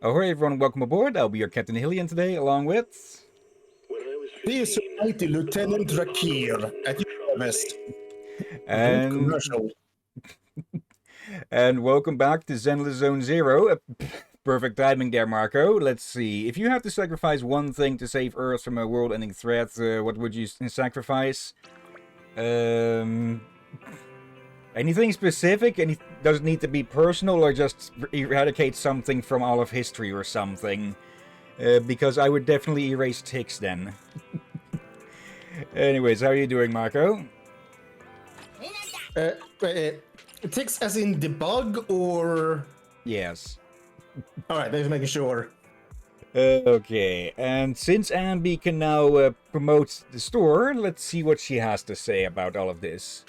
Ahoy everyone, welcome aboard. I'll be your Captain Hillyan today, along with... This mighty Lieutenant Rakir at your service. Good And... commercial. and welcome back to Zenless Zone Zero. Perfect timing there, Marco. Let's see. If you had to sacrifice one thing to save Earth from a world-ending threat, what would you sacrifice? Anything specific? Does it need to be personal or just eradicate something from all of history or something? Because I would definitely erase ticks then. Anyways, how are you doing, Marco? Ticks as in the bug or... Yes. Alright, just making sure. Okay, and since Ambi can now promote the store, let's see what she has to say about all of this.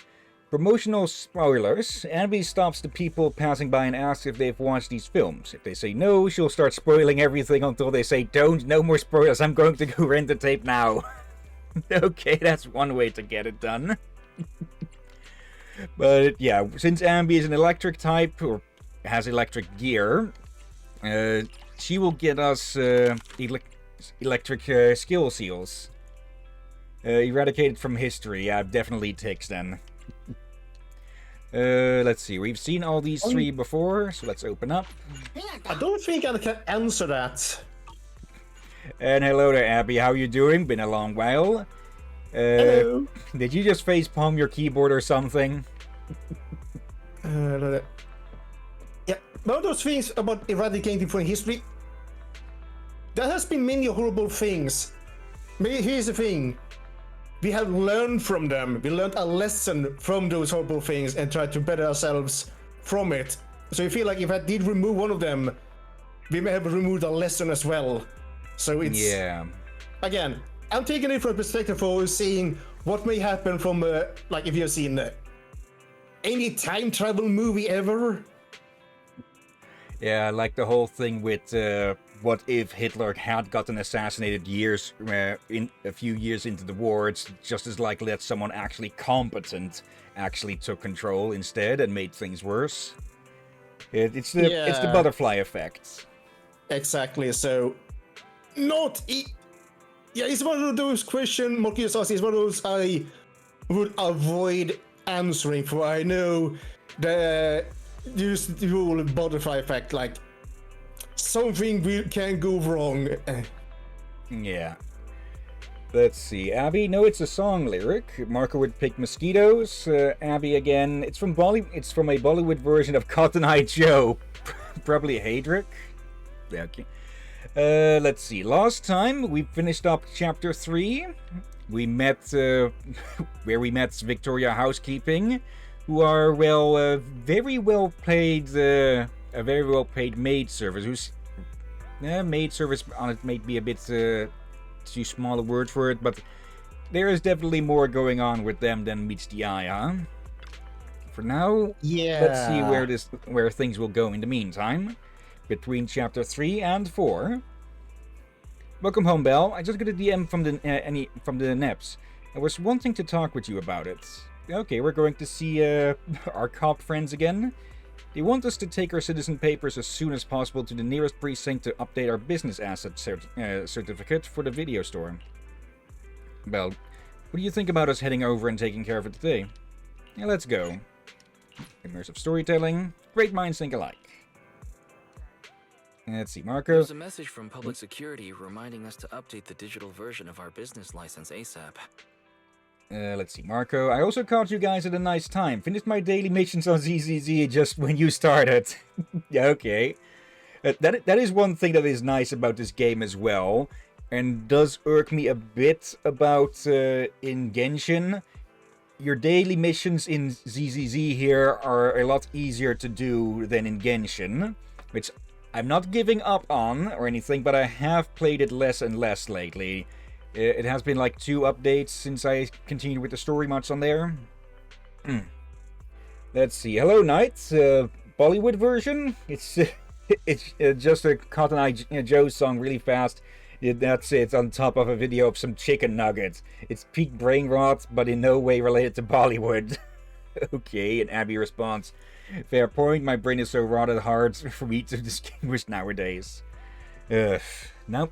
Promotional spoilers. Ambi stops the people passing by and asks if they've watched these films. If they say no, she'll start spoiling everything until they say, don't, no more spoilers, I'm going to go rent the tape now. Okay, that's one way to get it done. But yeah, since Ambi is an electric type, or has electric gear, she will get us electric skill seals. Eradicated from history, yeah, definitely ticks then. Let's see, we've seen all these three before, so let's open up. I don't think I can answer that. And hello there, Abby, how you doing? Been a long while. Hello. Did you just facepalm your keyboard or something? Yeah, one of those things about eradicating from history. There has been many horrible things. Maybe here's the thing. We have learned from them. We learned a lesson from those horrible things and tried to better ourselves from it. So I feel like if I did remove one of them, we may have removed a lesson as well. So it's... Yeah. Again, I'm taking it from a perspective for seeing what may happen from, like if you've seen any time travel movie ever. Yeah, like the whole thing with what if Hitler had gotten assassinated in a few years into the war. It's just as likely that someone actually competent actually took control instead and made things worse. It's the butterfly effect. Exactly. So, it's one of those questions. Marcus asks, is one of those I would avoid answering for. I know the whole butterfly effect, like something can go wrong. Yeah. Let's see. Abby, no, it's a song lyric. Marco would pick Mosquitoes. Abby again. It's from a Bollywood version of Cotton Eye Joe. Probably Hadrick. Yeah, okay. Let's see. Last time we finished up chapter 3. We met where we met Victoria Housekeeping, who are very well paid. A very well paid maid service. Who's maid service on it may be a bit too small a word for it, but there is definitely more going on with them than meets the eye, huh? For now, yeah. Let's see where things will go in the meantime, between chapter 3 and 4. Welcome home, Belle. I just got a DM from the Neps. I was wanting to talk with you about it. Okay, we're going to see our cop friends again. They want us to take our citizen papers as soon as possible to the nearest precinct to update our business asset certificate for the video store. Well, what do you think about us heading over and taking care of it today? Yeah, let's go. Immersive storytelling. Great minds think alike. Let's see, Marco. There's a message from Public Security reminding us to update the digital version of our business license ASAP. Let's see, Marco. I also caught you guys at a nice time. Finished my daily missions on ZZZ just when you started. Yeah, okay. That is one thing that is nice about this game as well, and does irk me a bit about in Genshin. Your daily missions in ZZZ here are a lot easier to do than in Genshin, which I'm not giving up on or anything, but I have played it less and less lately. It has been like 2 updates since I continued with the story mods on there. Let's see. Hello, Knight. Bollywood version. It's just a Cotton Eye Joe song really fast. That's it, on top of a video of some chicken nuggets. It's peak brain rot, but in no way related to Bollywood. Okay, and Abby responds, fair point, my brain is so rotted hard for me to distinguish nowadays. Ugh. Now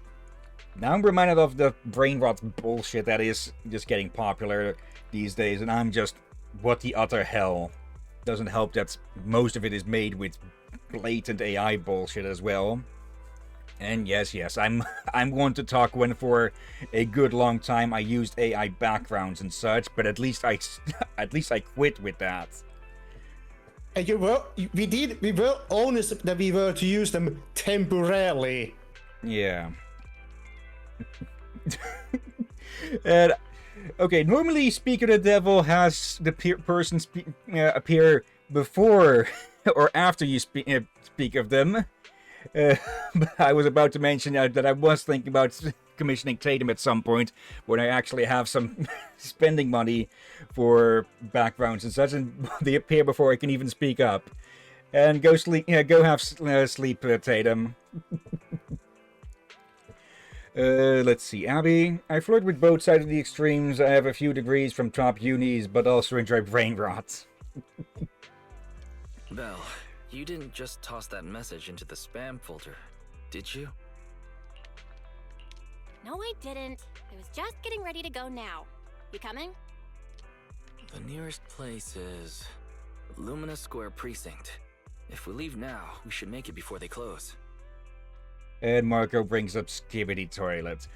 I'm reminded of the brain rot bullshit that is just getting popular these days, and I'm just, what the utter hell. Doesn't help that most of it is made with blatant AI bullshit as well. And yes, I'm one to talk when for a good long time I used AI backgrounds and such, but at least I quit with that. And we were honest that we were to use them temporarily. Yeah. And okay, normally Speak of the Devil has the person appear before or after you speak of them. But I was about to mention that I was thinking about commissioning Tatum at some point when I actually have some spending money for backgrounds and such, and they appear before I can even speak up. And go sleep. Go have sleep, Tatum. Let's see, Abby. I flirt with both sides of the extremes. I have a few degrees from top unis, but also enjoy brain rot. Belle, you didn't just toss that message into the spam folder, did you? No, I didn't. I was just getting ready to go now. You coming? The nearest place is Lumina Square Precinct. If we leave now, we should make it before they close. And Marco brings up Skibidi Toilet.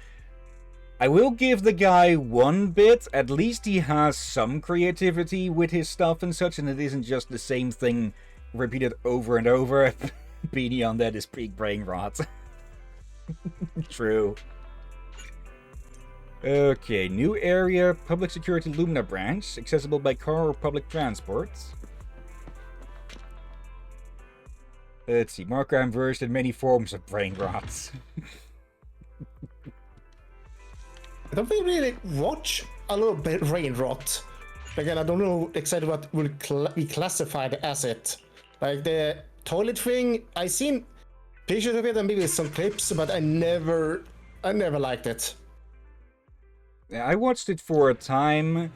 I will give the guy one bit. At least he has some creativity with his stuff and such, and it isn't just the same thing repeated over and over. Beyond that is peak brain rot. True. Okay, new area, Public Security Lumina branch, accessible by car or public transport. Let's see, Marco, I'm versed in many forms of brain rot. Don't we really watch a little bit brain rot? Again, I don't know exactly what will be classified as it. Like the toilet thing, I seen pictures of it and maybe some clips, but I never liked it. I watched it for a time.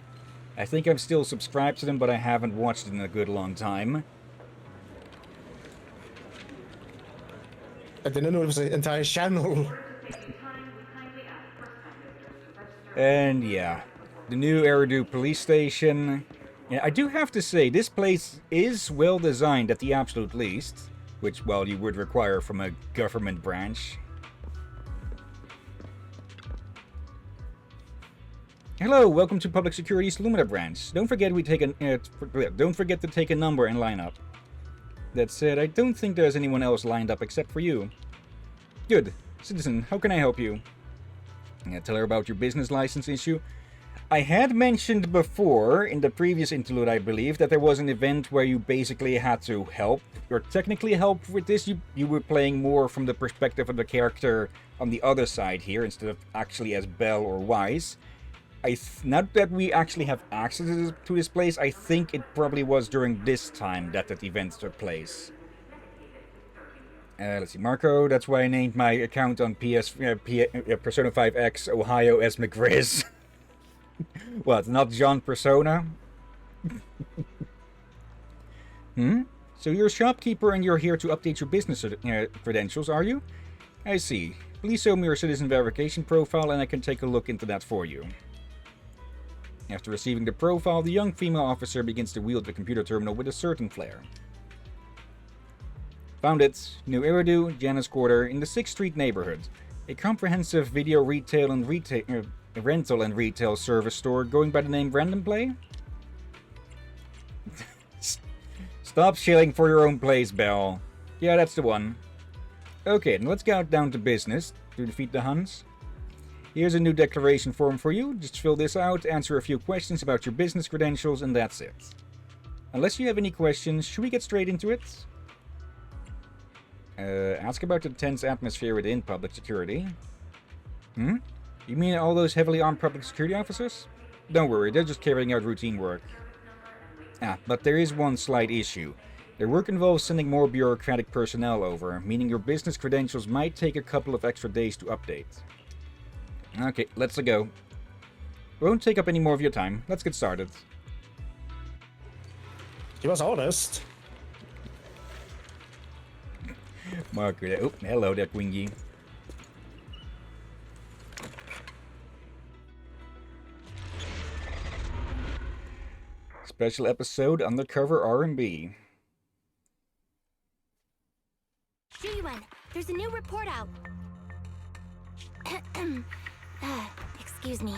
I think I'm still subscribed to them, but I haven't watched it in a good long time. I didn't know it was an entire channel. And yeah, the new Eridu police station. Yeah, I do have to say, this place is well designed at the absolute least, which, well, you would require from a government branch. Hello, welcome to Public Security's Lumina branch. Don't forget to take a number and line up. That said, I don't think there's anyone else lined up except for you. Good. Citizen, how can I help you? Tell her about your business license issue. I had mentioned before, in the previous interlude I believe, that there was an event where you basically had to help, or technically help with this. You were playing more from the perspective of the character on the other side here, instead of actually as Belle or Wise. Not that we actually have access to this place, I think it probably was during this time that event took place. Let's see, Marco, that's why I named my account on Persona 5X Ohio as McGrizz. What, not John Persona? So you're a shopkeeper and you're here to update your business credentials, are you? I see. Please show me your citizen verification profile and I can take a look into that for you. After receiving the profile, the young female officer begins to wield the computer terminal with a certain flair. Found it. New Eridu, Janus Quarter, in the 6th Street neighborhood. A comprehensive video rental and retail service store going by the name Random Play? Stop shilling for your own place, Belle. Yeah, that's the one. Okay, then let's get down to business to defeat the Huns. Here's a new declaration form for you. Just fill this out, answer a few questions about your business credentials, and that's it. Unless you have any questions, should we get straight into it? Ask about the tense atmosphere within public security. You mean all those heavily armed public security officers? Don't worry, they're just carrying out routine work. But there is one slight issue. Their work involves sending more bureaucratic personnel over, meaning your business credentials might take a couple of extra days to update. Okay, let's go. Won't take up any more of your time. Let's get started. He was honest. Marker, oh, hello there, Quingy. Special episode Undercover R&B. Hillyan, there's a new report out. Excuse me.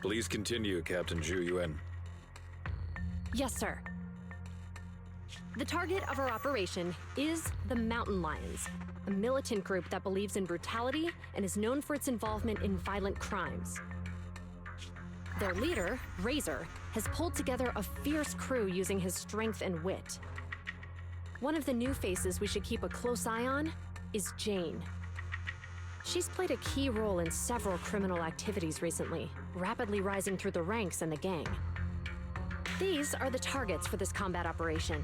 Please continue, Captain Zhu Yuan. Yes, sir. The target of our operation is the Mountain Lions, a militant group that believes in brutality and is known for its involvement in violent crimes. Their leader, Razor, has pulled together a fierce crew using his strength and wit. One of the new faces we should keep a close eye on is Jane. She's played a key role in several criminal activities recently, rapidly rising through the ranks in the gang. These are the targets for this combat operation.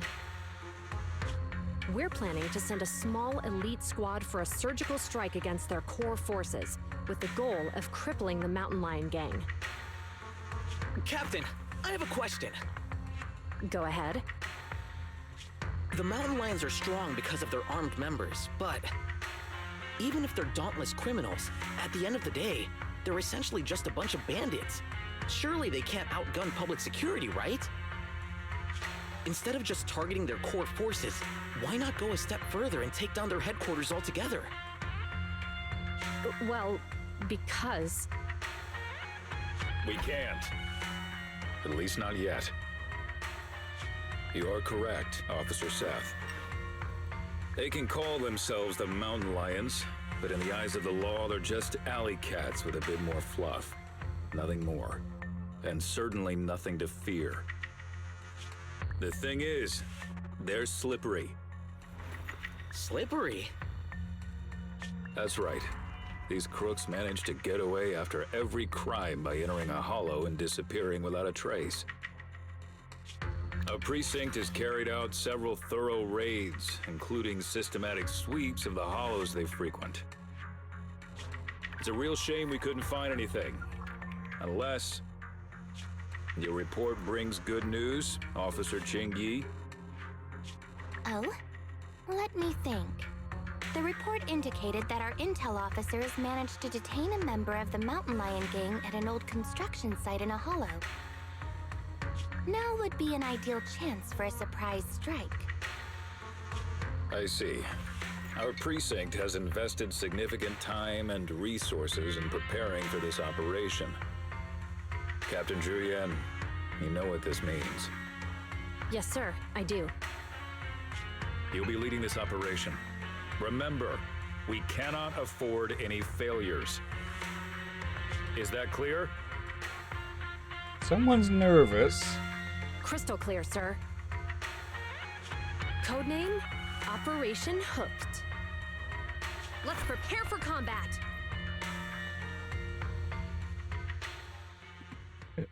We're planning to send a small elite squad for a surgical strike against their core forces, with the goal of crippling the Mountain Lion gang. Captain, I have a question. Go ahead. The Mountain Lions are strong because of their armed members, but even if they're dauntless criminals, at the end of the day, they're essentially just a bunch of bandits. Surely they can't outgun public security, right? Instead of just targeting their core forces, why not go a step further and take down their headquarters altogether? Well, because... We can't. At least not yet. You are correct, Officer Seth. They can call themselves the Mountain Lions, but in the eyes of the law, they're just alley cats with a bit more fluff. Nothing more. And certainly nothing to fear. The thing is, they're slippery. Slippery? That's right. These crooks manage to get away after every crime by entering a hollow and disappearing without a trace. A precinct has carried out several thorough raids, including systematic sweeps of the hollows they frequent. It's a real shame we couldn't find anything. Unless your report brings good news, Officer Ching Yi. Oh? Let me think. The report indicated that our intel officers managed to detain a member of the Mountain Lion gang at an old construction site in a hollow. Now would be an ideal chance for a surprise strike. I see. Our precinct has invested significant time and resources in preparing for this operation. Captain Zhu Yuan, you know what this means. Yes, sir, I do. You'll be leading this operation. Remember, we cannot afford any failures. Is that clear? Someone's nervous. Crystal clear, sir. Codename, Operation Hooked. Let's prepare for combat!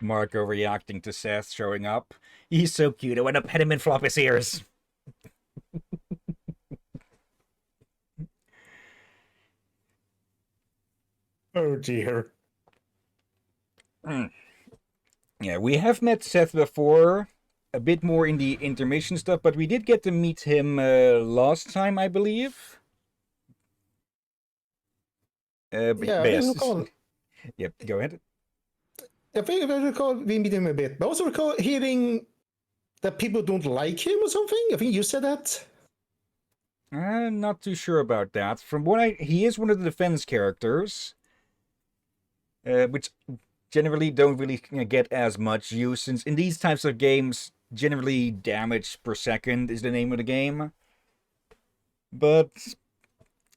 Marco reacting to Seth showing up. He's so cute, I want to pet him and flop his ears. Oh dear. Yeah, we have met Seth before, a bit more in the intermission stuff, but we did get to meet him last time, I believe. Yeah, I recall. Yep, go ahead. I think I recall we meet him a bit, but I also recall hearing that people don't like him or something. I think you said that. I'm not too sure about that. From what he is one of the defense characters, which generally don't really get as much use, since in these types of games, generally damage per second is the name of the game. But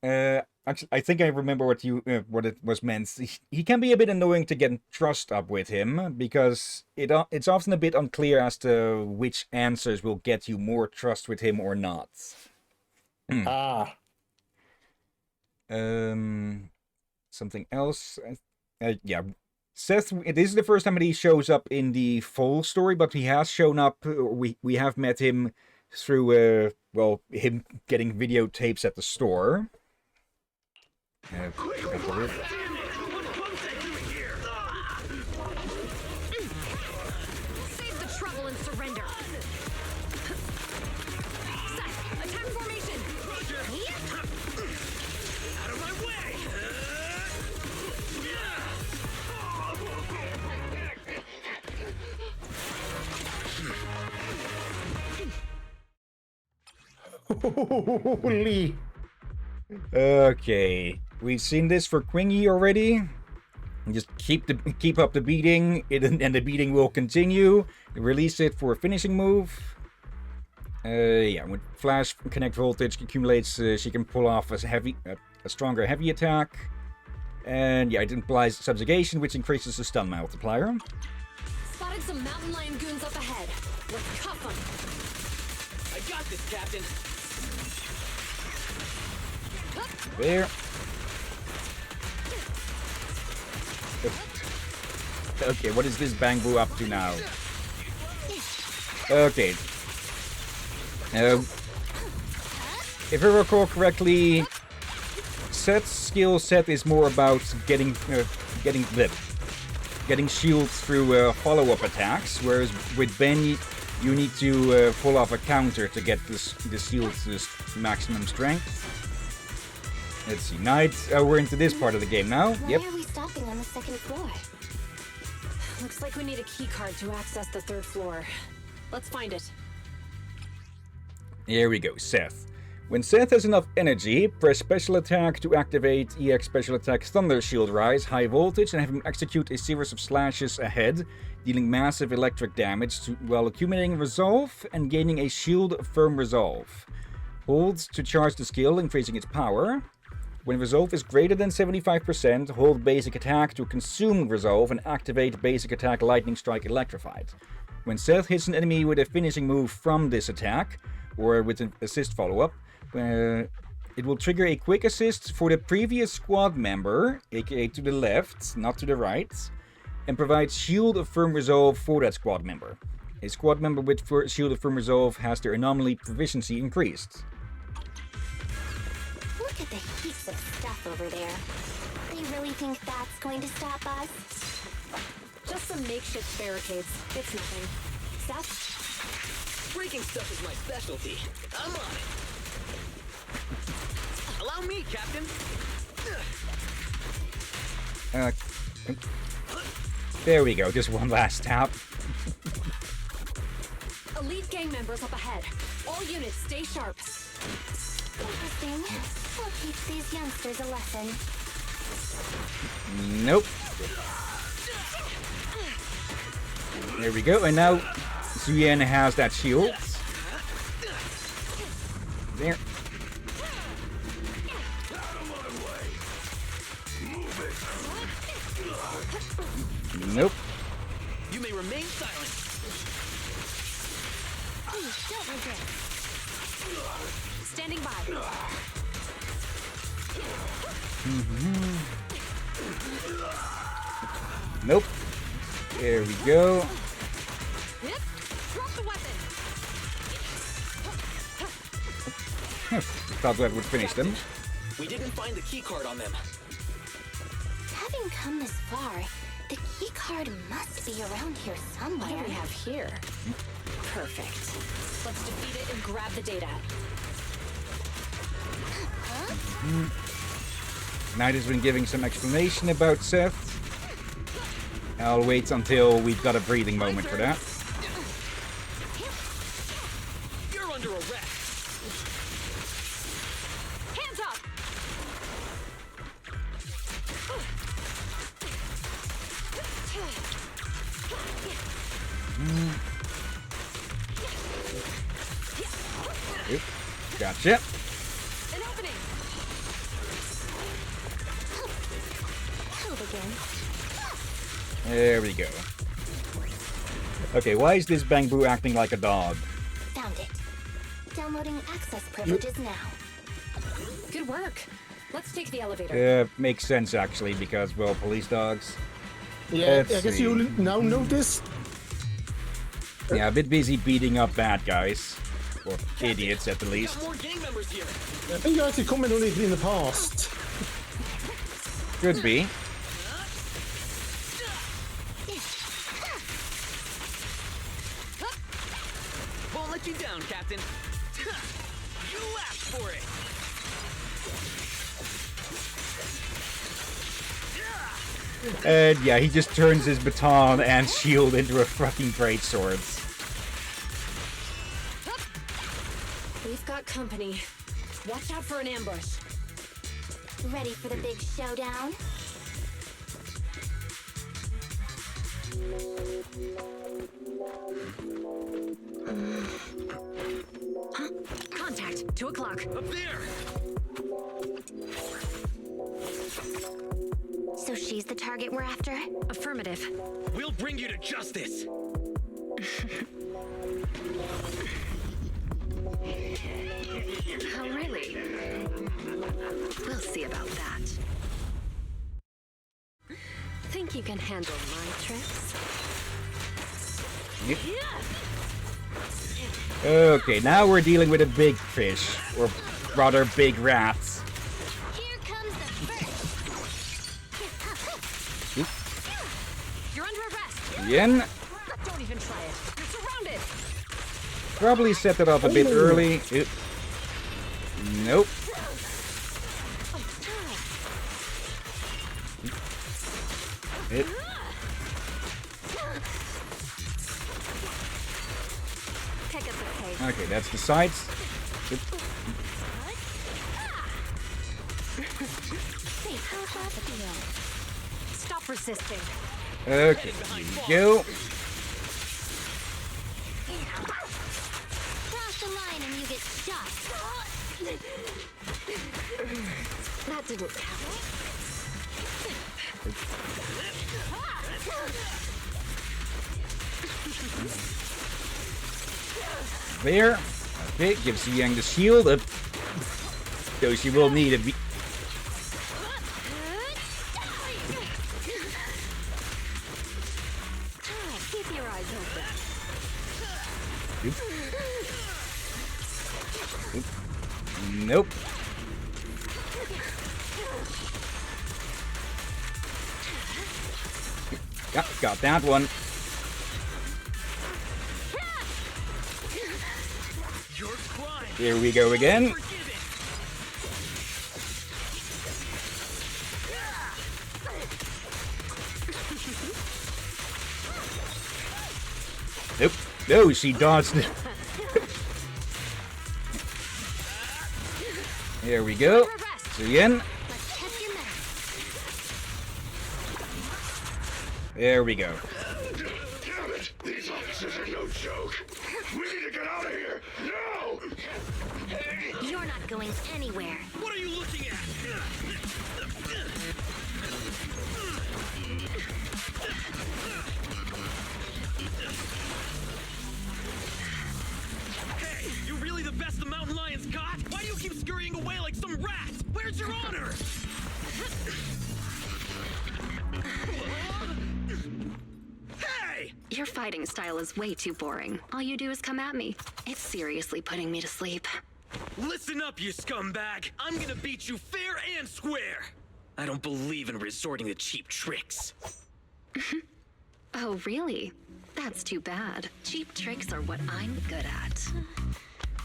actually, I think I remember what it was meant. He can be a bit annoying to get trust up with him, because it's often a bit unclear as to which answers will get you more trust with him or not. Ah. Something else. Yeah. Seth, it is the first time that he shows up in the full story, but he has shown up. We have met him through, well, him getting videotapes at the store. Save the trouble and surrender! Seth, attack formation! Out of my way! Holy. Okay, we've seen this for Quingy already. Just keep up the beating, and the beating will continue. Release it for a finishing move. Yeah, when Flash Connect voltage accumulates, she can pull off a stronger heavy attack. And yeah, it implies subjugation, which increases the stun multiplier. Spotted some mountain lion goons up ahead. Let's cuff them. I got this, Captain. There. Okay, what is this Bangbu up to now? Okay. If I recall correctly, Seth's skill set is more about getting shields through follow-up attacks, whereas with Ben, you need to pull off a counter to get the shields to maximum strength. Let's see, Knight. We're into this part of the game now. Why Yep. are we stopping on the second floor? Looks like we need a key card to access the 3rd floor. Let's find it. Here we go, Seth. When Seth has enough energy, press special attack to activate EX special attack Thunder Shield Rise high voltage and have him execute a series of slashes ahead, dealing massive electric damage while accumulating resolve and gaining a shield of firm resolve. Hold to charge the skill, increasing its power. When resolve is greater than 75%, hold basic attack to consume resolve and activate basic attack Lightning Strike Electrified. When Seth hits an enemy with a finishing move from this attack, or with an assist follow-up, it will trigger a quick assist for the previous squad member, aka to the left, not to the right, and provides Shield of Firm Resolve for that squad member. A squad member with Shield of Firm Resolve has their anomaly proficiency increased. Look at the heaps of stuff over there. They really think that's going to stop us? Just some makeshift barricades. It's nothing. Seth? Breaking stuff is my specialty. I'm on it. Allow me, Captain. There we go, just one last tap. Elite gang members up ahead. All units, stay sharp. Interesting. We'll teach these youngsters a lesson. Nope. There we go, and now Hillyan has that shield. There. Nope. You may remain silent. Please, don't regret. Standing by. Nope. There we go. Yep. Drop the weapon. Thought that would finish them. We didn't find the key card on them. Having come this far, the key card must be around here What do somewhere. we have here? Perfect. Let's defeat it and grab the data. Knight has been giving some explanation about Seth. I'll wait until we've got a breathing moment for that. You're under arrest. Hands up! Oop. Gotcha. An opening! Help again. There we go. Okay, why is this Bangbu acting like a dog? Found it. Downloading access privileges now. Good work. Let's take the elevator. Makes sense actually, because, well, police dogs. Yeah, Let's I guess see. you now notice. Yeah, a bit busy beating up bad guys. Or idiots at the Got least. more gang members here. I think you actually commented on it in the past. Could be. Won't let you down, Captain. You asked for it. And yeah, he just turns his baton and shield into a fucking greatsword. We've got company. Watch out for an ambush. Ready for the big showdown? Contact, 2 o'clock. Up there! So she's the target we're after? Affirmative. We'll bring you to justice! Oh, really? We'll see about that. Think you can handle my tricks? Yep. Okay, now we're dealing with a big fish, or rather big rats. Here comes the first. You're under arrest. Yen Don't even try it. You're surrounded. probably set it up a bit early. Nope. It. Pick up the pace. Okay, that's the sides. Yep. Hey, how's that feel? Stop resisting. Okay, here we go. Cross the line and you get shot. That didn't count. There. Okay, gives Yang the shield up. Though she will need a Keep your eyes open. Nope. Yep, got that one. Your crime! Here we go again. Nope. No, she dodged it. There we go. So again. Let's test your math. There we go. Damn it! These officers are no joke! We need to get out of here! No! You're not going anywhere. What are you looking at? Hey, you really the best the mountain lions got? Why do you keep scurrying away like some rat? Where's your honor? Hey! Your fighting style is way too boring. All you do is come at me. It's seriously putting me to sleep. Listen up, you scumbag! I'm gonna beat you fair and square! I don't believe in resorting to cheap tricks. Oh, really? That's too bad. Cheap tricks are what I'm good at.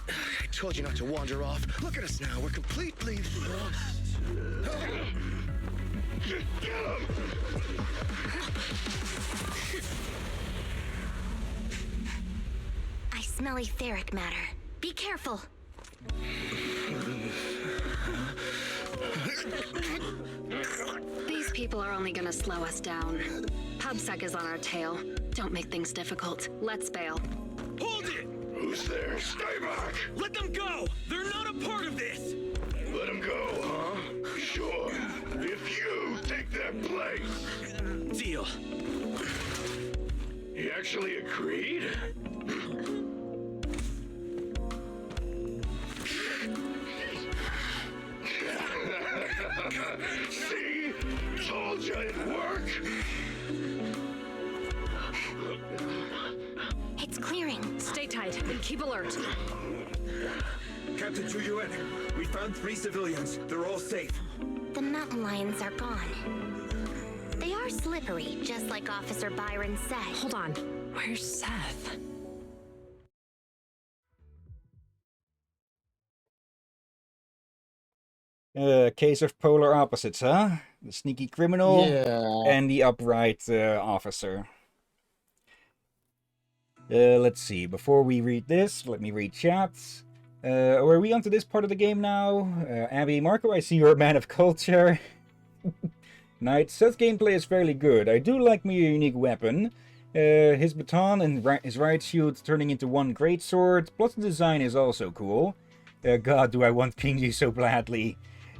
I told you not to wander off. Look at us now. We're completely lost. Get him! I smell etheric matter. Be careful. These people are only gonna slow us down. PubSec is on our tail. Don't make things difficult. Let's bail. Hold it! Who's there? Stay back! Let them go! They're not a part of this! Let him go, huh? Sure. If you take their place. Deal. He actually agreed? See? Told you it'd work. It's clearing. Stay tight and keep alert. Captain Yuen, we found 3 civilians. They're all safe. The mountain lions are gone. They are slippery, just like Officer Byron said. Hold on. Where's Seth? Case of polar opposites, huh? The sneaky criminal Yeah. and the upright officer. Let's see. Before we read this, let me read chats. Are we onto this part of the game now? Abby, Marco, I see you're a man of culture. Knight, Seth's gameplay is fairly good. I do like my unique weapon. His baton and his riot shield turning into one greatsword, plus the design is also cool. God, do I want King Yi so badly.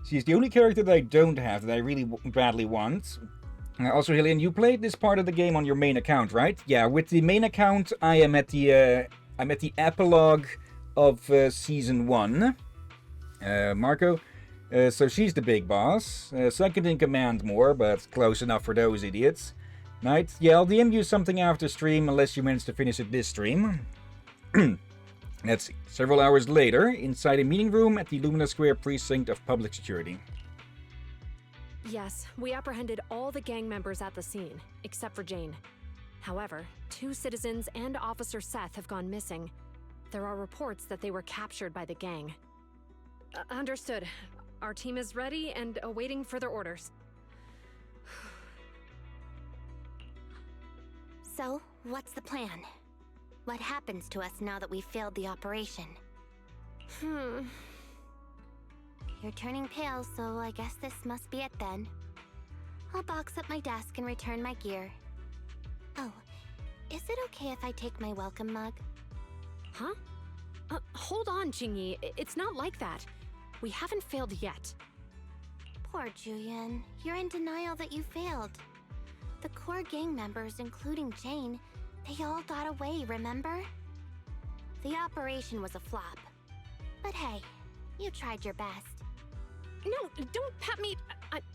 She's the only character that I don't have that I really badly want. Also, Hillyan, you played this part of the game on your main account, right? Yeah, with the main account, I'm at the epilogue of Season 1. Marco, so she's the big boss. Second in command more, but close enough for those idiots. Knight, yeah, I'll DM you something after stream, unless you manage to finish it this stream. Let's see. Several hours later, inside a meeting room at the Lumina Square precinct of public security. Yes, we apprehended all the gang members at the scene, except for Jane. However, 2 citizens and Officer Seth have gone missing. There are reports that they were captured by the gang. Understood. Our team is ready and awaiting further orders. So, what's the plan? What happens to us now that we've failed the operation? You're turning pale, so I guess this must be it then. I'll box up my desk and return my gear. Oh, is it okay if I take my welcome mug? Huh? Hold on, Jingyi. It's not like that. We haven't failed yet. Poor Julian. You're in denial that you failed. The core gang members, including Jane, they all got away, remember? The operation was a flop. But hey, you tried your best. No, don't pat me.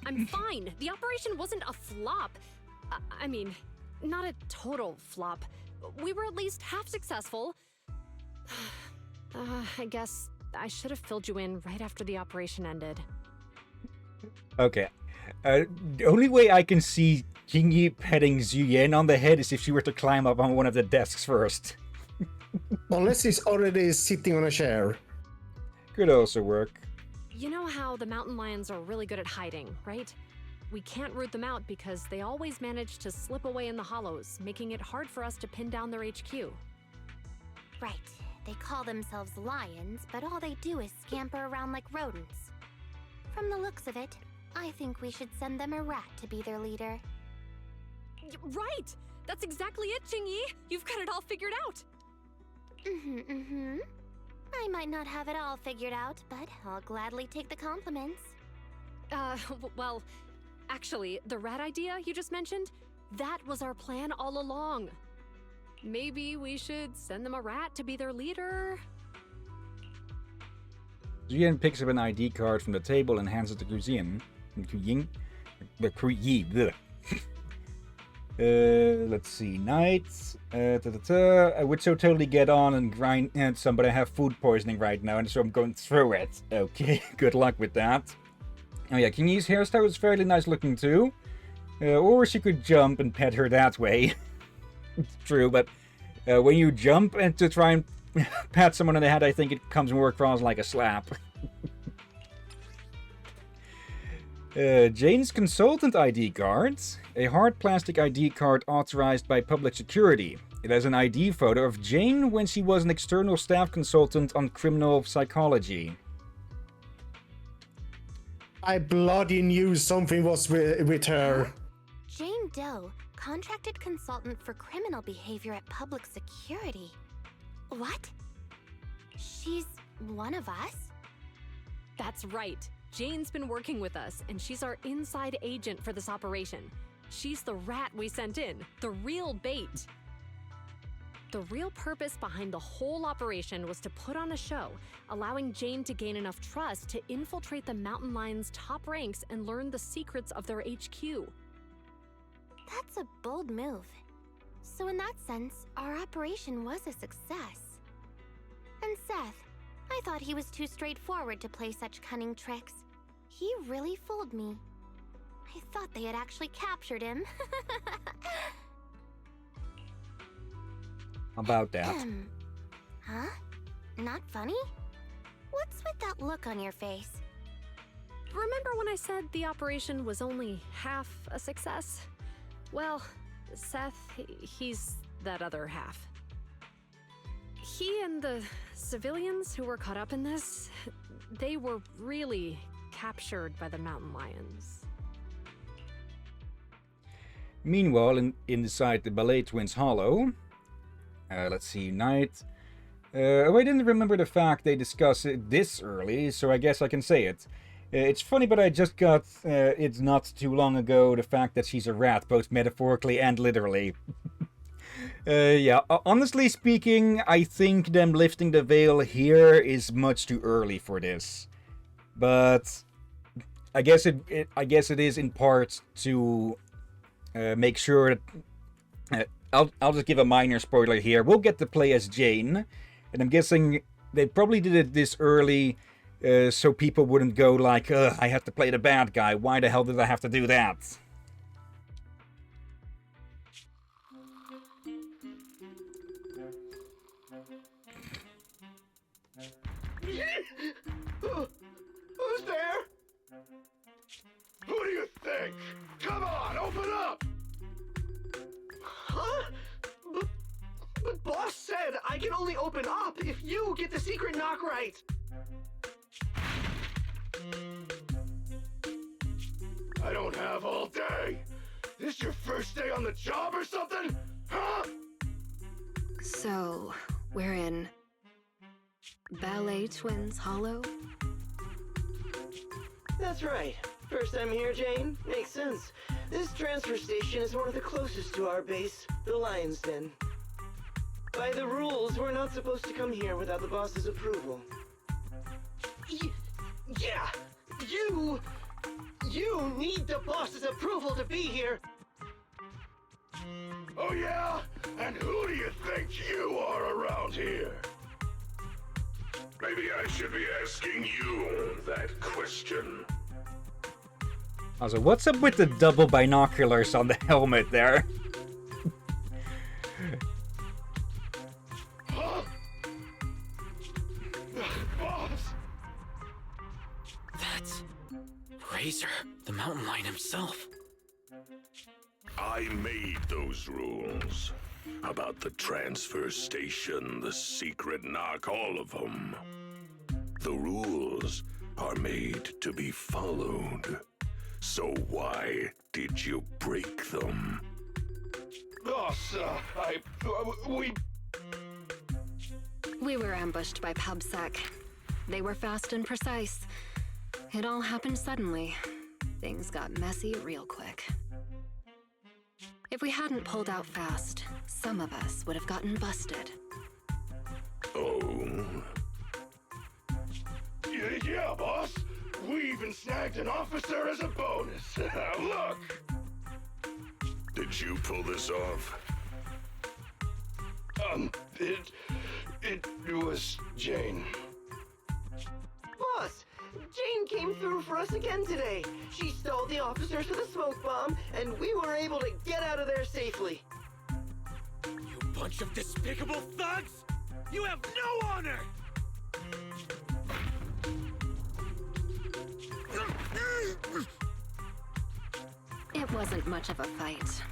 I'm fine. The operation wasn't a flop. I mean, not a total flop. We were at least half successful. I guess I should have filled you in right after the operation ended. Okay. The only way I can see Jingyi petting Zuyen on the head is if she were to climb up on one of the desks first. Unless he's already sitting on a chair. Could also work. You know how the mountain lions are really good at hiding, right? We can't root them out because they always manage to slip away in the hollows, making it hard for us to pin down their HQ. Right. They call themselves lions, but all they do is scamper around like rodents. From the looks of it, I think we should send them a rat to be their leader. Right! That's exactly it, Jingyi! You've got it all figured out! I might not have it all figured out, but I'll gladly take the compliments. Well, actually, the rat idea you just mentioned, that was our plan all along. Maybe we should send them a rat to be their leader? Zuyen picks up an ID card from the table and hands it to Kuying. Let's see. Knight. I would so totally get on and grind some, but I have food poisoning right now, and so I'm going through it. Okay, good luck with that. Oh yeah, Kingyi's hairstyle is fairly nice looking too. Or she could jump and pet her that way. True, but when you jump and to try and pat someone on the head, I think it comes more across like a slap. Jane's consultant ID card. A hard plastic ID card authorized by public security. It has an ID photo of Jane when she was an external staff consultant on criminal psychology. I bloody knew something was with her. Jane Doe, contracted consultant for criminal behavior at public security. What? She's one of us? That's right. Jane's been working with us, and she's our inside agent for this operation. She's the rat we sent in, the real bait. The real purpose behind the whole operation was to put on a show, allowing Jane to gain enough trust to infiltrate the Mountain Lions' top ranks and learn the secrets of their HQ. That's a bold move. So in that sense, our operation was a success. And Seth, I thought he was too straightforward to play such cunning tricks. He really fooled me. I thought they had actually captured him. About that. Huh? Not funny? What's with that look on your face? Remember when I said the operation was only half a success? Well, Seth, he's that other half. He and the civilians who were caught up in this, they were really captured by the mountain lions. Meanwhile, inside the Ballet Twins Hollow, let's see, Knight. Oh, I didn't remember the fact they discussed it this early, so I guess I can say it. It's funny, but I just got it not too long ago, the fact that she's a rat, both metaphorically and literally. Yeah, honestly speaking, I think them lifting the veil here is much too early for this. But I guess it is in part to make sure that I'll just give a minor spoiler here. We'll get to play as Jane, and I'm guessing they probably did it this early so people wouldn't go like, ugh, I have to play the bad guy. Why the hell did I have to do that? Who's there? Who do you think? Come on, open up! Huh? But boss said I can only open up if you get the secret knock right. I don't have all day. This your first day on the job or something? Huh? So, we're in Ballet Twins Hollow? That's right. First time here, Jane? Makes sense. This transfer station is one of the closest to our base, the Lion's Den. By the rules, we're not supposed to come here without the boss's approval. Yeah! You need the boss's approval to be here! Oh yeah? And who do you think you are around here? Maybe I should be asking you that question. Also, what's up with the double binoculars on the helmet there? Huh? Boss! That's Razor, the mountain lion himself. I made those rules. About the transfer station, the secret knock, all of them. The rules are made to be followed. So why did you break them? Boss, We were ambushed by PubSec. They were fast and precise. It all happened suddenly. Things got messy real quick. If we hadn't pulled out fast, some of us would have gotten busted. Oh? Yeah, boss. We even snagged an officer as a bonus. Look! Did you pull this off? It was Jane. Boss! Jane came through for us again today. She stole the officers with a smoke bomb, and we were able to get out of there safely. You bunch of despicable thugs! You have no honor! It wasn't much of a fight.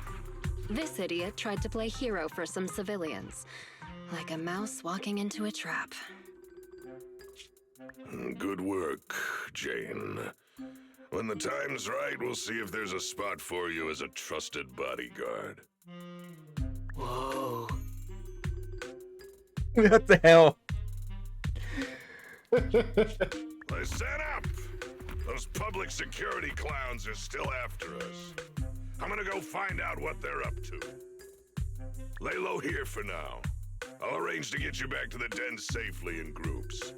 This idiot tried to play hero for some civilians, like a mouse walking into a trap. Good work, Jane. When the time's right, we'll see if there's a spot for you as a trusted bodyguard. Whoa. What the hell? Listen up! Those public security clowns are still after us. I'm gonna go find out what they're up to. Lay low here for now. I'll arrange to get you back to the den safely in groups.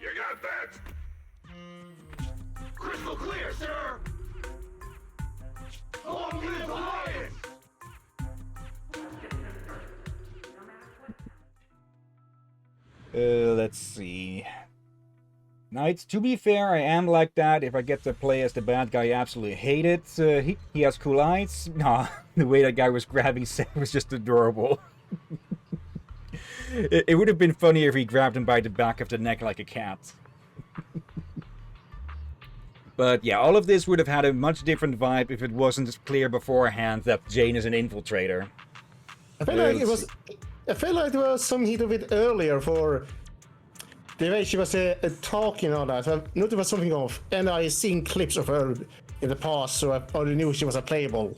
You got that? Crystal clear, sir! Long live the Lions! Let's see. Knights, to be fair, I am like that. If I get to play as the bad guy, I absolutely hate it. He has cool eyes. Nah, the way that guy was grabbing Seth was just adorable. It would have been funnier if he grabbed him by the back of the neck like a cat. But yeah, all of this would have had a much different vibe if it wasn't clear beforehand that Jane is an infiltrator. I feel like I felt like there was some hint of it earlier for the way she was talking on that. I knew there was something off, and I seen clips of her in the past, so I already knew she was a playable.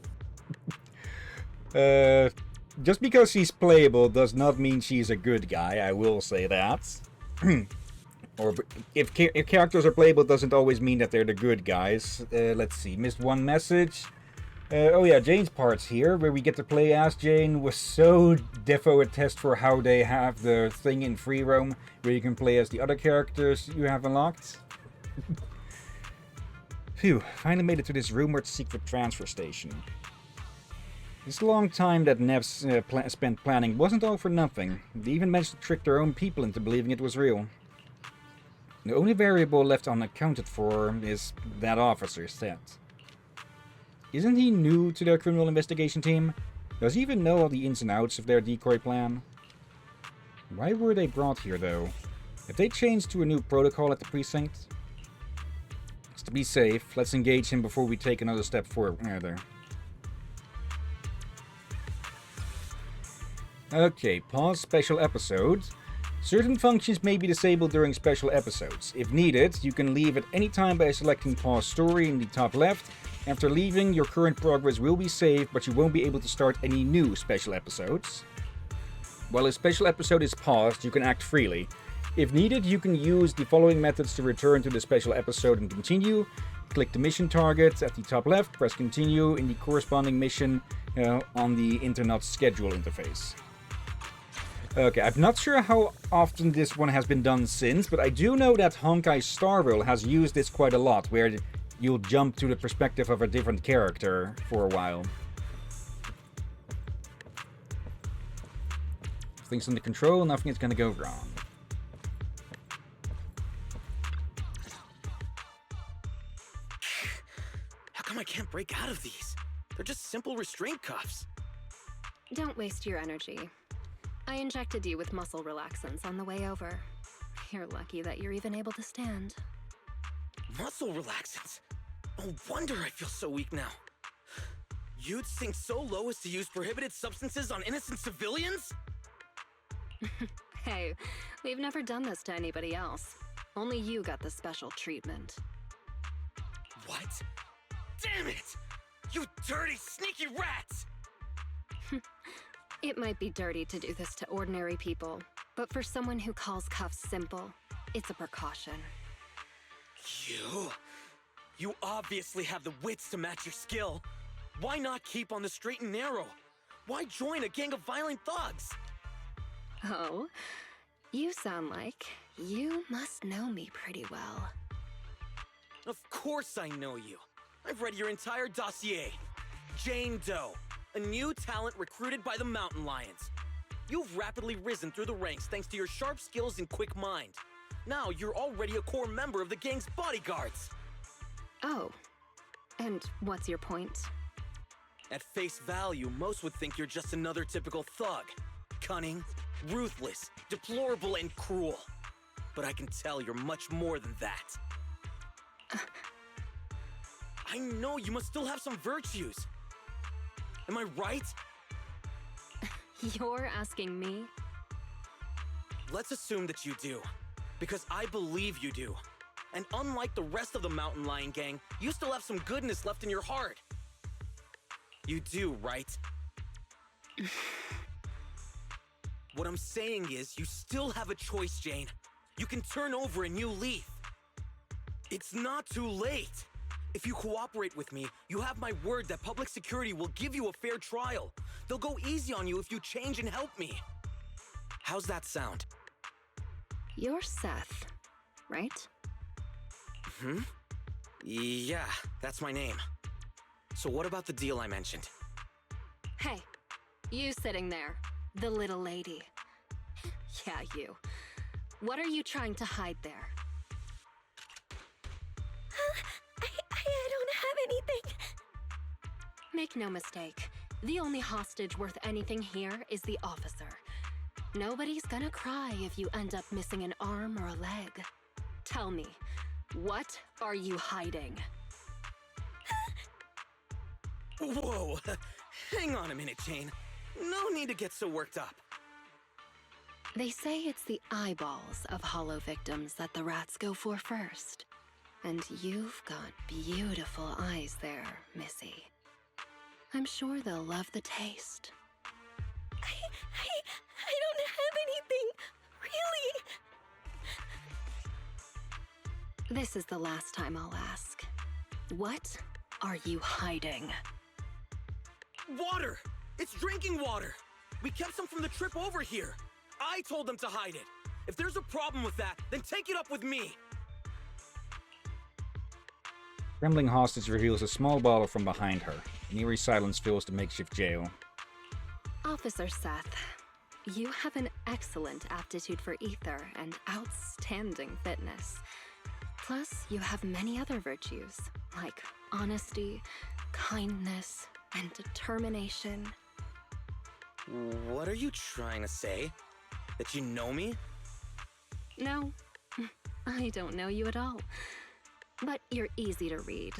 Just because she's playable does not mean she's a good guy, I will say that. Or if characters are playable doesn't always mean that they're the good guys. Let's see, missed one message. Oh yeah, Jane's part's here, where we get to play as Jane, was so defo a test for how they have the thing in free roam, where you can play as the other characters you have unlocked. Phew, finally made it to this rumored secret transfer station. This long time that Nev's spent planning wasn't all for nothing. They even managed to trick their own people into believing it was real. The only variable left unaccounted for is that officer's set. Isn't he new to their criminal investigation team? Does he even know all the ins and outs of their decoy plan? Why were they brought here, though? Have they changed to a new protocol at the precinct? Just to be safe, let's engage him before we take another step further. Okay, pause special episodes. Certain functions may be disabled during special episodes. If needed, you can leave at any time by selecting pause story in the top left. After leaving, your current progress will be saved, but you won't be able to start any new special episodes. While a special episode is paused, you can act freely. If needed, you can use the following methods to return to the special episode and continue. Click the mission target at the top left, press continue in the corresponding mission on the Internet schedule interface. Okay, I'm not sure how often this one has been done since, but I do know that Honkai Star Rail has used this quite a lot, where you'll jump to the perspective of a different character for a while. If things under control, nothing is gonna go wrong. How come I can't break out of these? They're just simple restraint cuffs. Don't waste your energy. I injected you with muscle relaxants on the way over. You're lucky that you're even able to stand. Muscle relaxants? No wonder I feel so weak now. You'd sink so low as to use prohibited substances on innocent civilians? Hey, we've never done this to anybody else. Only you got the special treatment. What? Damn it! You dirty, sneaky rats! It might be dirty to do this to ordinary people, but for someone who calls cuffs simple, it's a precaution. You obviously have the wits to match your skill. Why not keep on the straight and narrow? Why join a gang of violent thugs? Oh, you sound like you must know me pretty well. Of course I know you. I've read your entire dossier. Jane Doe, a new talent recruited by the Mountain Lions. You've rapidly risen through the ranks thanks to your sharp skills and quick mind. Now you're already a core member of the gang's bodyguards. Oh, and what's your point? At face value, most would think you're just another typical thug. Cunning, ruthless, deplorable, and cruel. But I can tell you're much more than that. I know you must still have some virtues. Am I right? You're asking me? Let's assume that you do, because I believe you do. And unlike the rest of the Mountain Lion gang, you still have some goodness left in your heart. You do, right? What I'm saying is, you still have a choice, Jane. You can turn over a new leaf. It's not too late. If you cooperate with me, you have my word that public security will give you a fair trial. They'll go easy on you if you change and help me. How's that sound? You're Seth, right? Yeah, that's my name. So what about the deal I mentioned? Hey, you sitting there, the little lady. Yeah, you. What are you trying to hide there? I don't have anything. Make no mistake, the only hostage worth anything here is the officer. Nobody's gonna cry if you end up missing an arm or a leg. Tell me, what are you hiding? Whoa, hang on a minute, Jane. No need to get so worked up. They say it's the eyeballs of hollow victims that the rats go for first. And you've got beautiful eyes there, Missy. I'm sure they'll love the taste. I don't have anything, really. This is the last time I'll ask. What are you hiding? Water! It's drinking water! We kept some from the trip over here. I told them to hide it. If there's a problem with that, then take it up with me. Trembling hostage reveals a small bottle from behind her. An eerie silence fills the makeshift jail. Officer Seth, you have an excellent aptitude for ether and outstanding fitness. Plus, you have many other virtues, like honesty, kindness, and determination. What are you trying to say? That you know me? No, I don't know you at all. But you're easy to read.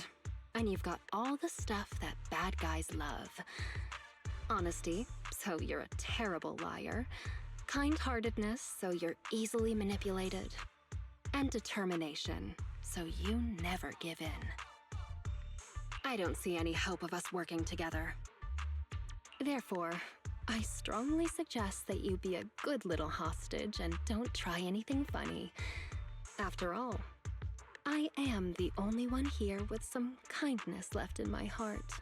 And you've got all the stuff that bad guys love. Honesty, so you're a terrible liar. Kind-heartedness, so you're easily manipulated. And determination, so you never give in. I don't see any hope of us working together. Therefore, I strongly suggest that you be a good little hostage and don't try anything funny. After all, I am the only one here with some kindness left in my heart,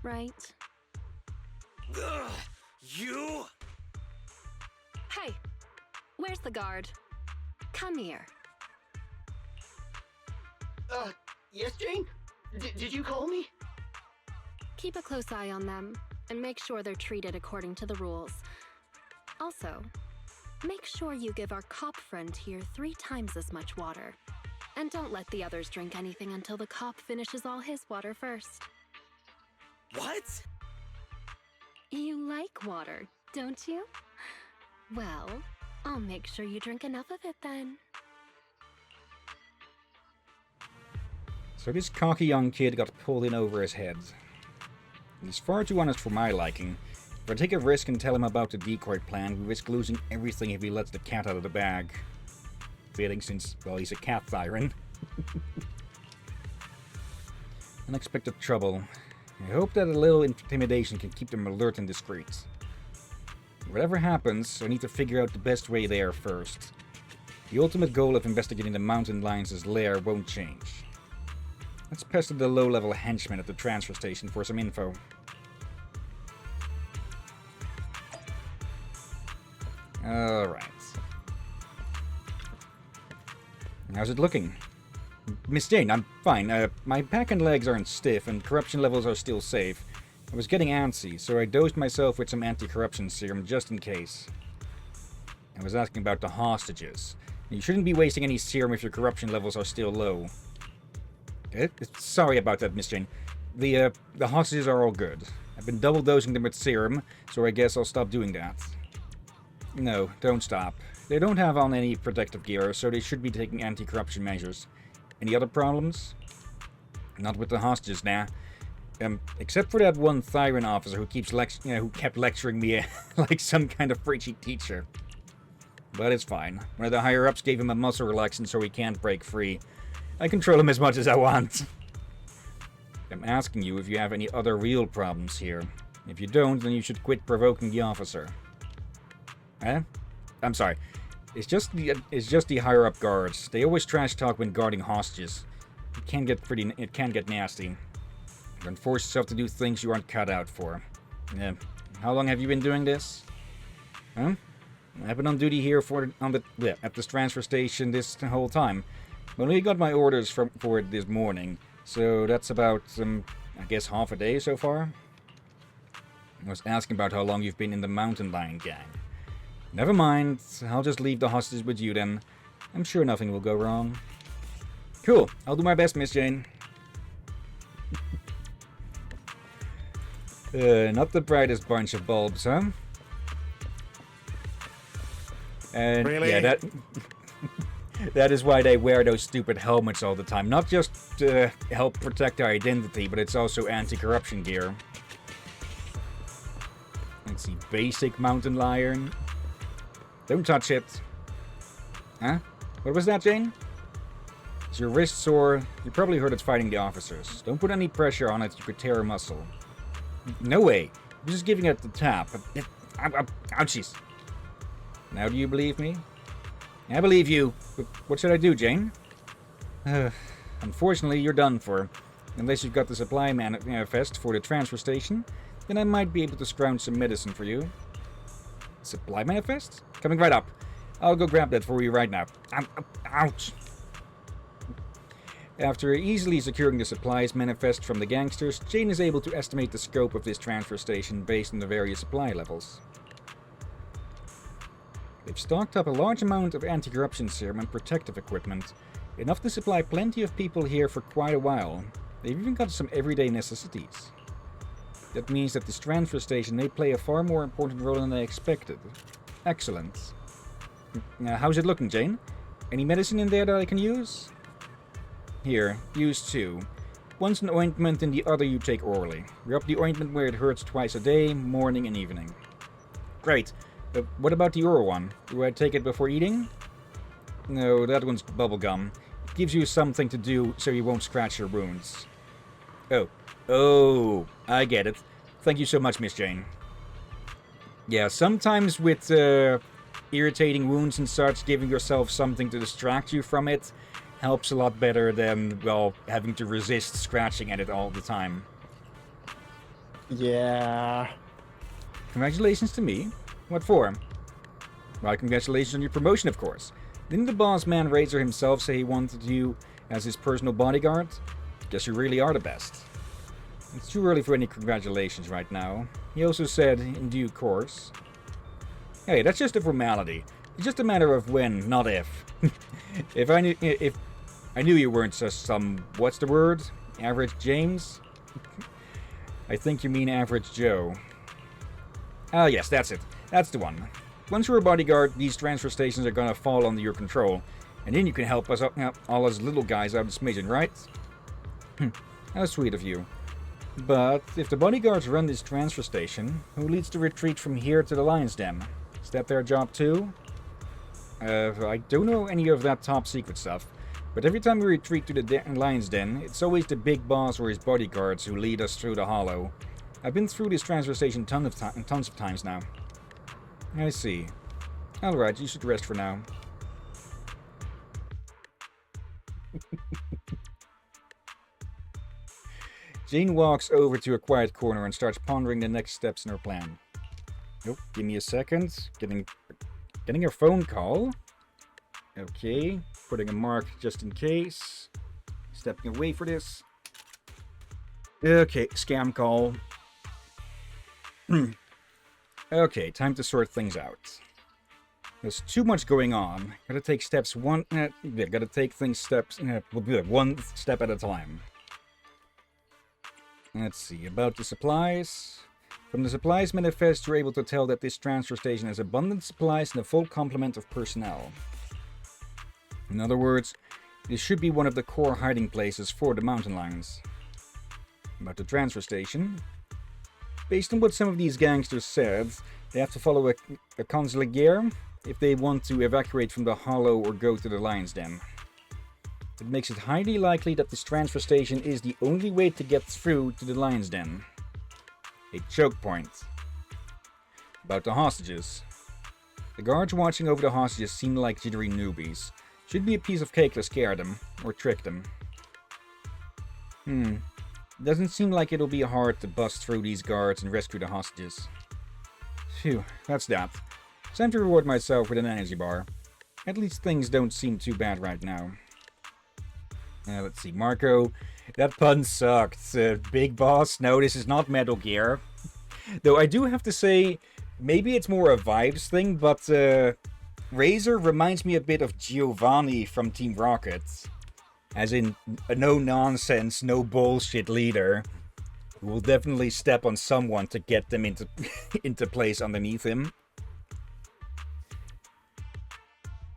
right? Ugh, you? Hey, where's the guard? Come here. Yes, Jane? Did you call me? Keep a close eye on them, and make sure they're treated according to the rules. Also, make sure you give our cop friend here 3 times as much water. And don't let the others drink anything until the cop finishes all his water first. What? You like water, don't you? Well, I'll make sure you drink enough of it then. So this cocky young kid got pulled in over his head. He's far too honest for my liking. If I take a risk and tell him about the decoy plan, we risk losing everything if he lets the cat out of the bag. Fitting since, well, he's a cat siren. Unexpected trouble. I hope that a little intimidation can keep them alert and discreet. Whatever happens, I need to figure out the best way there first. The ultimate goal of investigating the mountain lions' lair won't change. Let's pester the low-level henchman at the transfer station for some info. Alright. How's it looking? Miss Jane, I'm fine. My back and legs aren't stiff, and corruption levels are still safe. I was getting antsy, so I dosed myself with some anti-corruption serum just in case. I was asking about the hostages. You shouldn't be wasting any serum if your corruption levels are still low. Sorry about that, Miss Jane. The hostages are all good. I've been double dosing them with serum, so I guess I'll stop doing that. No, don't stop. They don't have on any protective gear, so they should be taking anti-corruption measures. Any other problems? Not with the hostages, nah. Except for that one Thyran officer who kept lecturing me like some kind of preachy teacher. But it's fine. One of the higher-ups gave him a muscle relaxant so he can't break free. I control him as much as I want. I'm asking you if you have any other real problems here. If you don't, then you should quit provoking the officer. Eh? I'm sorry. It's just the higher-up guards. They always trash talk when guarding hostages. It can get nasty. You can force yourself to do things you aren't cut out for. How long have you been doing this? Huh? I've been on duty here at this transfer station this whole time. I only got my orders for it this morning, so that's about, I guess, half a day so far. I was asking about how long you've been in the Mountain Lion gang. Never mind, I'll just leave the hostages with you then. I'm sure nothing will go wrong. Cool, I'll do my best, Miss Jane. Not the brightest bunch of bulbs, huh? And Really? yeah, that is why they wear those stupid helmets all the time. Not just to help protect their identity, but it's also anti-corruption gear. Let's see, basic mountain lion. Don't touch it. Huh? What was that, Jane? Is your wrist sore? You probably heard it fighting the officers. Don't put any pressure on it, you could tear a muscle. No way. I'm just giving it the tap. Ouchies. Now do you believe me? I believe you. But what should I do, Jane? Unfortunately, you're done for. Unless you've got the supply manifest for the transfer station, then I might be able to scrounge some medicine for you. Supply manifest? Coming right up. I'll go grab that for you right now. Ouch. After easily securing the supplies manifest from the gangsters, Jane is able to estimate the scope of this transfer station based on the various supply levels. They've stocked up a large amount of anti-corruption serum and protective equipment, enough to supply plenty of people here for quite a while. They've even got some everyday necessities. That means that this transfer station may play a far more important role than I expected. Excellent. How's it looking, Jane? Any medicine in there that I can use? Here, use 2. One's an ointment and the other you take orally. Rub the ointment where it hurts twice a day, morning and evening. Great. What about the oral one? Do I take it before eating? No, that one's bubblegum. It gives you something to do so you won't scratch your wounds. Oh, I get it. Thank you so much, Miss Jane. Yeah, sometimes with irritating wounds and such, giving yourself something to distract you from it helps a lot better than, well, having to resist scratching at it all the time. Yeah. Congratulations to me. What for? Well, congratulations on your promotion, of course. Didn't the boss man Razor himself say he wanted you as his personal bodyguard? Guess you really are the best. It's too early for any congratulations right now. He also said, in due course. Hey, that's just a formality. It's just a matter of when, not if. If I knew you weren't just some, what's the word? Average James? I think you mean Average Joe. Ah, yes, that's it. That's the one. Once you're a bodyguard, these transfer stations are gonna fall under your control, and then you can help us all us little guys out of smidgen, right? How sweet of you. But if the bodyguards run this transfer station, who leads the retreat from here to the Lion's Den? Is that their job too? I don't know any of that top secret stuff, but every time we retreat to the Lion's Den, it's always the big boss or his bodyguards who lead us through the hollow. I've been through this transfer station tons of times now. I see. Alright, you should rest for now. Jane walks over to a quiet corner and starts pondering the next steps in her plan. Nope, give me a second. Getting a phone call. Okay, putting a mark just in case. Stepping away for this. Okay, scam call. Okay, time to sort things out. There's too much going on. Gotta take steps one step at a time. Let's see, about the supplies. From the supplies manifest, you're able to tell that this transfer station has abundant supplies and a full complement of personnel. In other words, this should be one of the core hiding places for the mountain lions. About the transfer station. Based on what some of these gangsters said, they have to follow a consigliere if they want to evacuate from the hollow or go to the Lion's Den. It makes it highly likely that this transfer station is the only way to get through to the Lion's Den. A choke point. About the hostages. The guards watching over the hostages seem like jittery newbies. Should be a piece of cake to scare them, or trick them. Doesn't seem like it'll be hard to bust through these guards and rescue the hostages. Phew, that's that. Time to reward myself with an energy bar. At least things don't seem too bad right now. Let's see, Marco. That pun sucked. Big boss? No, this is not Metal Gear. Though I do have to say, maybe it's more a vibes thing, but Razor reminds me a bit of Giovanni from Team Rocket. As in, a no-nonsense, no-bullshit leader who will definitely step on someone to get them into place underneath him.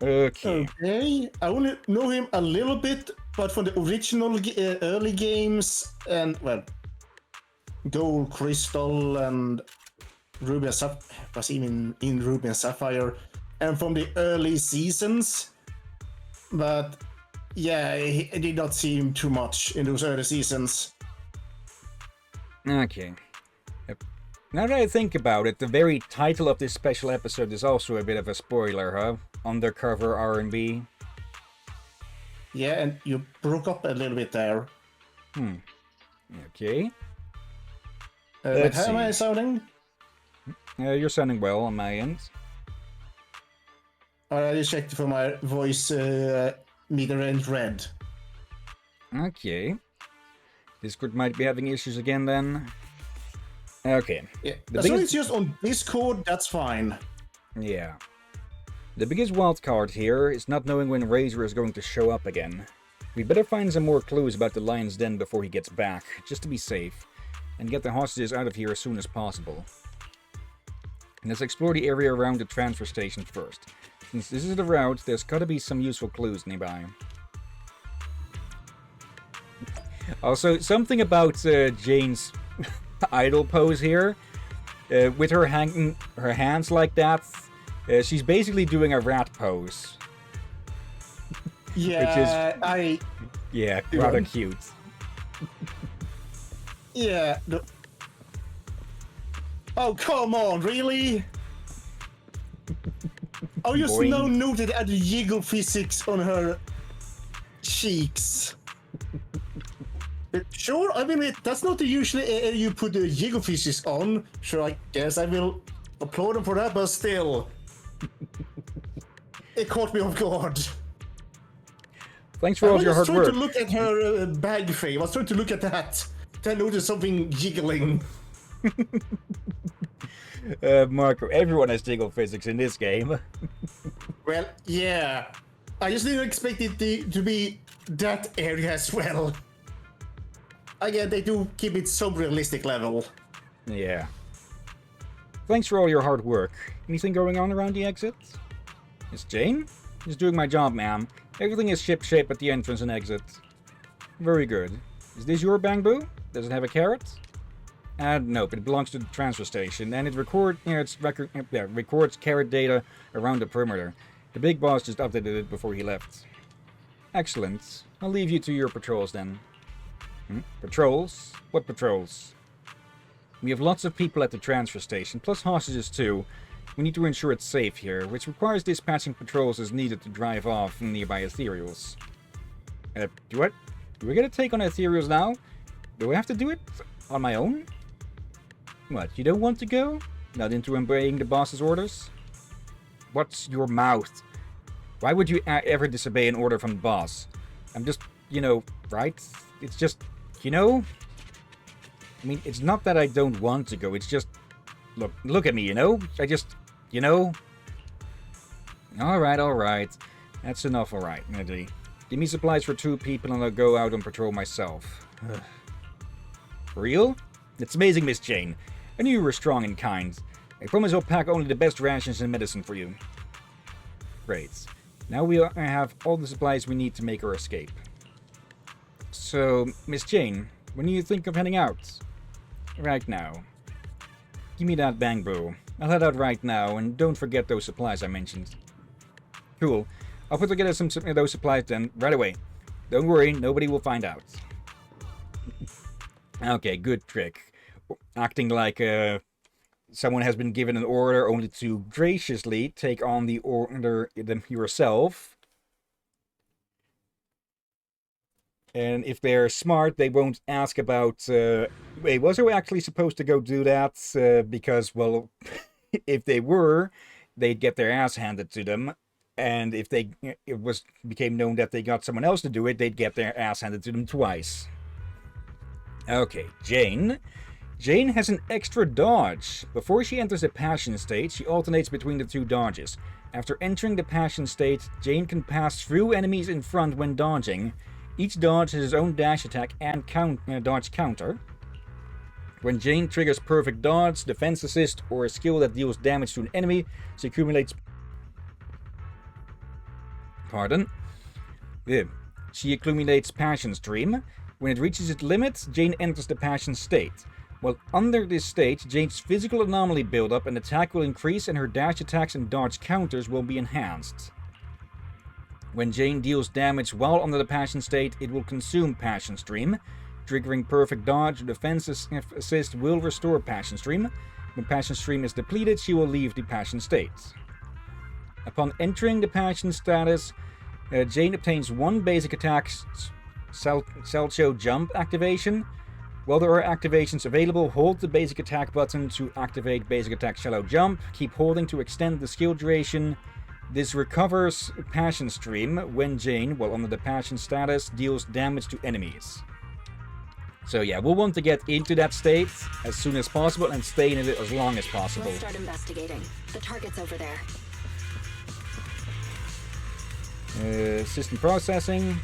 Okay. I only know him a little bit, but from the original early games, and, well, Gold, Crystal, and Ruby and Sapphire, was even in Ruby and Sapphire. and from the early seasons. But yeah, it did not seem too much in those early seasons. Okay. Now that I think about it, the very title of this special episode is also a bit of a spoiler, huh? Undercover R&B. Yeah, and you broke up a little bit there. Okay. But how am I sounding? You're sounding well on my end. I just checked for my voice meter and red. Okay. Discord might be having issues again then. Okay. Yeah, as long as it's just on Discord, that's fine. Yeah. The biggest wildcard here is not knowing when Razor is going to show up again. We better find some more clues about the Lion's Den before he gets back, just to be safe, and get the hostages out of here as soon as possible. And let's explore the area around the transfer station first. Since this is the route, there's gotta be some useful clues nearby. Also, something about Jane's idle pose here, with her hanging her hands like that, she's basically doing a rat pose. Yeah, which is, rather cute. Yeah. Oh, come on, really? Oh, you just now noted at the jiggle physics on her cheeks. Sure, I mean, that's not the usual area you put the jiggle physics on. Sure, I guess I will applaud him for that, but still. It caught me off guard. Thanks for all your hard work. I was trying to look at her bag frame. I was trying to look at that. Then I noticed something jiggling. Marco, everyone has jiggle physics in this game. Well, yeah. I just didn't expect it to be that area as well. Again, they do keep it some realistic level. Yeah. Thanks for all your hard work. Anything going on around the exit? Miss Jane? Just doing my job, ma'am. Everything is ship-shape at the entrance and exit. Very good. Is this your bamboo? Does it have a carrot? Nope, it belongs to the transfer station, and it records carrot data around the perimeter. The big boss just updated it before he left. Excellent. I'll leave you to your patrols then. Patrols? What patrols? We have lots of people at the transfer station, plus hostages too. We need to ensure it's safe here, which requires dispatching patrols as needed to drive off nearby ethereals. What? Do we get a take on ethereals now? Do I have to do it on my own? What, you don't want to go? Not into obeying the boss's orders? What's your mouth? Why would you ever disobey an order from the boss? I'm just, right? It's just, I mean, it's not that I don't want to go, it's just, look at me, I just, Alright. That's enough, alright, Neddy. Give me supplies for 2 people and I'll go out on patrol myself. For real? It's amazing, Miss Jane. I knew you were strong and kind. I promise I'll pack only the best rations and medicine for you. Great. Now we have all the supplies we need to make our escape. So, Miss Jane, when do you think of heading out? Right now. Give me that bamboo. I'll head out right now, and don't forget those supplies I mentioned. Cool. I'll put together some of those supplies then, right away. Don't worry, nobody will find out. Okay, good trick. Acting like someone has been given an order only to graciously take on the order yourself. And if they're smart, they won't ask about, wait, was I actually supposed to go do that? Because, well, if they were, they'd get their ass handed to them. And if became known that they got someone else to do it, they'd get their ass handed to them twice. Okay, Jane. Jane has an extra dodge. Before she enters the passion state, she alternates between the 2 dodges. After entering the passion state, Jane can pass through enemies in front when dodging. Each dodge has its own dash attack and dodge counter. When Jane triggers perfect dodge, defense assist, or a skill that deals damage to an enemy, she accumulates... She accumulates Passion Stream. When it reaches its limit, Jane enters the Passion state. Well, under this state, Jane's physical anomaly buildup and attack will increase, and her dash attacks and dodge counters will be enhanced. When Jane deals damage while under the Passion state, it will consume Passion Stream. Triggering perfect dodge or defense assist will restore Passion Stream. When Passion Stream is depleted, she will leave the Passion state. Upon entering the Passion status, Jane obtains one basic attack Salcho Jump activation. While there are activations available, hold the basic attack button to activate basic attack Shallow Jump. Keep holding to extend the skill duration. This recovers Passion Stream when Jane, while under the Passion status, deals damage to enemies. So yeah, we'll want to get into that state as soon as possible and stay in it as long as possible. Let's start investigating. The target's over there. System processing.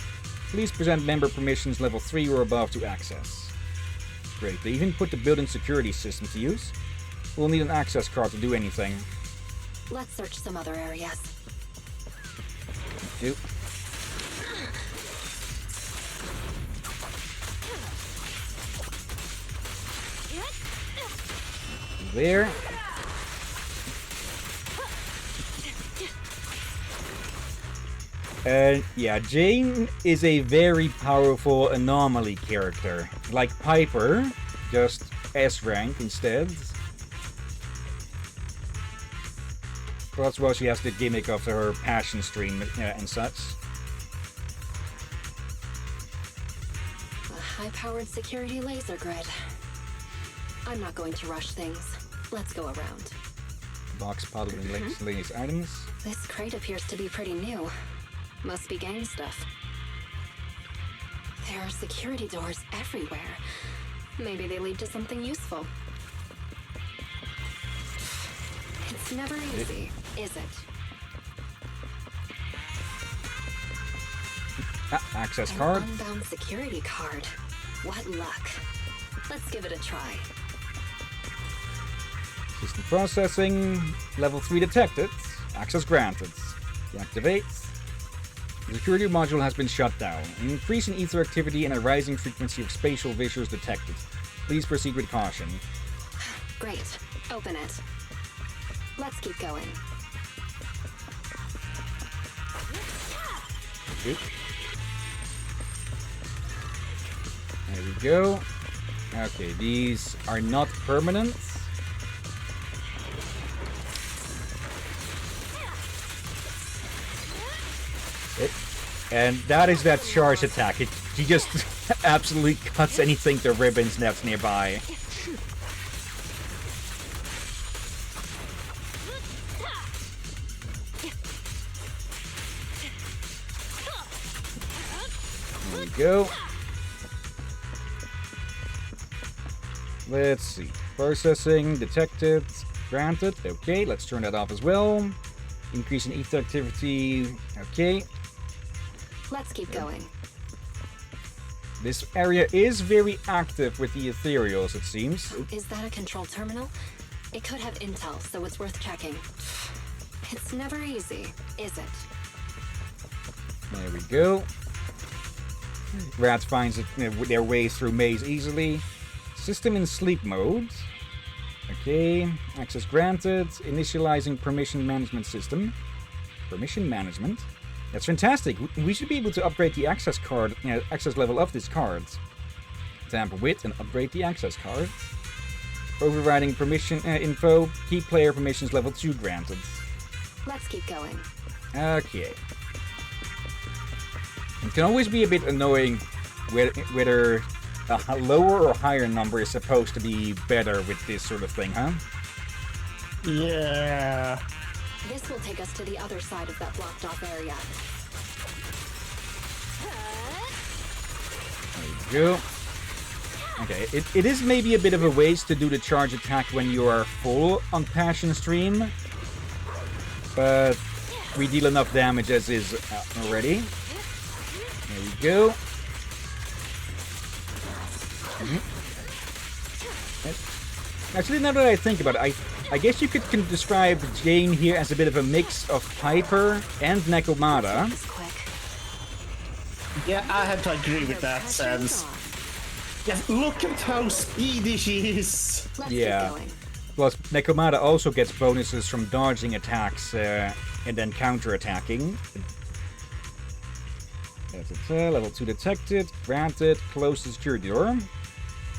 Please present member permissions level 3 or above to access. Great, they even put the building security system to use. We'll need an access card to do anything. Let's search some other areas. Thank you. There. Yeah, Jane is a very powerful anomaly character. Like Piper, just S rank instead. Plus, well, she has the gimmick of her Passion Stream and such. A high-powered security laser grid. I'm not going to rush things. Let's go around. Box potted with latest items. This crate appears to be pretty new. Must be gang stuff. There are security doors everywhere. Maybe they lead to something useful. It's never easy, is it? Access An card. unbound security card. What luck. Let's give it a try. System processing. Level 3 detected. Access granted. Deactivate. The security module has been shut down. An increase in ether activity and a rising frequency of spatial visuals detected. Please proceed with caution. Great. Open it. Let's keep going. Good. There we go. Okay, these are not permanent. And that is that charge attack. He just absolutely cuts anything to ribbons that's nearby. There we go. Let's see. Processing, detected, granted. Okay, let's turn that off as well. Increase in ether activity. Okay. Let's keep going. This area is very active with the ethereals, it seems. Is that a control terminal? It could have intel, so it's worth checking. It's never easy, is it? There we go. Rat finds their way through maze easily. System in sleep mode. Okay. Access granted. Initializing permission management system. Permission management. That's fantastic. We should be able to upgrade the access card, access level of this card. Tamper with and upgrade the access card. Overriding permission info. Key player permissions level 2 granted. Let's keep going. Okay. It can always be a bit annoying whether a lower or higher number is supposed to be better with this sort of thing, huh? Yeah. This will take us to the other side of that blocked off area. There you go. Okay, it is maybe a bit of a waste to do the charge attack when you are full on Passion Stream, but we deal enough damage as is already. There we go. Actually, now that I think about it, I guess you can describe Jane here as a bit of a mix of Piper and Nekomata. Yeah, I have to agree with that sense. Yes, look at how speedy she is. Let's Yeah. keep going. Plus, Nekomata also gets bonuses from dodging attacks and then counter-attacking. That's it. Level 2 detected. Granted. Closed the security door.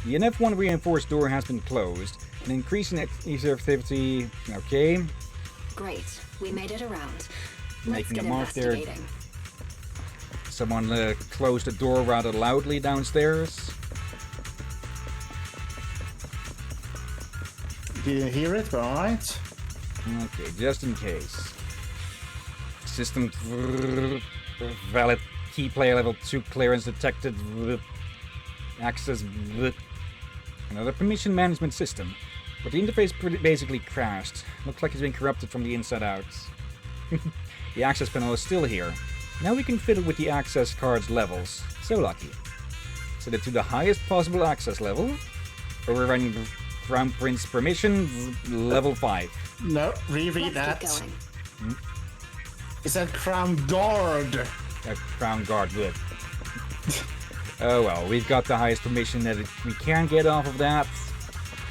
The NF1 reinforced door has been closed. An increase in ether activity. Okay. Great. We made it around. Let's Making get a mark there. investigating. Someone closed the door rather loudly downstairs. Didn't hear it, but alright. Okay, just in case. System valid key player level 2 clearance detected. Access. Another permission management system. But the interface basically crashed. Looks like it's been corrupted from the inside out. The access panel is still here. Now we can fiddle with the access card's levels. So lucky. Set it to the highest possible access level. Overriding Crown Prince permission, level 5. No, reread Let's that. keep going. It said Crown Guard. Crown Guard, good. Oh well, we've got the highest permission that we can get off of that.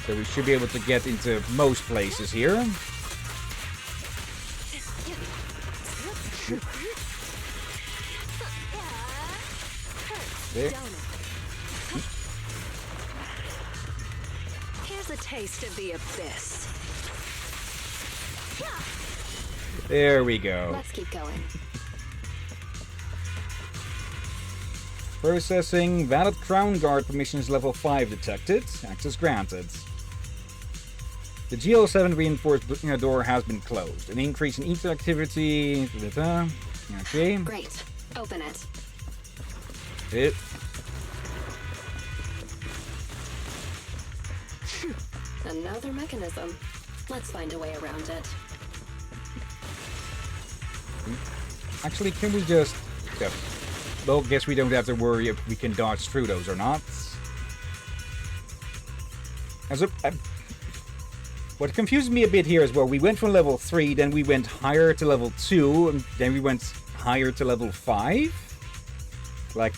So we should be able to get into most places here. There. Here's a taste of the abyss. There we go. Let's keep going. Processing. Valid Crown Guard permissions level 5 detected. Access granted. The GL7 reinforced door has been closed. An increase in ether activity. Okay. Great. Open it. It. Another mechanism. Let's find a way around it. Actually, can we just... Yeah. Well, guess we don't have to worry if we can dodge through those or not. What confuses me a bit here as well, we went from level 3, then we went higher to level 2, and then we went higher to level 5? Like,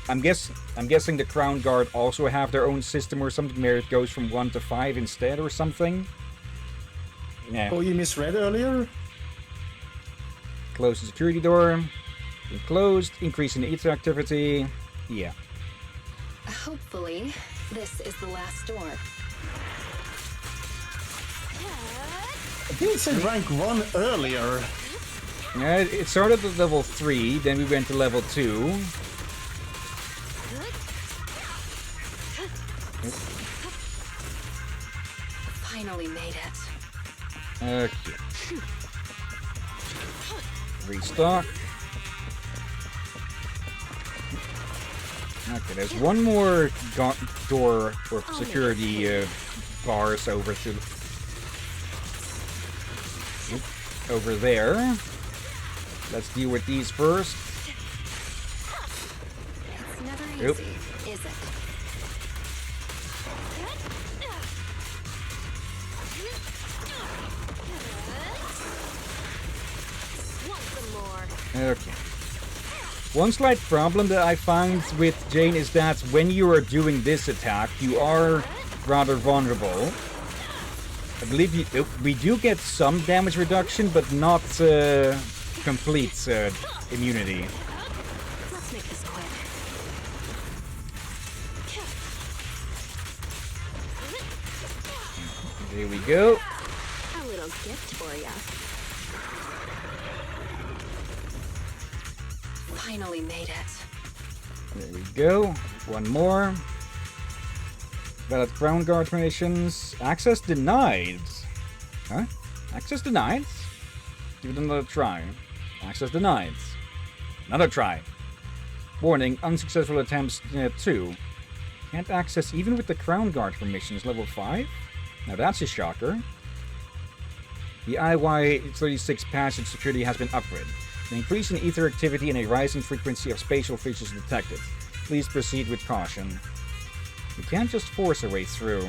I'm guessing the Crown Guard also have their own system or something where it goes from 1 to 5 instead or something? Yeah. Oh, you misread earlier? Close the security door. Closed. Increase in ether activity. Yeah. Hopefully, this is the last door. I think it said rank 1 earlier. Yeah, it started at level 3, then we went to level 2. Finally made it. Okay. Restock. Okay, there's one more door or security bars over there. Let's deal with these first. It's never Yep. easy, is it? Okay. One slight problem that I found with Jane is that when you are doing this attack, you are rather vulnerable. I believe we do get some damage reduction, but not complete immunity. Let's make this quick. There we go. A little gift for ya. Finally made it. There we go. One more. Valid Crown Guard permissions. Access denied. Huh? Access denied? Give it another try. Access denied. Another try. Warning, unsuccessful attempts 2. Can't access even with the Crown Guard permissions level 5? Now that's a shocker. The IY36 passage security has been upgraded. An increase in ether activity and a rising frequency of spatial features detected. Please proceed with caution. We can't just force our way through.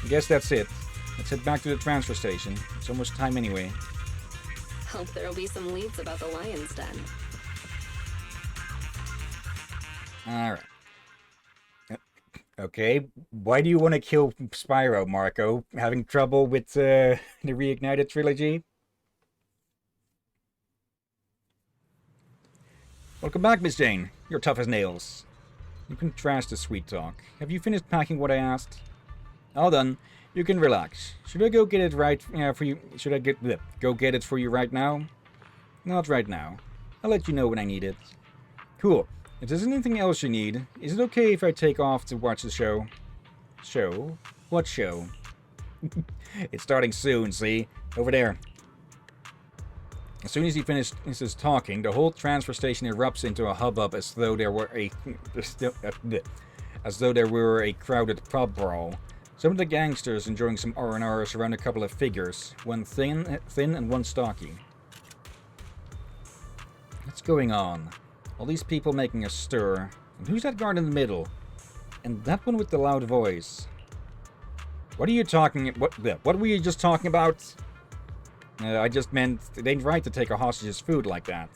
I guess that's it. Let's head back to the transfer station. It's almost time anyway. Hope there'll be some leads about the Lion's Den. Alright. Okay, why do you want to kill Spyro, Marco? Having trouble with the Reignited trilogy? Welcome back, Miss Jane. You're tough as nails. You can trash the sweet talk. Have you finished packing what I asked? All done. You can relax. Should I go get it right for you? Should I go get it for you right now? Not right now. I'll let you know when I need it. Cool. If there's anything else you need, is it okay if I take off to watch the show? Show? What show? It's starting soon, see? Over there. As soon as he finishes talking, the whole transfer station erupts into a hubbub as though there were a crowded pub brawl. Some of the gangsters enjoying some R&R surround a couple of figures, one thin and one stocky. What's going on? All these people making a stir. And who's that guard in the middle? And that one with the loud voice. What are you talking... What were you just talking about? I just meant it ain't right to take a hostage's food like that.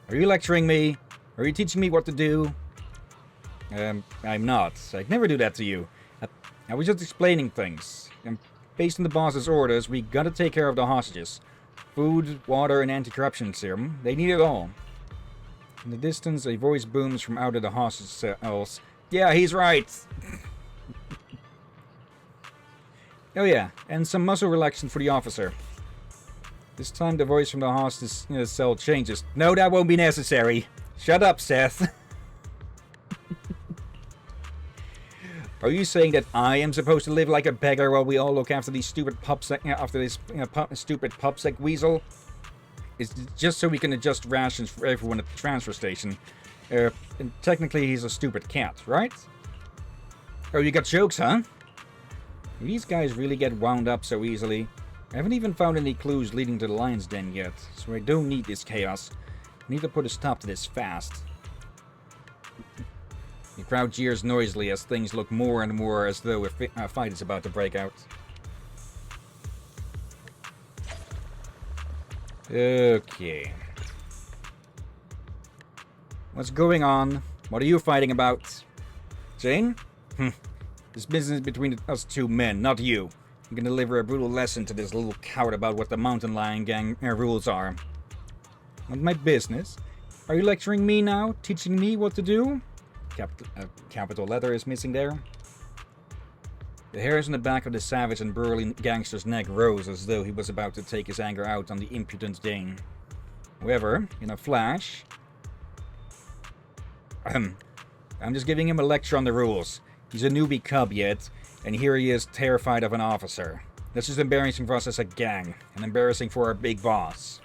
Are you lecturing me? Are you teaching me what to do? I'm not. I'd never do that to you. I was just explaining things. And based on the boss's orders, we gotta take care of the hostages. Food, water, and anti-corruption serum. They need it all. In the distance, a voice booms from out of the hostage cells. Yeah, he's right! Oh yeah, and some muscle relaxant for the officer. This time the voice from the hostage cell changes. No, that won't be necessary. Shut up, Seth. Are you saying that I am supposed to live like a beggar while we all look after these stupid stupid pupsec weasel? It's just so we can adjust rations for everyone at the transfer station. And technically he's a stupid cat, right? Oh, you got jokes, huh? These guys really get wound up so easily. I haven't even found any clues leading to the lion's den yet, so I don't need this chaos. I need to put a stop to this fast. The crowd jeers noisily as things look more and more as though a fight is about to break out. Okay. What's going on? What are you fighting about? Jane? This business between us two men, not you. I'm gonna deliver a brutal lesson to this little coward about what the mountain lion gang rules are. Not my business. Are you lecturing me now? Teaching me what to do? Capital letter is missing there. The hairs on the back of the savage and burly gangster's neck rose as though he was about to take his anger out on the impudent Dane. However, in a flash... I'm just giving him a lecture on the rules. He's a newbie cub yet, and here he is terrified of an officer. That's just embarrassing for us as a gang, and embarrassing for our big boss.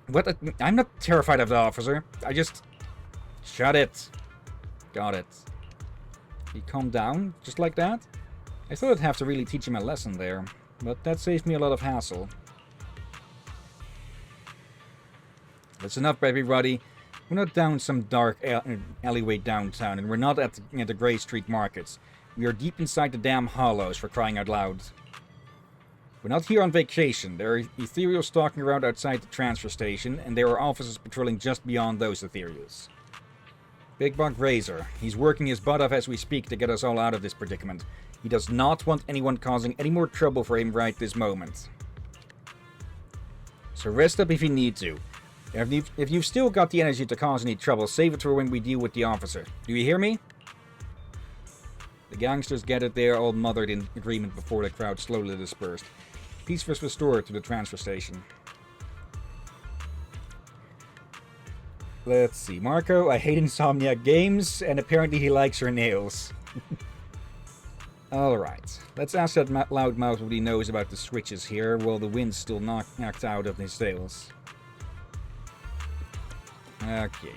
What? I'm not terrified of the officer. I just... Shut it. Got it. He calmed down, just like that? I thought I'd have to really teach him a lesson there, but that saved me a lot of hassle. That's enough, baby Ruddy. We're not down some dark alleyway downtown, and we're not at the Grey Street markets. We are deep inside the damn hollows, for crying out loud. We're not here on vacation. There are ethereals stalking around outside the transfer station, and there are officers patrolling just beyond those ethereals. Big Buck Razor. He's working his butt off as we speak to get us all out of this predicament. He does not want anyone causing any more trouble for him right this moment. So rest up if you need to. If you've still got the energy to cause any trouble, save it for when we deal with the officer. Do you hear me? The gangsters gathered there, all mothered in agreement before the crowd slowly dispersed. Peace was restored to the transfer station. Let's see. Marco, I hate Insomniac games, and apparently he likes your nails. Alright. Let's ask that loudmouth what he knows about the switches here, while the wind's still knocked out of his sails. Okay.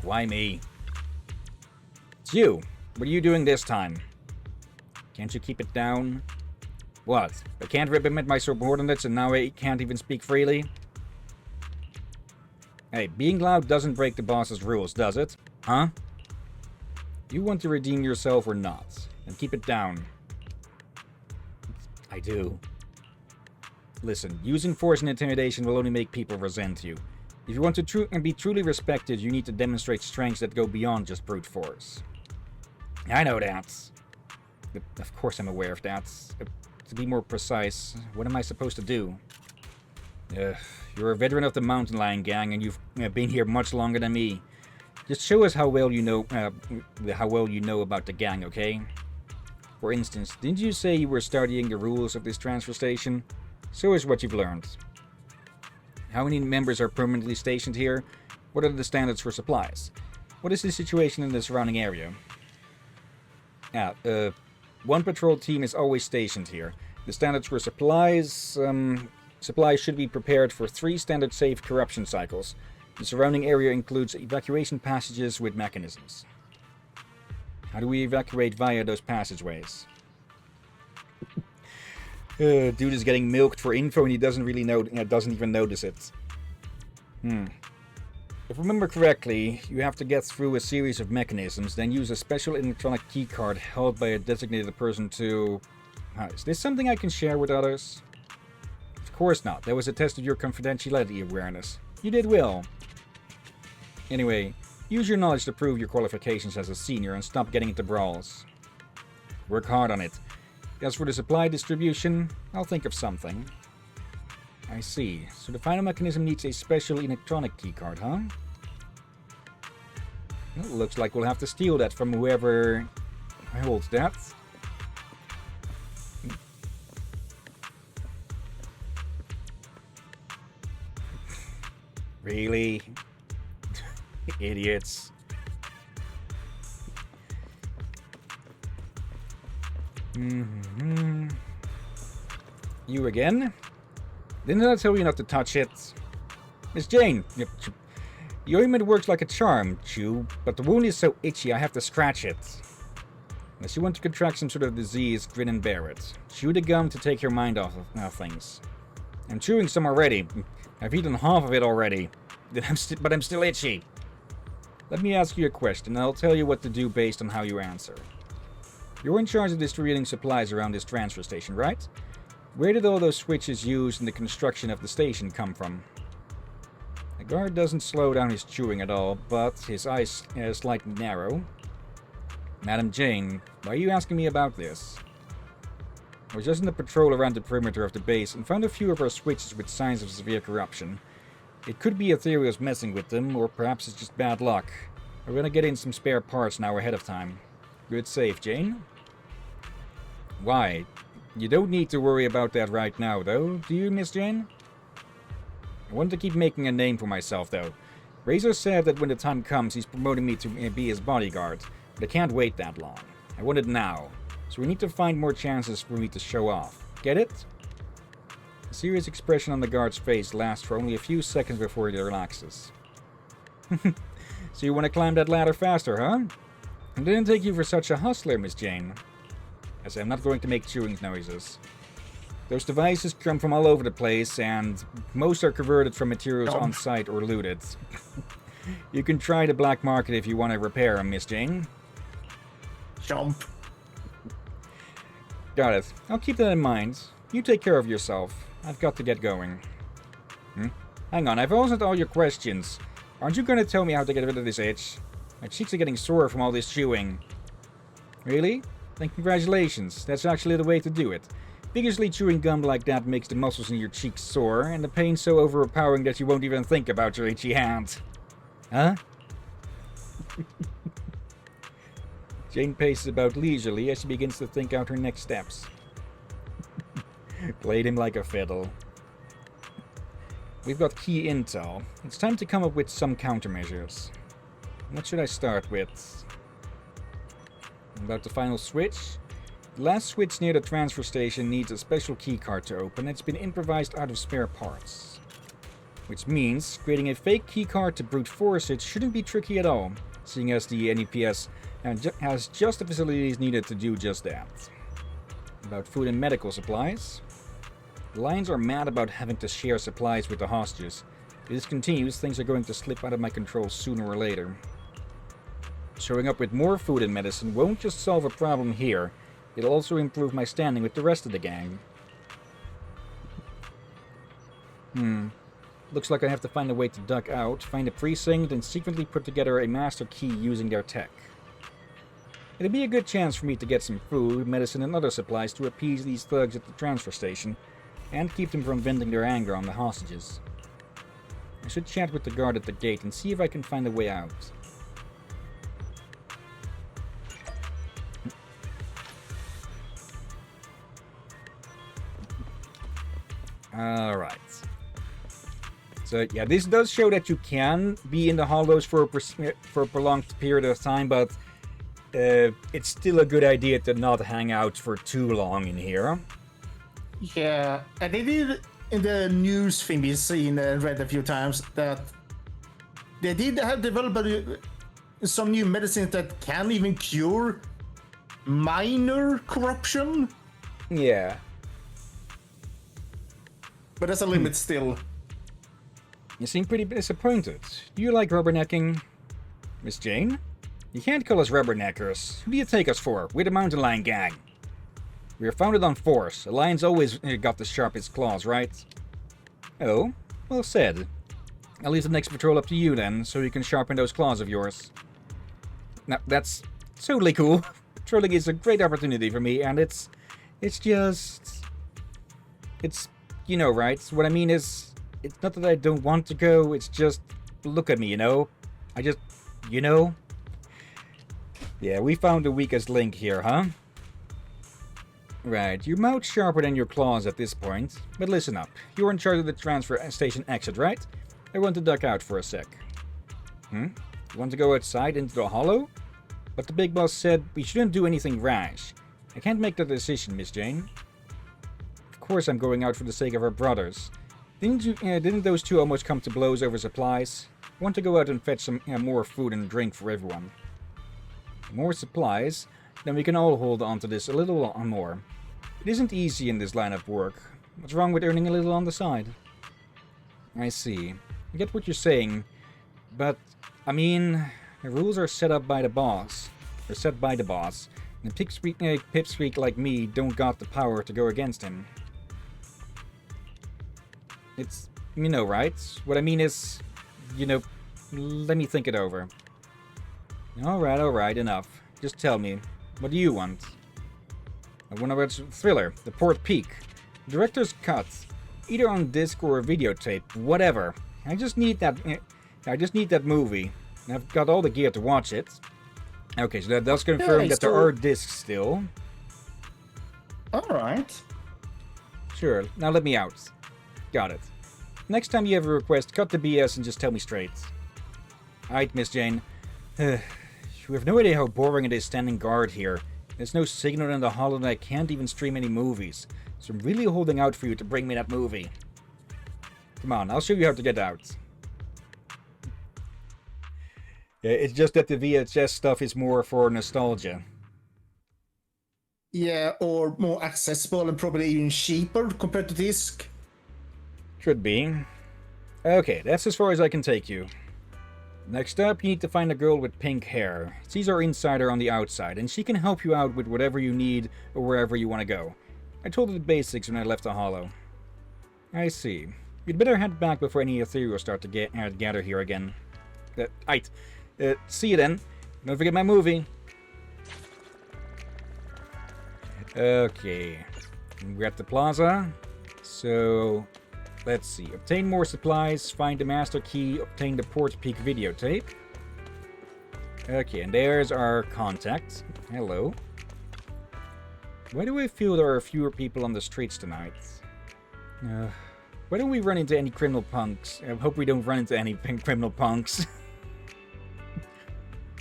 Why me? It's you. What are you doing this time? Can't you keep it down? What? I can't reprimand my subordinates and now I can't even speak freely? Hey, being loud doesn't break the boss's rules, does it? Huh? You want to redeem yourself or not? Then keep it down. I do. Listen, using force and intimidation will only make people resent you. If you want to be truly respected, you need to demonstrate strengths that go beyond just brute force. I know that. Of course I'm aware of that. To be more precise, what am I supposed to do? You're a veteran of the Mountain Lion Gang, and you've been here much longer than me. Just show us how well you know about the gang, okay? For instance, didn't you say you were studying the rules of this transfer station? Show us what you've learned. How many members are permanently stationed here? What are the standards for supplies? What is the situation in the surrounding area? One patrol team is always stationed here. The standards for supplies... supplies should be prepared for 3 standard safe corruption cycles. The surrounding area includes evacuation passages with mechanisms. How do we evacuate via those passageways? Dude is getting milked for info and he doesn't even notice it. If I remember correctly, you have to get through a series of mechanisms, then use a special electronic keycard held by a designated person to... is this something I can share with others? Of course not. That was a test of your confidentiality awareness. You did well. Anyway, use your knowledge to prove your qualifications as a senior and stop getting into brawls. Work hard on it. As for the supply distribution, I'll think of something. I see. So the final mechanism needs a special electronic keycard, huh? Well, looks like we'll have to steal that from whoever holds that. Really? Idiots. You again? Didn't I tell you not to touch it? Miss Jane, the ointment works like a charm, Chew, but the wound is so itchy I have to scratch it. Unless you want to contract some sort of disease, grin and bear it. Chew the gum to take your mind off of things. I'm chewing some already. I've eaten half of it already. But I'm still itchy. Let me ask you a question, and I'll tell you what to do based on how you answer. You're in charge of distributing supplies around this transfer station, right? Where did all those switches used in the construction of the station come from? The guard doesn't slow down his chewing at all, but his eyes slightly narrow. Madam Jane, why are you asking me about this? I was just in the patrol around the perimeter of the base and found a few of our switches with signs of severe corruption. It could be Ethereal's messing with them, or perhaps it's just bad luck. We're gonna get in some spare parts now ahead of time. Good save, Jane? Why? You don't need to worry about that right now, though, do you, Miss Jane? I want to keep making a name for myself, though. Razor said that when the time comes, he's promoting me to be his bodyguard, but I can't wait that long. I want it now, so we need to find more chances for me to show off. Get it? The serious expression on the guard's face lasts for only a few seconds before he relaxes. So you want to climb that ladder faster, huh? I didn't take you for such a hustler, Miss Jane. I say I'm not going to make chewing noises. Those devices come from all over the place, and most are converted from materials on site or looted. You can try the black market if you want to repair them, Miss Jane. Jump. Got it. I'll keep that in mind. You take care of yourself. I've got to get going. Hang on, I've answered all your questions. Aren't you going to tell me how to get rid of this itch? My cheeks are getting sore from all this chewing. Really? Then congratulations. That's actually the way to do it. Vigorously chewing gum like that makes the muscles in your cheeks sore, and the pain so overpowering that you won't even think about your itchy hand. Huh? Jane paces about leisurely as she begins to think out her next steps. Played him like a fiddle. We've got key intel. It's time to come up with some countermeasures. What should I start with? About the final switch? The last switch near the transfer station needs a special keycard to open. It's been improvised out of spare parts. Which means creating a fake keycard to brute force it shouldn't be tricky at all, seeing as the NEPS has just the facilities needed to do just that. About food and medical supplies. The Lions are mad about having to share supplies with the hostages. If this continues, things are going to slip out of my control sooner or later. Showing up with more food and medicine won't just solve a problem here, it'll also improve my standing with the rest of the gang. Looks like I have to find a way to duck out, find a precinct, and secretly put together a master key using their tech. It'd be a good chance for me to get some food, medicine, and other supplies to appease these thugs at the transfer station, and keep them from venting their anger on the hostages. I should chat with the guard at the gate and see if I can find a way out. Alright. So, yeah, this does show that you can be in the hollows for a prolonged period of time, but it's still a good idea to not hang out for too long in here. Yeah, and they did in the news thing we've seen and read a few times that they did have developed some new medicines that can even cure minor corruption. Yeah. But there's a limit still. You seem pretty disappointed. Do you like rubbernecking? Miss Jane? You can't call us rubberneckers. Who do you take us for? We're the Mountain Lion Gang. We are founded on force. A lion's always got the sharpest claws, right? Oh, well said. I'll leave the next patrol up to you then, so you can sharpen those claws of yours. Now, that's totally cool. Patrolling is a great opportunity for me, and it's just... It's, you know, right? What I mean is, it's not that I don't want to go, it's just, look at me, you know? I just, you know? Yeah, we found the weakest link here, huh? Right, your mouth's sharper than your claws at this point, but listen up. You're in charge of the transfer station exit, right? I want to duck out for a sec. You want to go outside into the hollow? But the big boss said we shouldn't do anything rash. I can't make that decision, Miss Jane. Of course I'm going out for the sake of our brothers. Didn't those two almost come to blows over supplies? I want to go out and fetch some more food and drink for everyone. More supplies? Then we can all hold on to this a little more. It isn't easy in this line of work. What's wrong with earning a little on the side? I see. I get what you're saying, but, I mean, the rules are set up by the boss. Or set by the boss. And a pipsqueak like me don't got the power to go against him. It's, you know, right? What I mean is, you know, let me think it over. Alright, enough. Just tell me, what do you want? I want to watch Thriller, The Port Peak. Director's cut. Either on disc or a videotape, whatever. I just need that movie. And I've got all the gear to watch it. Okay, so that does confirm that there are discs still. Alright. Sure, now let me out. Got it. Next time you have a request, cut the BS and just tell me straight. Alright, Miss Jane. You have no idea how boring it is standing guard here. There's no signal in the hollow and I can't even stream any movies. So I'm really holding out for you to bring me that movie. Come on, I'll show you how to get out. Yeah, it's just that the VHS stuff is more for nostalgia. Yeah, or more accessible and probably even cheaper compared to disc. Should be. Okay, that's as far as I can take you. Next up, you need to find a girl with pink hair. She's our insider on the outside, and she can help you out with whatever you need or wherever you want to go. I told her the basics when I left the hollow. I see. You'd better head back before any ethereals start to gather here again. See you then. Don't forget my movie. Okay. We're at the plaza. So, let's see. Obtain more supplies, find the master key, obtain the Port Peak videotape. Okay, and there's our contact. Hello. Why do I feel there are fewer people on the streets tonight? Why don't we run into any criminal punks? I hope we don't run into any criminal punks.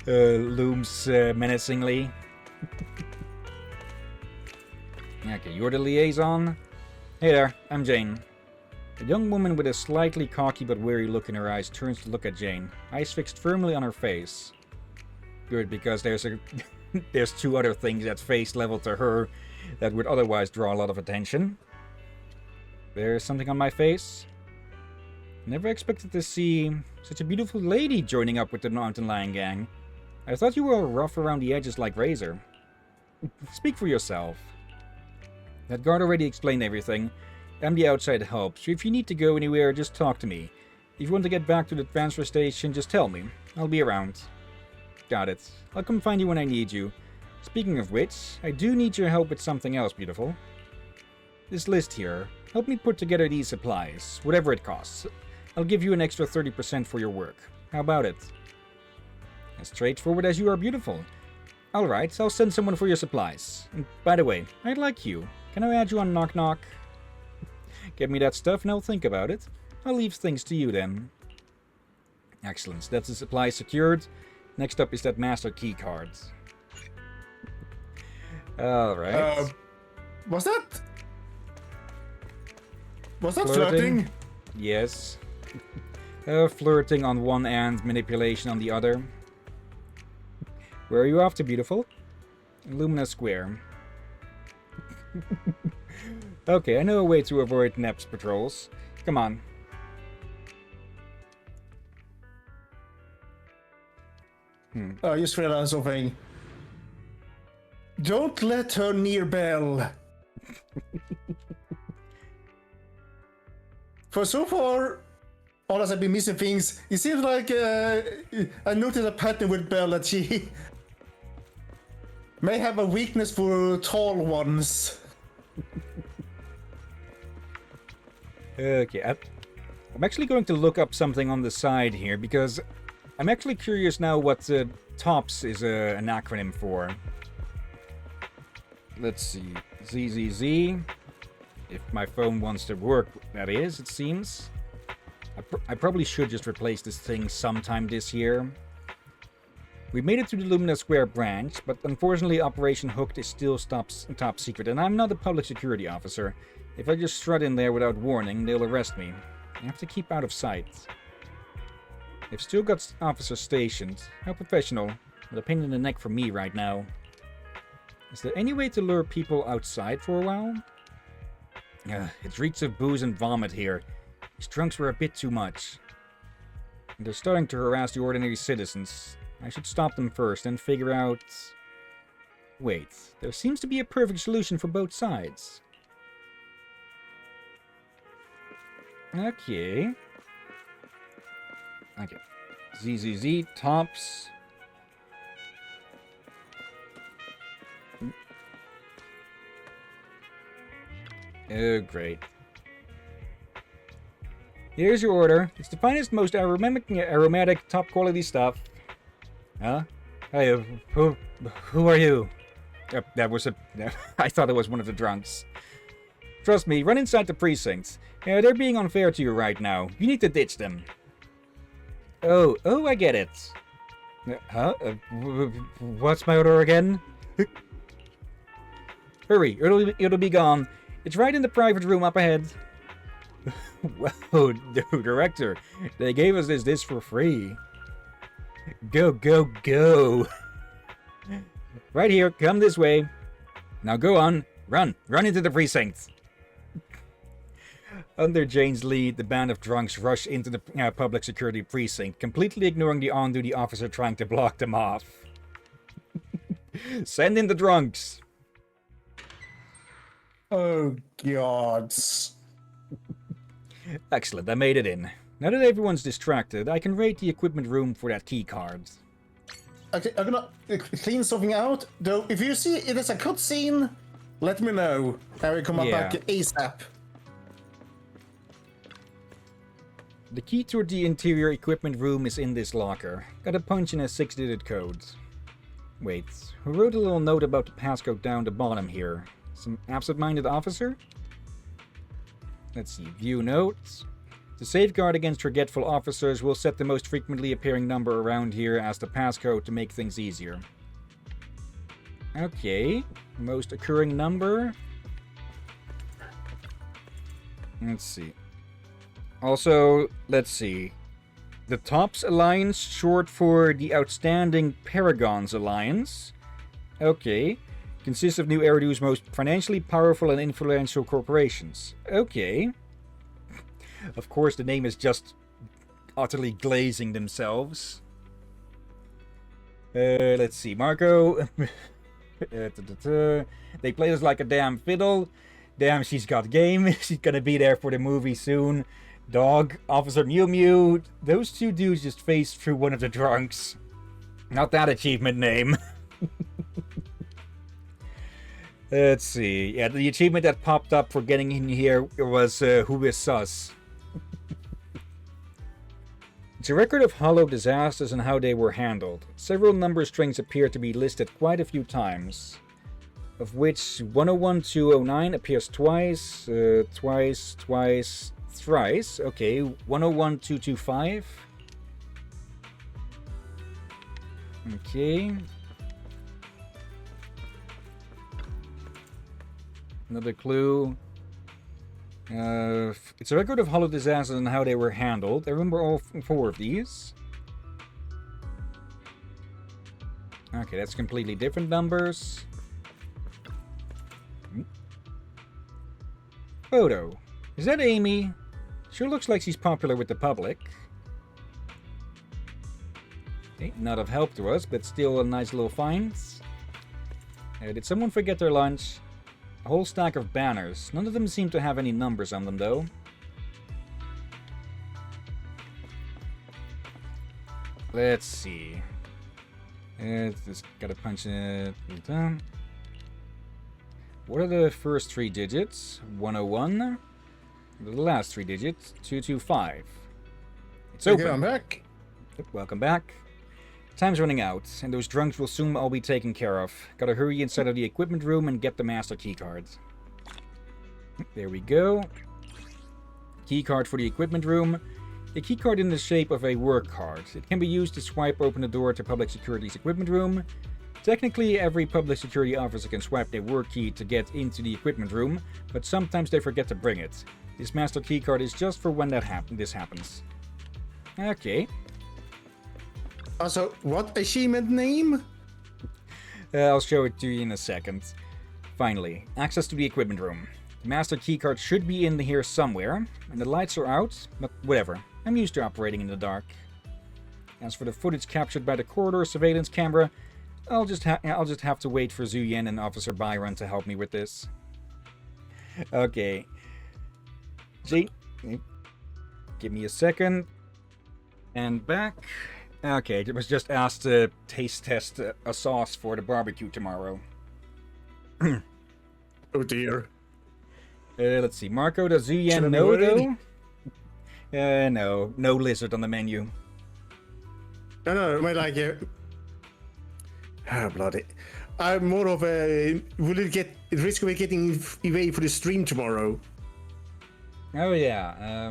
Looms menacingly. Okay, you're the liaison? Hey there, I'm Jane. A young woman with a slightly cocky but weary look in her eyes turns to look at Jane, eyes fixed firmly on her face. Good, because there's two other things at face level to her that would otherwise draw a lot of attention. There's something on my face. Never expected to see such a beautiful lady joining up with the Mountain Lion Gang. I thought you were rough around the edges like Razor. Speak for yourself. That guard already explained everything. I'm the outside help, so if you need to go anywhere, just talk to me. If you want to get back to the transfer station, just tell me. I'll be around. Got it. I'll come find you when I need you. Speaking of which, I do need your help with something else, beautiful. This list here. Help me put together these supplies, whatever it costs. I'll give you an extra 30% for your work. How about it? As straightforward as you are beautiful. Alright, I'll send someone for your supplies. And by the way, I like you. Can I add you on Knock Knock? Get me that stuff and I'll think about it. I'll leave things to you then. Excellent, that's the supply secured. Next up is that master key card. Alright. Was that flirting? Yes. Flirting on one end, manipulation on the other. Where are you off to, beautiful? Lumina Square. Okay, I know a way to avoid Nep's patrols. Come on. I just realized something. Don't let her near Belle. For so far, all as I've been missing things, it seems like I noticed a pattern with Belle that she may have a weakness for tall ones. Okay, I'm actually going to look up something on the side here because I'm actually curious now what TOPS is an acronym for. Let's see. ZZZ. If my phone wants to work, that is, it seems. I probably should just replace this thing sometime this year. We made it to the Lumina Square branch, but unfortunately Operation Hooked is still top secret, and I'm not a public security officer. If I just strut in there without warning, they'll arrest me. I have to keep out of sight. They've still got officers stationed. How professional. But a pain in the neck for me right now. Is there any way to lure people outside for a while? It reeks of booze and vomit here. These drunks were a bit too much. And they're starting to harass the ordinary citizens. I should stop them first and figure out... Wait, there seems to be a perfect solution for both sides. Okay. ZZZ, TOPS. Oh, great. Here's your order. It's the finest, most aromatic, top-quality stuff. Huh? Hey, who are you? That was a... I thought it was one of the drunks. Trust me, run inside the precinct. They're being unfair to you right now. You need to ditch them. Oh, I get it. Huh? What's my order again? Hurry, it'll be gone. It's right in the private room up ahead. Whoa, Director, they gave us this for free. Go, go, go. Right here, come this way. Now go on, run into the precinct. Under Jane's lead, the band of drunks rush into the public security precinct, completely ignoring the on-duty officer trying to block them off. Send in the drunks. Oh, God. Excellent, I made it in. Now that everyone's distracted, I can raid the equipment room for that key card. Okay, I'm gonna clean something out. Though, if you see it is a cutscene, let me know. I will come back ASAP. The key to the interior equipment room is in this locker. Gotta punch in a 6-digit code. Wait, who wrote a little note about the passcode down the bottom here? Some absent-minded officer? Let's see, view notes. To safeguard against forgetful officers, we'll set the most frequently appearing number around here as the passcode to make things easier. Okay, most occurring number. Let's see. Also, let's see. The TOPS Alliance, short for the Outstanding Paragons Alliance. Okay. Consists of New Eridu's most financially powerful and influential corporations. Okay. Of course, the name is just utterly glazing themselves. Let's see. Marco. They play us like a damn fiddle. Damn, she's got game. She's gonna be there for the movie soon. Dog, Officer Mew Mew. Those two dudes just phased through one of the drunks. Not that achievement name. Let's see. Yeah, the achievement that popped up for getting in here was Who is Sus? It's a record of hollow disasters and how they were handled. Several number strings appear to be listed quite a few times, of which 101-209 appears twice, twice, thrice. Okay, 101-225. Okay. Another clue. It's a record of hollow disasters and how they were handled. I remember all 4 of these. Okay, that's completely different numbers. Photo. Is that Amy? Sure looks like she's popular with the public. Okay, not of help to us, but still a nice little find. Did someone forget their lunch? A whole stack of banners. None of them seem to have any numbers on them, though. Let's see. Just gotta punch it. What are the first 3 digits? 101. The last 3 digits? 225. It's open. Okay, I'm back. Yep, welcome back. Time's running out, and those drunks will soon all be taken care of. Gotta hurry inside of the equipment room and get the master keycard. There we go. Keycard for the equipment room. A keycard in the shape of a work card. It can be used to swipe open the door to public security's equipment room. Technically, every public security officer can swipe their work key to get into the equipment room, but sometimes they forget to bring it. This master keycard is just for when this happens. Okay. Also, what achievement name? I'll show it to you in a second. Finally, access to the equipment room. The master keycard should be in here somewhere, and the lights are out, but whatever. I'm used to operating in the dark. As for the footage captured by the corridor surveillance camera, I'll just have to wait for Zuyen and Officer Byron to help me with this. Okay. Jane, give me a second. And back. Okay, it was just asked to taste test a sauce for the barbecue tomorrow. Oh dear. Let's see. Marco, does Zuyen know, though? No lizard on the menu. No, like... bloody. I'm more of a... Will it get... risk of it getting away for the stream tomorrow? Oh, yeah.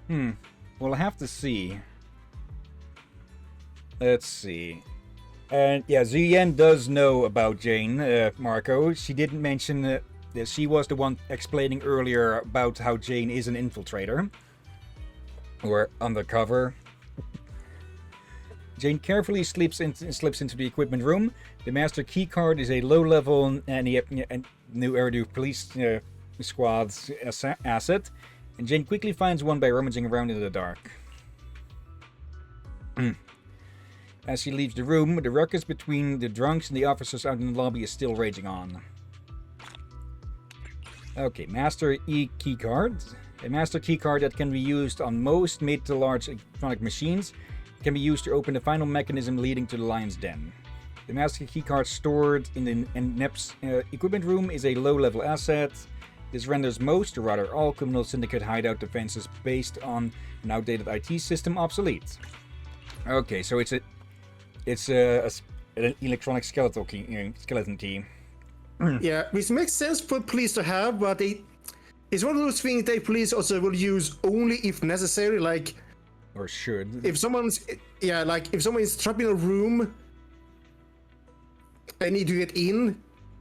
Well, I'll have to see. Let's see. And yeah, Zuyen does know about Jane, Marco. She didn't mention that she was the one explaining earlier about how Jane is an infiltrator. Or undercover. Jane carefully slips into the equipment room. The master keycard is a low-level new Eridu police squad's asset. And Jane quickly finds one by rummaging around in the dark. As she leaves the room, the ruckus between the drunks and the officers out in the lobby is still raging on. Okay, Master E keycard. A master keycard that can be used on most mid to large electronic machines. It can be used to open the final mechanism leading to the lion's den. The master keycard stored in the NEP's equipment room is a low-level asset. This renders most, or rather all, criminal syndicate hideout defenses based on an outdated IT system obsolete. Okay, so it's an electronic skeleton key. Yeah, which makes sense for police to have, but it's one of those things that police also will use only if necessary, like... Or should. If someone's... Yeah, like, if someone is trapped in a room and need to get in,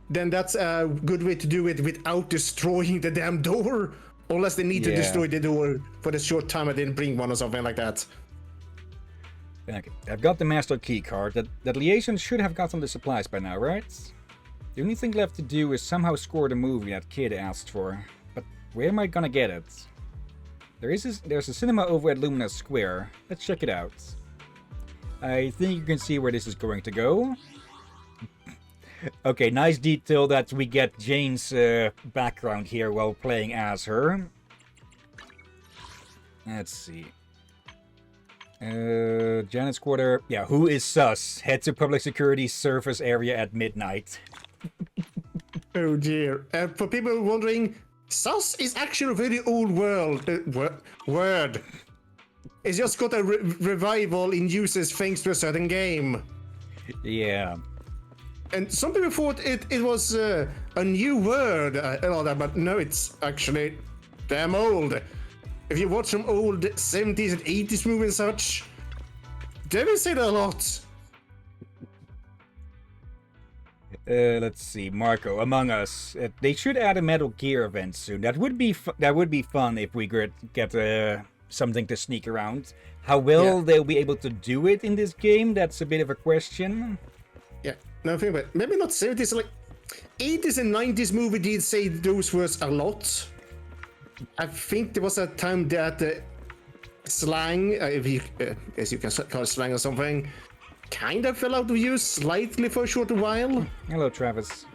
then that's a good way to do it without destroying the damn door. Unless they need to destroy the door for the short time I didn't bring one or something like that. Okay, I've got the master key card. That liaison should have gotten the supplies by now, right? The only thing left to do is somehow score the movie that kid asked for. But where am I gonna get it? There's a cinema over at Lumina Square. Let's check it out. I think you can see where this is going to go. Okay, nice detail that we get Jane's background here while playing as her. Let's see. Janet's quarter. Yeah, who is sus? Head to public security surface area at midnight. Oh dear. For people wondering, sus is actually a very old word. It's just got a revival in uses thanks to a certain game. Yeah. And some people thought it was a new word, but no, it's actually damn old. If you watch some old 70s and 80s movies and such, they will say that a lot. Let's see, Marco, Among Us. They should add a Metal Gear event soon. That would be fun if we could get something to sneak around. How well they'll be able to do it in this game, that's a bit of a question. Yeah, no, think about it. Maybe not 70s, like 80s and 90s movie did say those words a lot. I think there was a time that slang, if you, as you can call it slang or something, kind of fell out of use slightly for a short while. Hello, Travis.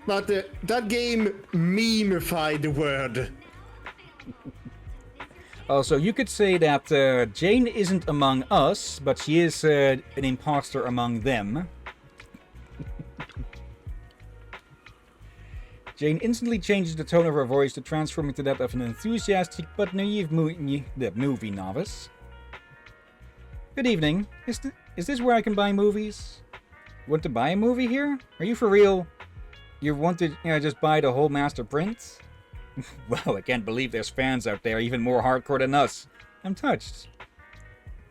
But that game meme-ified the word. Also, you could say that Jane isn't among us, but she is an imposter among them. Jane instantly changes the tone of her voice to transform into that of an enthusiastic but naive movie novice. Good evening. Is this where I can buy movies? You want to buy a movie here? Are you for real? You want to just buy the whole master print? Well, I can't believe there's fans out there even more hardcore than us. I'm touched.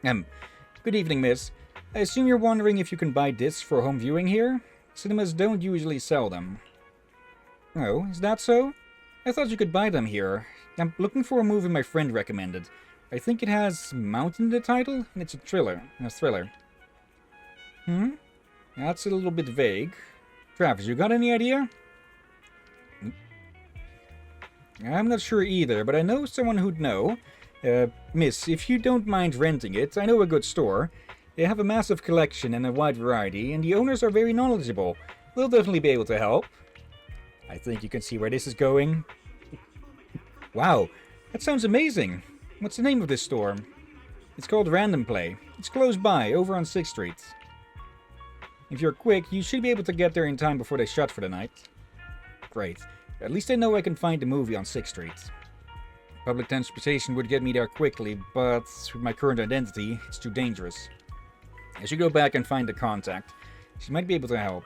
Good evening, miss. I assume you're wondering if you can buy discs for home viewing here? Cinemas don't usually sell them. Oh, is that so? I thought you could buy them here. I'm looking for a movie my friend recommended. I think it has Mountain in the title, and it's a thriller. That's a little bit vague. Travis, you got any idea? I'm not sure either, but I know someone who'd know. Miss, if you don't mind renting it, I know a good store. They have a massive collection and a wide variety, and the owners are very knowledgeable. They'll definitely be able to help. I think you can see where this is going. Wow, that sounds amazing. What's the name of this store? It's called Random Play. It's close by, over on 6th Street. If you're quick, you should be able to get there in time before they shut for the night. Great. At least I know I can find the movie on 6th Street. Public transportation would get me there quickly, but with my current identity, it's too dangerous. I should go back and find the contact. She might be able to help.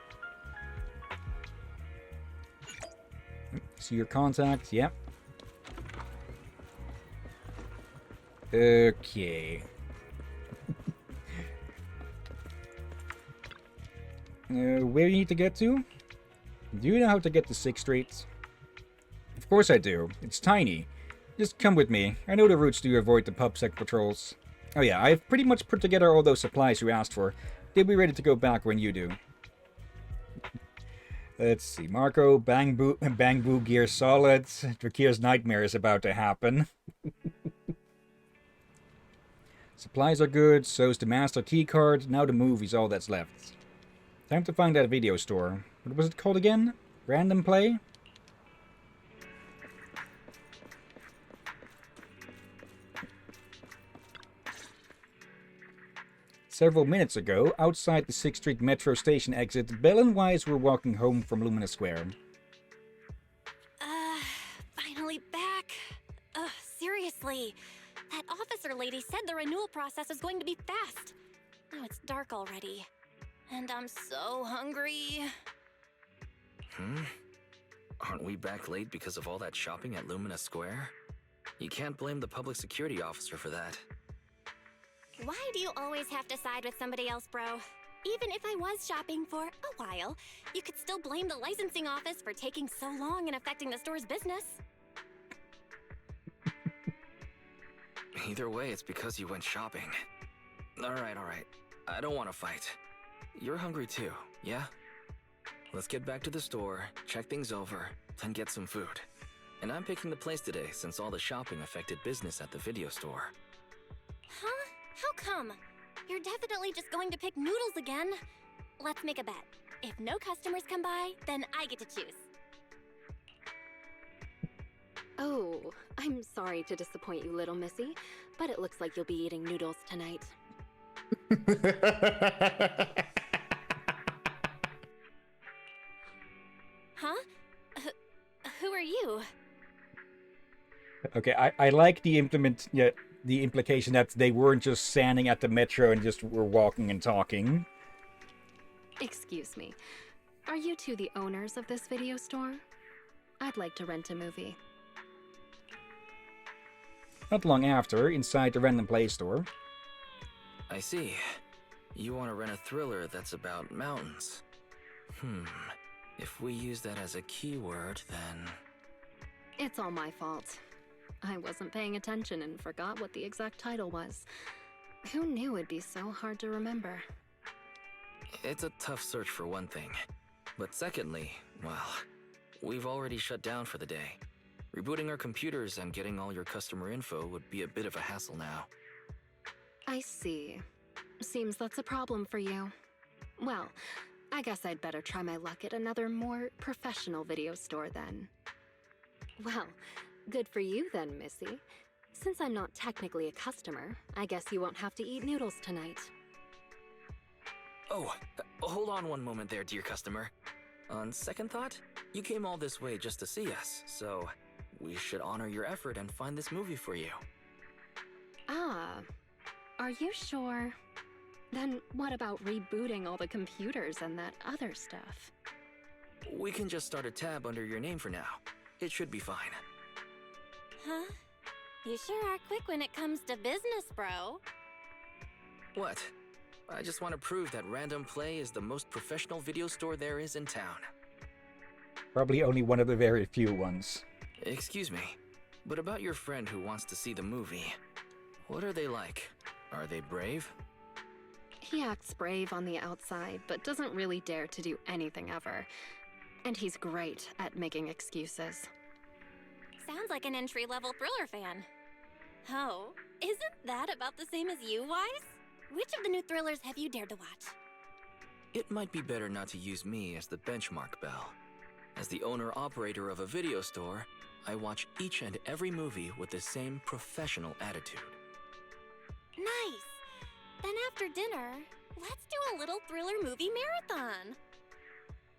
See your contact, yep. Okay. Where you need to get to? Do you know how to get to 6th Street? Of course I do. It's tiny. Just come with me. I know the routes to avoid the PubSec patrols. Oh yeah, I've pretty much put together all those supplies you asked for. They'll be ready to go back when you do. Let's see. Marco, Bang Boo Gear Solid. Drakir's nightmare is about to happen. Supplies are good, so's the master key card. Now the movie's all that's left. Time to find that video store. What was it called again? Random Play? Several minutes ago, outside the 6th Street Metro Station exit, Belle and Wise were walking home from Lumina Square. Finally back. Seriously. That officer lady said the renewal process is going to be fast. Now it's dark already. And I'm so hungry. Aren't we back late because of all that shopping at Lumina Square? You can't blame the public security officer for that. Why do you always have to side with somebody else, bro? Even if I was shopping for a while, you could still blame the licensing office for taking so long and affecting the store's business. Either way, it's because you went shopping. Alright. I don't want to fight. You're hungry too, yeah? Let's get back to the store, check things over, then get some food. And I'm picking the place today since all the shopping affected business at the video store. Huh? How come? You're definitely just going to pick noodles again. Let's make a bet. If no customers come by, then I get to choose. Oh, I'm sorry to disappoint you, little missy, but it looks like you'll be eating noodles tonight. Huh? Who are you? Okay, I like the the implication that they weren't just standing at the metro and just were walking and talking. Excuse me. Are you two the owners of this video store? I'd like to rent a movie. Not long after, inside the Random Play store. I see. You want to rent a thriller that's about mountains. If we use that as a keyword, then... It's all my fault. I wasn't paying attention and forgot what the exact title was. Who knew it'd be so hard to remember? It's a tough search for one thing. But secondly, well, we've already shut down for the day. Rebooting our computers and getting all your customer info would be a bit of a hassle now. I see. Seems that's a problem for you. Well, I guess I'd better try my luck at another more professional video store then. Well, good for you then, Missy. Since I'm not technically a customer, I guess you won't have to eat noodles tonight. Oh, hold on one moment there, dear customer. On second thought, you came all this way just to see us, so we should honor your effort and find this movie for you. Ah, are you sure? Then what about rebooting all the computers and that other stuff? We can just start a tab under your name for now. It should be fine. Huh? You sure are quick when it comes to business, bro. What? I just want to prove that Random Play is the most professional video store there is in town. Probably only one of the very few ones. Excuse me, but about your friend who wants to see the movie, what are they like? Are they brave? He acts brave on the outside, but doesn't really dare to do anything ever. And he's great at making excuses. Sounds like an entry-level thriller fan. Oh, isn't that about the same as you, Wise? Which of the new thrillers have you dared to watch? It might be better not to use me as the benchmark, Belle. As the owner-operator of a video store, I watch each and every movie with the same professional attitude. Nice! Then after dinner, let's do a little thriller movie marathon.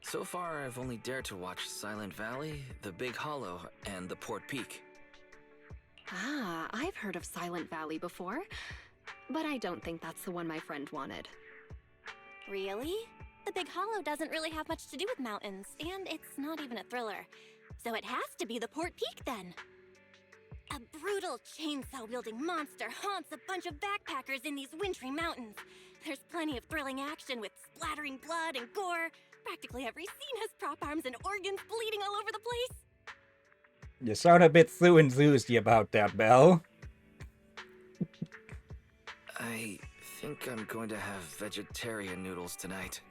So far, I've only dared to watch Silent Valley, The Big Hollow, and The Port Peak. Ah, I've heard of Silent Valley before, but I don't think that's the one my friend wanted. Really? The Big Hollow doesn't really have much to do with mountains, and it's not even a thriller. So it has to be the Port Peak then. A brutal chainsaw-wielding monster haunts a bunch of backpackers in these wintry mountains. There's plenty of thrilling action with splattering blood and gore. Practically every scene has prop arms and organs bleeding all over the place. You sound a bit too enthused about that, Belle. I think I'm going to have vegetarian noodles tonight.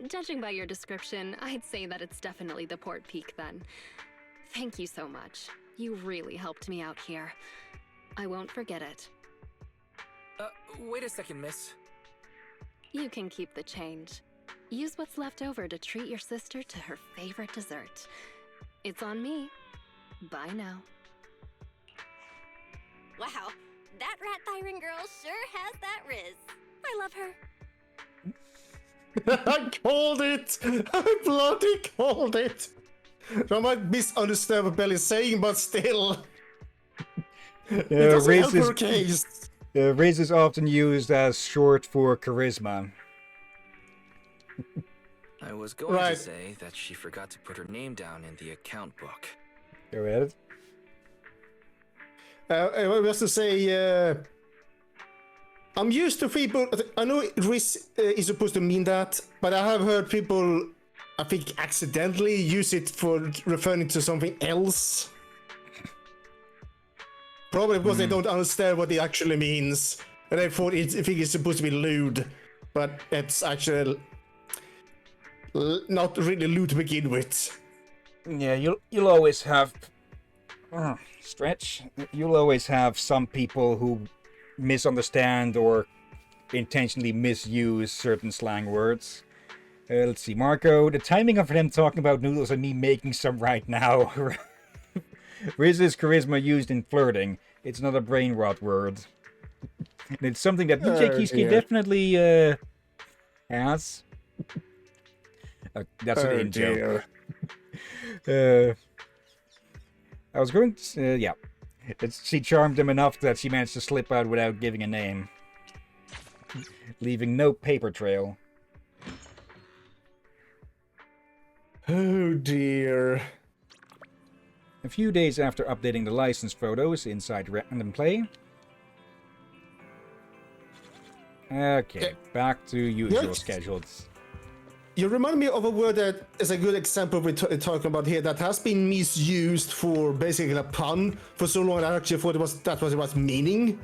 Judging by your description, I'd say that it's definitely the Port Peak then. Thank you so much. You really helped me out here. I won't forget it. Wait a second, miss. You can keep the change. Use what's left over to treat your sister to her favorite dessert. It's on me. Bye now. Wow, that rat tyrant girl sure has that riz. I love her. I called it! I bloody called it! I might misunderstand what Belle is saying, but still. It doesn't help her case. Riz is often used as short for charisma. I was going to say that she forgot to put her name down in the account book. Go ahead. I was to say, I'm used to people. I know Riz is supposed to mean that, but I have heard people, I think, accidentally use it for referring to something else. Probably because they don't understand what it actually means, and I think it's supposed to be lewd, but it's actually not really lewd to begin with. Yeah, you'll always have Stretch. You'll always have some people who misunderstand or intentionally misuse certain slang words. Let's see, Marco. The timing of them talking about noodles and me making some right now. Riz is charisma used in flirting. It's not a brain rot word. And it's something that DJ Kiske definitely has. That's an in-joke. I was going to... yeah. She charmed him enough that she managed to slip out without giving a name. Leaving no paper trail. Oh dear. A few days after updating the license photos inside Random Play. Okay, back to usual schedules. You remind me of a word that is a good example we're talking about here that has been misused for basically a pun for so long. I actually thought that was what it was meaning.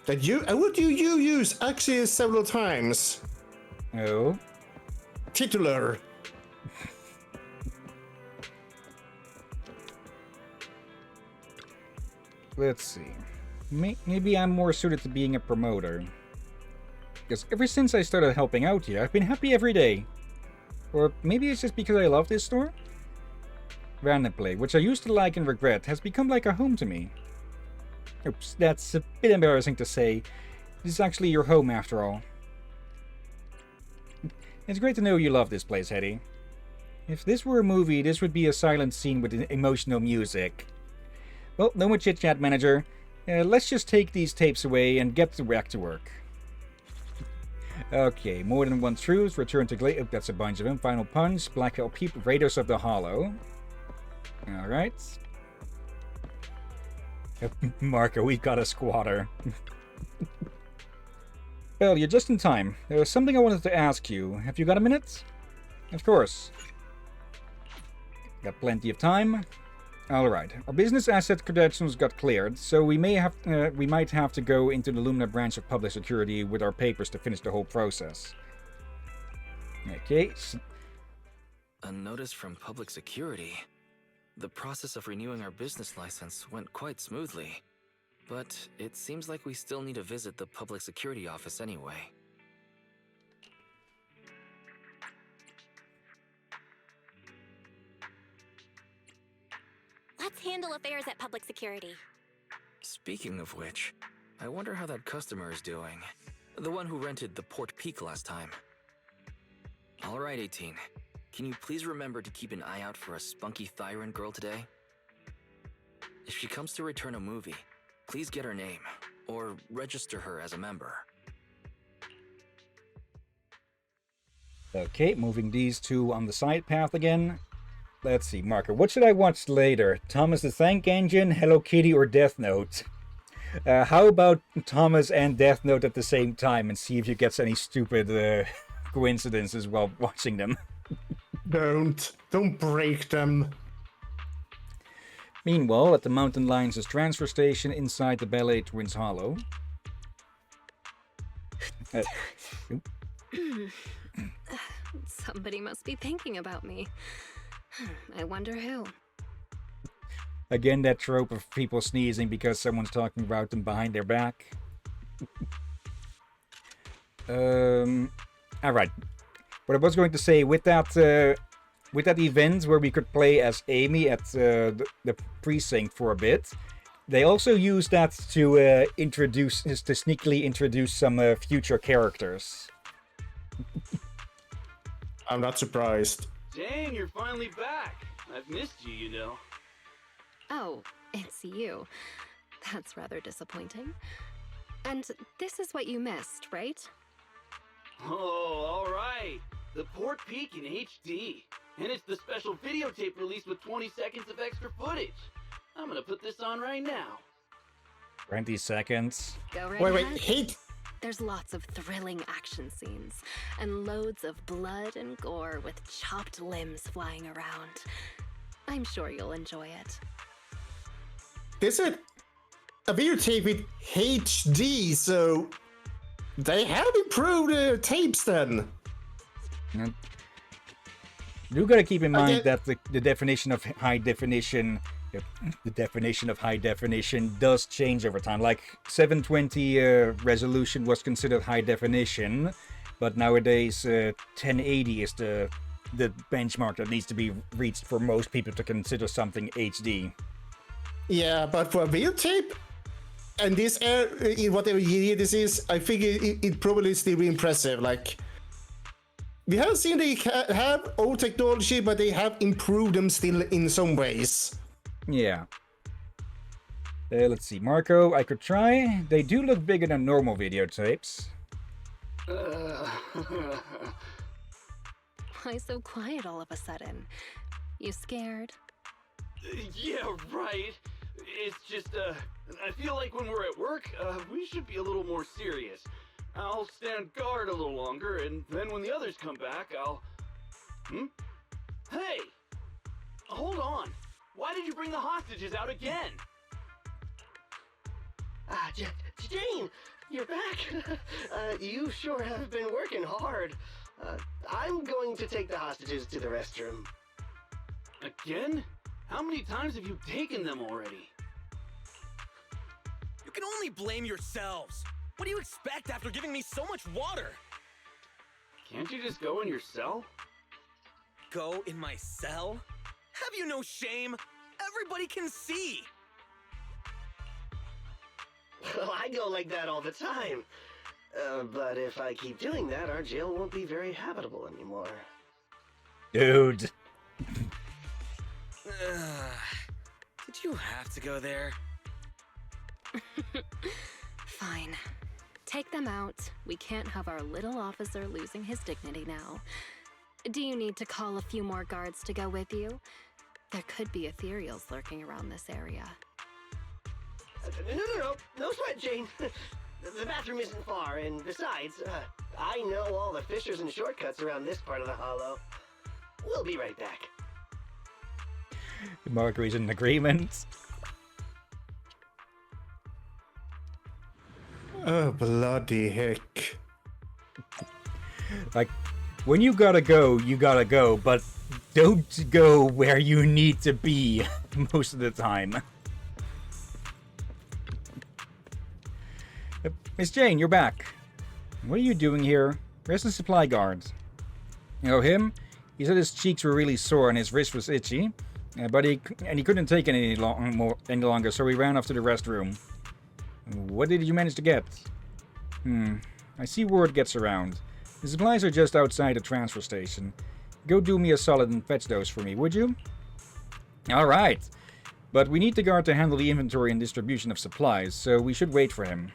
That a word you use actually several times. Oh? Titular. Let's see. Maybe I'm more suited to being a promoter. Because ever since I started helping out here, I've been happy every day. Or maybe it's just because I love this store? Random Play, which I used to like and regret, has become like a home to me. Oops, that's a bit embarrassing to say. This is actually your home after all. It's great to know you love this place, Hetty. If this were a movie, this would be a silent scene with emotional music. Well, no more chit-chat, manager. Let's just take these tapes away and get back to work. Okay, more than one truth. Return to Glade. Oh, that's a bunch of them. Final punch. Black Hole Peep. Raiders of the Hollow. Alright. Marco, we got a squatter. Well, you're just in time. There was something I wanted to ask you. Have you got a minute? Of course. Got plenty of time. Alright, our business asset credentials got cleared, so we might have to go into the Lumina branch of public security with our papers to finish the whole process. Okay. A notice from public security. The process of renewing our business license went quite smoothly, but it seems like we still need to visit the public security office anyway. Let's handle affairs at public security. Speaking of which, I wonder how that customer is doing. The one who rented the Port Peak last time. All right, 18. Can you please remember to keep an eye out for a spunky Thyran girl today? If she comes to return a movie, please get her name, or register her as a member. Okay, moving these two on the side path again. Let's see, Marco, what should I watch later? Thomas the Tank Engine, Hello Kitty, or Death Note? How about Thomas and Death Note at the same time and see if you get any stupid coincidences while watching them? Don't break them. Meanwhile, at the Mountain Lions' transfer station inside the Ballet Twins Hollow. Somebody must be thinking about me. I wonder who. Again, that trope of people sneezing because someone's talking about them behind their back. Alright. What I was going to say, with that event where we could play as Amy at the precinct for a bit, they also used that to sneakily introduce some future characters. I'm not surprised. Dang, you're finally back. I've missed you, you know. Oh, it's you. That's rather disappointing. And this is what you missed, right? Oh, all right. The Port Peak in HD. And it's the special videotape release with 20 seconds of extra footage. I'm gonna put this on right now. 20 seconds. Go right Wait, ahead. hate. There's lots of thrilling action scenes, and loads of blood and gore with chopped limbs flying around. I'm sure you'll enjoy it. This is a videotape with HD, so they have improved the tapes then. You gotta keep in mind that the definition of high definition the definition of high definition does change over time. Like 720 resolution was considered high definition, but nowadays 1080 is the benchmark that needs to be reached for most people to consider something HD. Yeah, but for a videotape, and this in whatever year this is, I think it probably still be impressive. Like, we have seen they have old technology, but they have improved them still in some ways. Yeah. Let's see, Marco, I could try. They do look bigger than normal videotapes. Why so quiet all of a sudden? You scared? Yeah, right. It's just, I feel like when we're at work, we should be a little more serious. I'll stand guard a little longer, and then when the others come back, I'll... Hey! Hold on! Why did you bring the hostages out again? Jane, you're back. You sure have been working hard. I'm going to take the hostages to the restroom. Again? How many times have you taken them already? You can only blame yourselves. What do you expect after giving me so much water? Can't you just go in your cell? Go in my cell? Have you no shame? Everybody can see. Well, I go like that all the time. But if I keep doing that, our jail won't be very habitable anymore. Dude. Did you have to go there? Fine. Take them out. We can't have our little officer losing his dignity now. Do you need to call a few more guards to go with you? There could be ethereals lurking around this area. No sweat, Jane. The bathroom isn't far, and besides, I know all the fissures and shortcuts around this part of the hollow. We'll be right back. Margary's in agreement. Oh, bloody heck. Like, when you gotta go, but don't go where you need to be most of the time. Miss Jane, you're back. What are you doing here? Where's the supply guard? You know him? He said his cheeks were really sore and his wrist was itchy. But he couldn't take it any longer, so he ran off to the restroom. What did you manage to get? I see word gets around. The supplies are just outside the transfer station. Go do me a solid and fetch those for me, would you? Alright. But we need the guard to handle the inventory and distribution of supplies, so we should wait for him.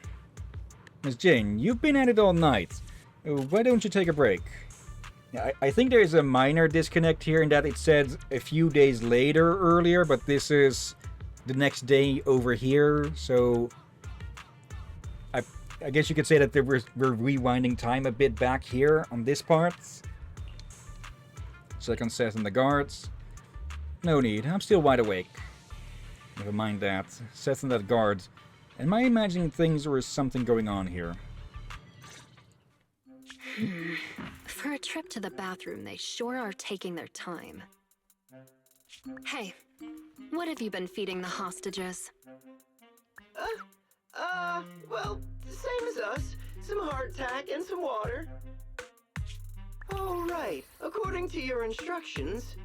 Miss Jane, you've been at it all night. Why don't you take a break? I think there's a minor disconnect here in that it said a few days later earlier, but this is the next day over here, so I guess you could say that we're rewinding time a bit back here on this part. Second set in the guards. No need, I'm still wide awake. Never mind that. Set in that guard. Am I imagining things or is something going on here? For a trip to the bathroom, they sure are taking their time. Hey, what have you been feeding the hostages? Well, same as us. Some hardtack and some water. All right, according to your instructions,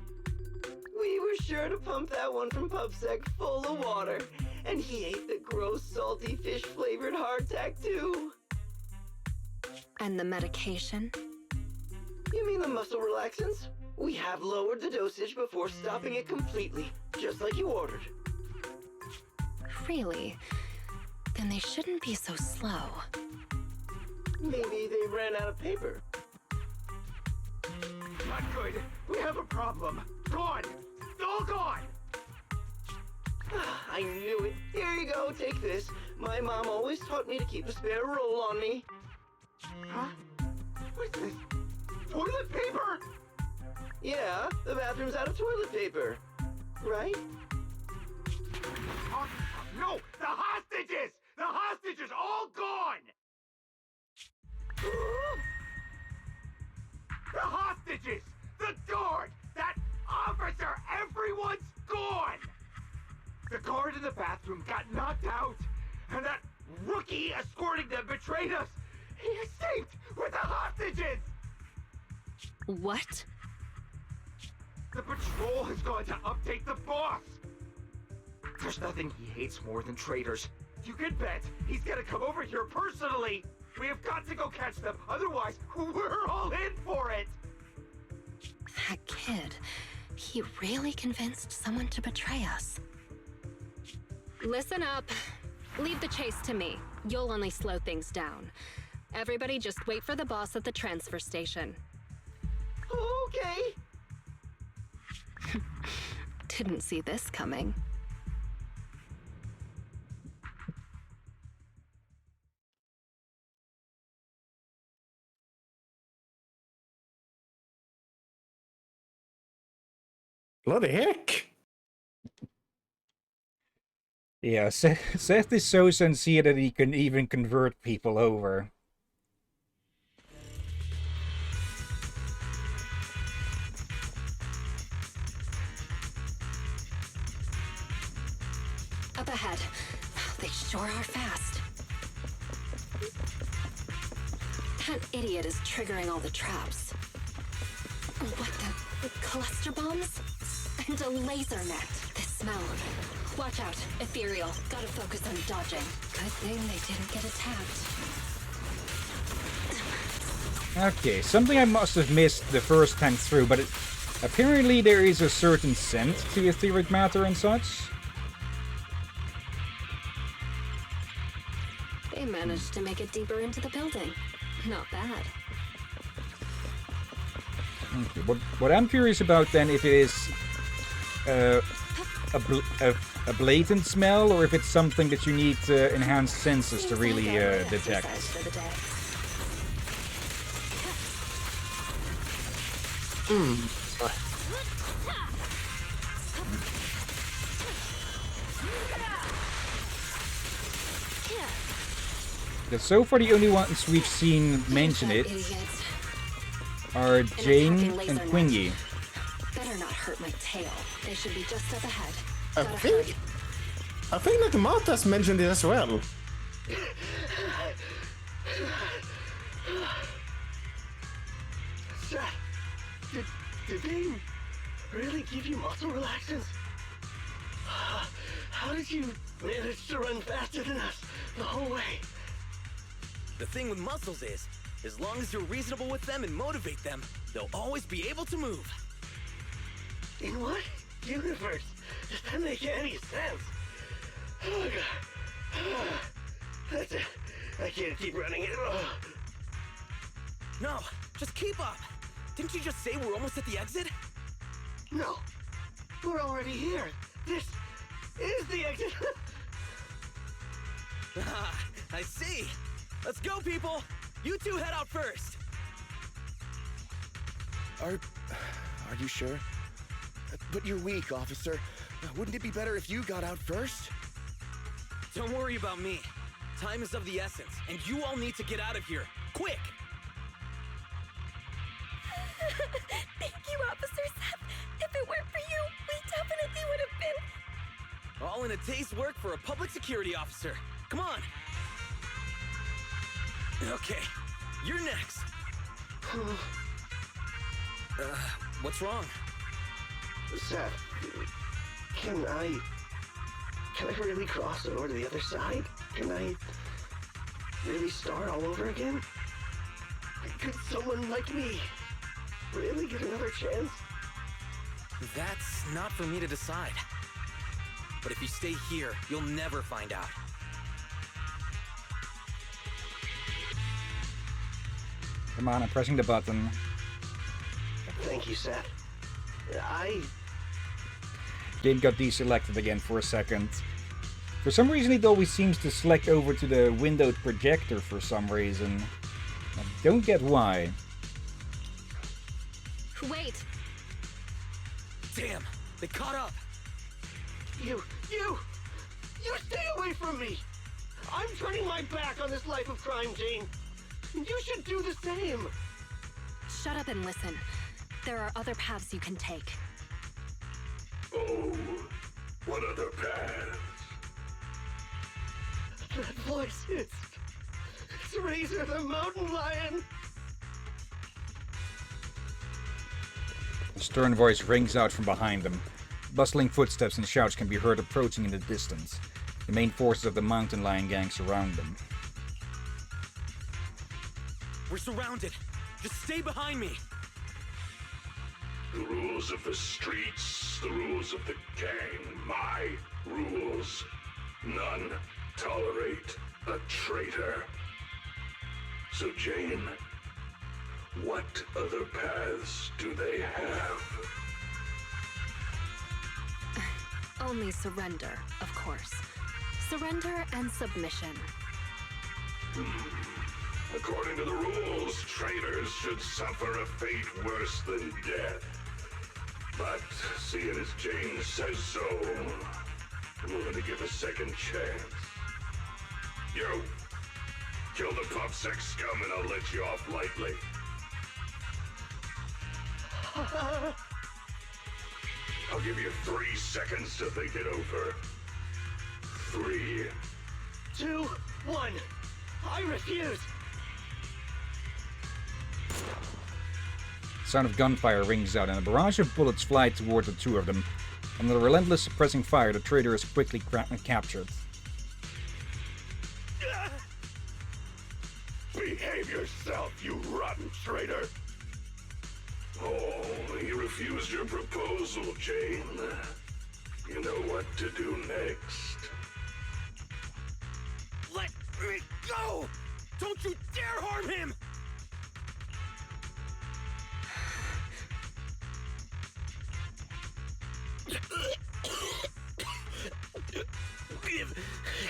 we were sure to pump that one from PubSec full of water, and he ate the gross, salty, fish-flavored hardtack too. And the medication? You mean the muscle relaxants? We have lowered the dosage before stopping it completely, just like you ordered. Really? Then they shouldn't be so slow. Maybe they ran out of paper. Not good. We have a problem. Gone. All gone. I knew it. Here you go, take this. My mom always taught me to keep a spare roll on me. Huh? What's this? Toilet paper? Yeah, the bathroom's out of toilet paper. Right? No! The hostages! The hostages all gone! The hostages! The guard! That officer! Everyone's gone! in the bathroom got knocked out, and that rookie escorting them betrayed us. He escaped with the hostages! What? The patrol has gone to update the boss! There's nothing he hates more than traitors. You can bet he's gonna come over here personally! We have got to go catch them, otherwise we're all in for it! That kid, he really convinced someone to betray us. Listen up. Leave the chase to me. You'll only slow things down. Everybody just wait for the boss at the transfer station. Okay. Didn't see this coming. Bloody heck! Yeah, Seth is so sincere that he can even convert people over. Up ahead. They sure are fast. That idiot is triggering all the traps. What the? Cluster bombs? And a laser net. This smell. Watch out. Ethereal. Gotta focus on dodging. Good thing they didn't get attacked. Okay, something I must have missed the first time through, but apparently there is a certain scent to etheric matter and such. They managed to make it deeper into the building. Not bad. Okay, what I'm curious about then, if it is a blatant smell, or if it's something that you need enhanced senses to really detect. Because so far the only ones we've seen mention it are Jane and Quingy. Better not hurt my tail. They should be just up ahead. I think that Martha's mentioned it as well. Did they really give you muscle relaxants? How did you manage to run faster than us the whole way? The thing with muscles is, as long as you're reasonable with them and motivate them, they'll always be able to move. In what universe does that make any sense? Oh god. That's it. I can't keep running it. No, just keep up. Didn't you just say we're almost at the exit? No. We're already here. This is the exit. I see. Let's go, people. You two head out first. Are you sure? But you're weak, officer. Wouldn't it be better if you got out first? Don't worry about me. Time is of the essence, and you all need to get out of here. Quick! Thank you, Officer Seth. If it weren't for you, we definitely would have been... All in a day's work for a public security officer. Come on! Okay, you're next. What's wrong? Seth, can I really cross over to the other side? Can I really start all over again? Could someone like me really get another chance? That's not for me to decide. But if you stay here, you'll never find out. Come on, I'm pressing the button. Thank you, Seth. Game got deselected again for a second. For some reason it always seems to select over to the windowed projector for some reason. I don't get why. Wait! Damn, they caught up! You stay away from me! I'm turning my back on this life of crime, Jane. You should do the same. Shut up and listen. There are other paths you can take. Oh, what other paths? That voice, it's Razor the Mountain Lion! A stern voice rings out from behind them. Bustling footsteps and shouts can be heard approaching in the distance. The main forces of the Mountain Lion gang surround them. We're surrounded. Just stay behind me. The rules of the streets, the rules of the gang, my rules. None tolerate a traitor. So, Jane, what other paths do they have? Only surrender, of course. Surrender and submission. According to the rules, traitors should suffer a fate worse than death. But seeing as Jane says so, I'm willing to give a second chance. You! Kill the PubSec scum and I'll let you off lightly. I'll give you 3 seconds to think it over. 3, 2, 1. I refuse. The sound of gunfire rings out and a barrage of bullets fly toward the two of them. Under the relentless suppressing fire, the traitor is quickly captured. behave yourself, you rotten traitor! Oh, you refused your proposal, Jane. You know what to do next. Let me go! Don't you dare harm him!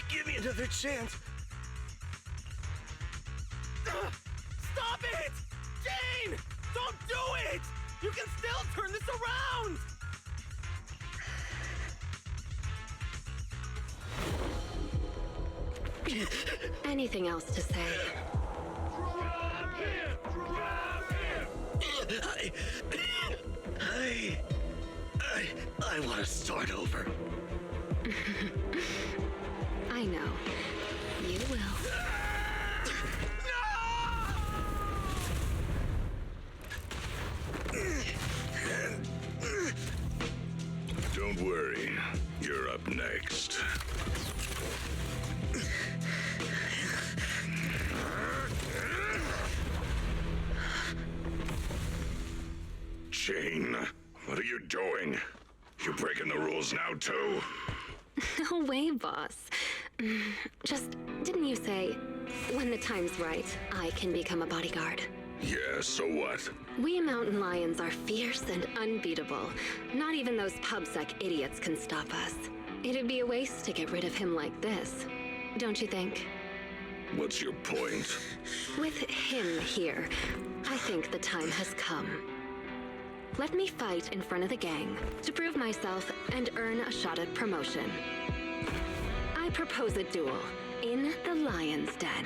Give me another chance. Stop it! Jane! Don't do it! You can still turn this around! Anything else to say? Drop him! Drop him! I want to start over. I know. You will. Don't worry, you're up next. Jane, what are you doing? You breaking the rules now, too? No way, boss. Just, didn't you say, when the time's right, I can become a bodyguard? Yeah, so what? We mountain lions are fierce and unbeatable. Not even those PubSec idiots can stop us. It'd be a waste to get rid of him like this, don't you think? What's your point? With him here, I think the time has come. Let me fight in front of the gang to prove myself and earn a shot at promotion. I propose a duel in the Lion's Den.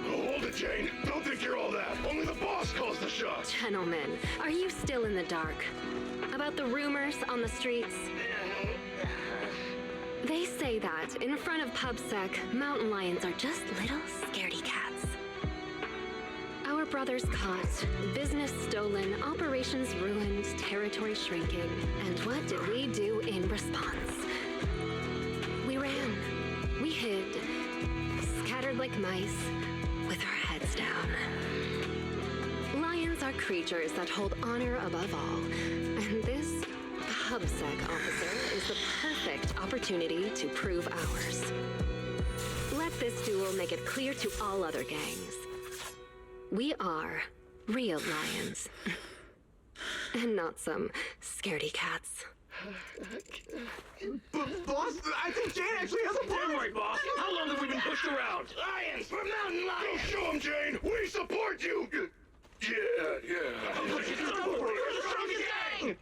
Hold it, Jane. Don't think you're all that. Only the boss calls the shots. Gentlemen, are you still in the dark? About the rumors on the streets? They say that in front of PubSec, mountain lions are just little scaredy cats. Our brothers caught, business stolen, operations ruined, territory shrinking. And what did we do in response? We ran. We hid. Scattered like mice, with our heads down. Lions are creatures that hold honor above all. And this PubSec officer is the perfect opportunity to prove ours. Let this duel make it clear to all other gangs. We are real lions. And not some scaredy cats. Boss, I think Jane actually has a point! Don't worry, boss. How long have we been pushed around? Lions! We're mountain lions! Go show him, Jane! We support you! Yeah. We're the strongest gang!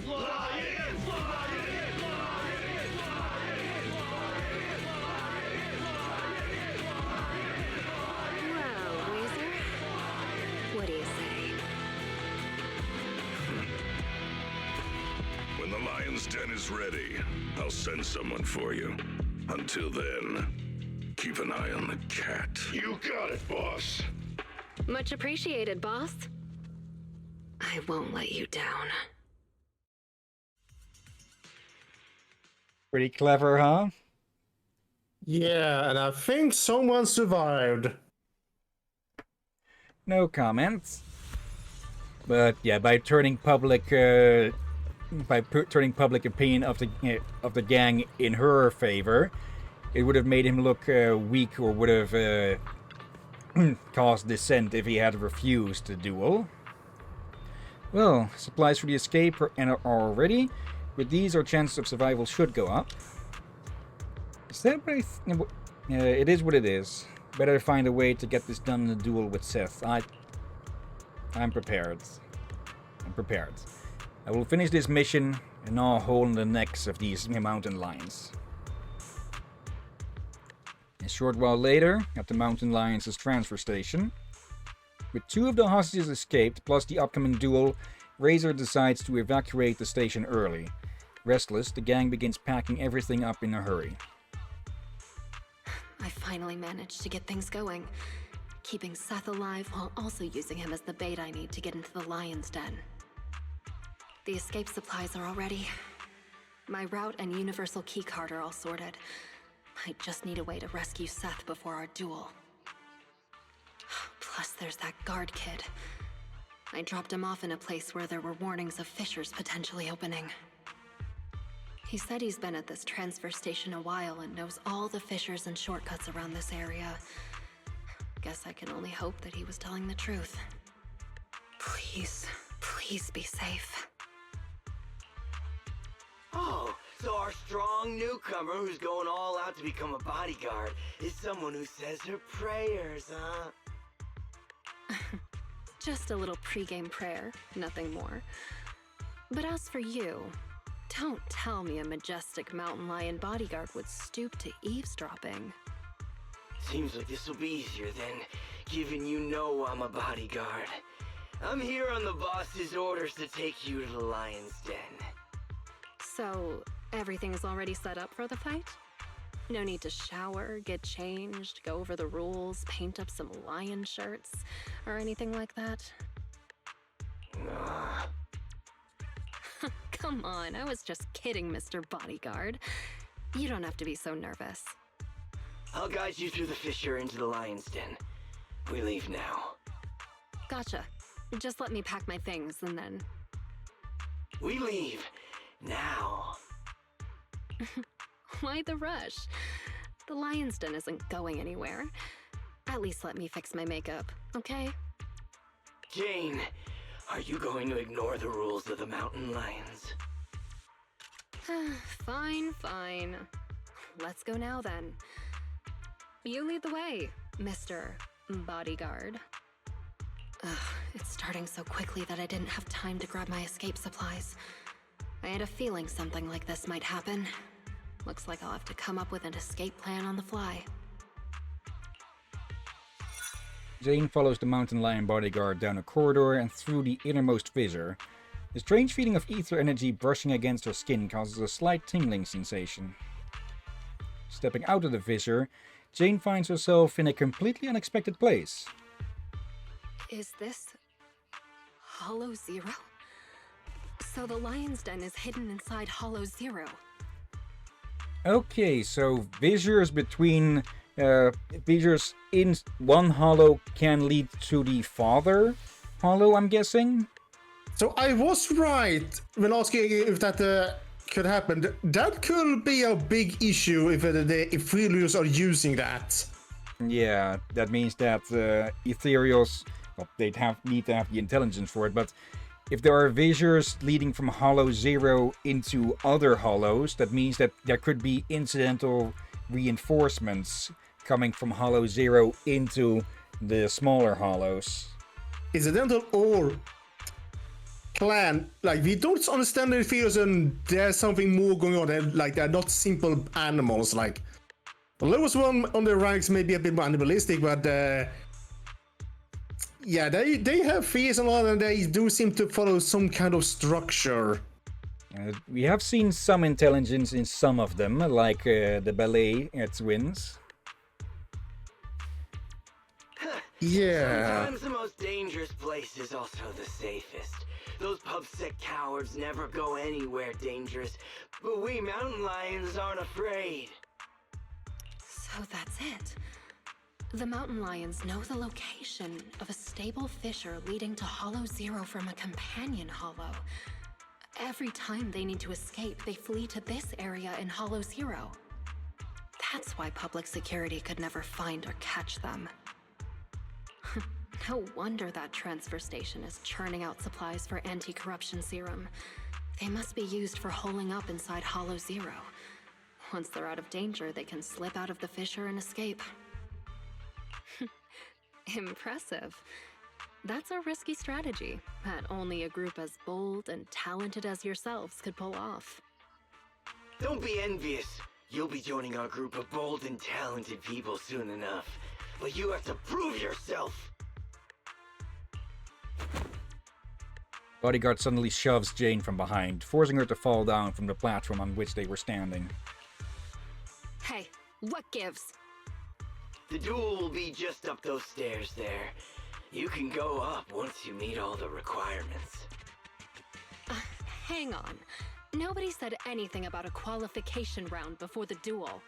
Lions! Well, Razor, what do you say? When the lion Lion's Den is ready. I'll send someone for you. Until then, keep an eye on the cat. You got it, boss. Much appreciated, boss. I won't let you down. Pretty clever, huh? Yeah, and I think someone survived. No comments. But yeah, by turning public opinion of the gang in her favor, it would have made him look weak, or would have caused dissent if he had refused the duel. Well, supplies for the escape are already. With these, our chances of survival should go up. Is that what it is what it is. Better find a way to get this done in a duel with Seth. I'm prepared. I'm prepared. I will finish this mission and gnaw a hole in the necks of these mountain lions. A short while later, at the mountain lions' transfer station, with 2 of the hostages escaped, plus the upcoming duel, Razor decides to evacuate the station early. Restless, the gang begins packing everything up in a hurry. I finally managed to get things going, keeping Seth alive while also using him as the bait I need to get into the Lion's Den. The escape supplies are all ready. My route and universal keycard are all sorted. I just need a way to rescue Seth before our duel. Plus, there's that guard kid. I dropped him off in a place where there were warnings of fissures potentially opening. He said he's been at this transfer station a while and knows all the fissures and shortcuts around this area. Guess I can only hope that he was telling the truth. Please, please be safe. Oh, so our strong newcomer who's going all out to become a bodyguard is someone who says her prayers, huh? Just a little pregame prayer, nothing more. But as for you, don't tell me a majestic mountain lion bodyguard would stoop to eavesdropping. Seems like this will be easier then, given you know I'm a bodyguard. I'm here on the boss's orders to take you to the Lion's Den. So, everything's already set up for the fight? No need to shower, get changed, go over the rules, paint up some lion shirts, or anything like that? Come on, I was just kidding, Mr. Bodyguard. You don't have to be so nervous. I'll guide you through the fissure into the Lion's Den. We leave now. Gotcha. Just let me pack my things and then... We leave now. Why the rush? The Lion's Den isn't going anywhere. At least let me fix my makeup, okay? Jane, are you going to ignore the rules of the mountain lions? Fine, fine. Let's go now then. You lead the way, Mr. Bodyguard. Ugh, it's starting so quickly that I didn't have time to grab my escape supplies. I had a feeling something like this might happen. Looks like I'll have to come up with an escape plan on the fly. Jane follows the mountain lion bodyguard down a corridor and through the innermost fissure. The strange feeling of ether energy brushing against her skin causes a slight tingling sensation. Stepping out of the fissure, Jane finds herself in a completely unexpected place. Is this... Hollow Zero? So the Lion's Den is hidden inside Hollow Zero. Okay, so fissures between... fissures in one hollow can lead to the father hollow, I'm guessing? So I was right when asking if that could happen. That could be a big issue if Ethereals are using that. Yeah, that means that Ethereals, well, they'd need to have the intelligence for it, but if there are fissures leading from Hollow Zero into other hollows, that means that there could be incidental reinforcements coming from Hollow Zero into the smaller hollows. Incidental or plan, like we don't understand the fears and there's something more going on, and like they're not simple animals. Like the lowest one on the ranks may be a bit more animalistic, but yeah, they have fears a lot and they do seem to follow some kind of structure. We have seen some intelligence in some of them, like the ballet twins. Yeah. Sometimes the most dangerous place is also the safest. Those pubsec cowards never go anywhere dangerous, but we mountain lions aren't afraid. So that's it. The mountain lions know the location of a stable fissure leading to Hollow Zero from a companion hollow. Every time they need to escape, they flee to this area in Hollow Zero. That's why public security could never find or catch them. No wonder that transfer station is churning out supplies for anti-corruption serum. They must be used for holing up inside Hollow Zero. Once they're out of danger, they can slip out of the fissure and escape. Impressive. That's a risky strategy that only a group as bold and talented as yourselves could pull off. Don't be envious. You'll be joining our group of bold and talented people soon enough. But you have to prove yourself. Bodyguard suddenly shoves Jane from behind, forcing her to fall down from the platform on which they were standing. Hey, what gives? The duel will be just up those stairs there. You can go up once you meet all the requirements. Hang on. Nobody said anything about a qualification round before the duel.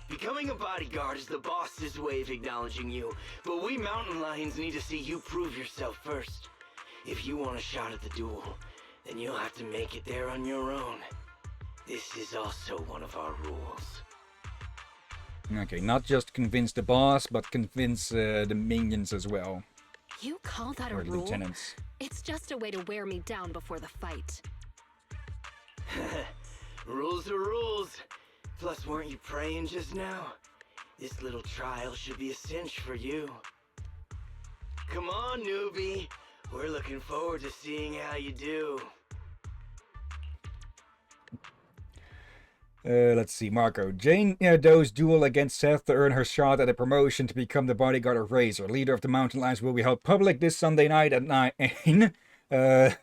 Becoming a bodyguard is the boss's way of acknowledging you, but we mountain lions need to see you prove yourself first. If you want a shot at the duel, then you'll have to make it there on your own. This is also one of our rules. Okay, not just convince the boss, but convince the minions as well. You call that a Or rule? lieutenants. It's just a way to wear me down before the fight. Rules are rules. Plus, weren't you praying just now? This little trial should be a cinch for you. Come on, newbie. We're looking forward to seeing how you do. Let's see, Marco. Jane Doe's duel against Seth to earn her shot at a promotion to become the bodyguard of Razor. Leader of the Mountain Lions will be held public this Sunday night at 9.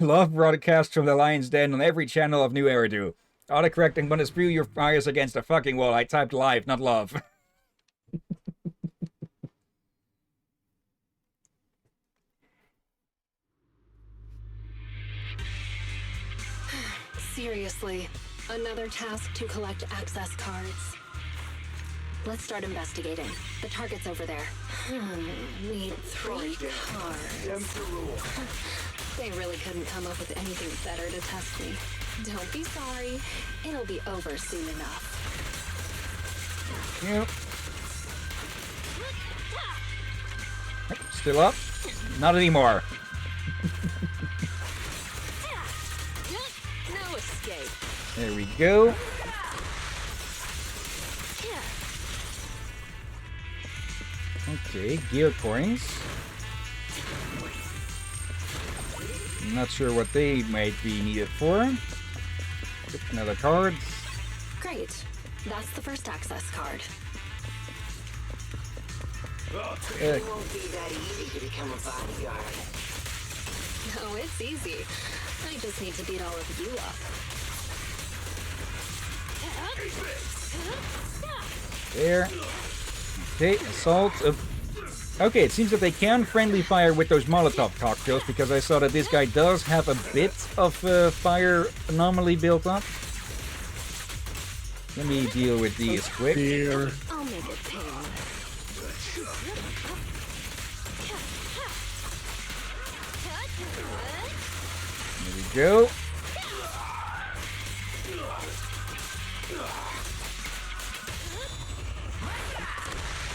Love broadcast from the Lion's Den on every channel of New Eridu. Autocorrect, I'm gonna spew your fires against a fucking wall. I typed live, not love. Seriously, another task to collect access cards. Let's start investigating. The target's over there. Need 3 cards. They really couldn't come up with anything better to test me. Don't be sorry. It'll be over soon enough. Yep. Still up? Not anymore. No escape. There we go. Okay, gear coins. I'm not sure what they might be needed for. Another card. Great. That's the first access card. It won't be that easy to become a bodyguard. No, it's easy. I just need to beat all of you up. There. Okay, assault. Okay, it seems that they can friendly fire with those Molotov cocktails, because I saw that this guy does have a bit of fire anomaly built up. Let me deal with these quick. Here. I'll make it ping. There we go.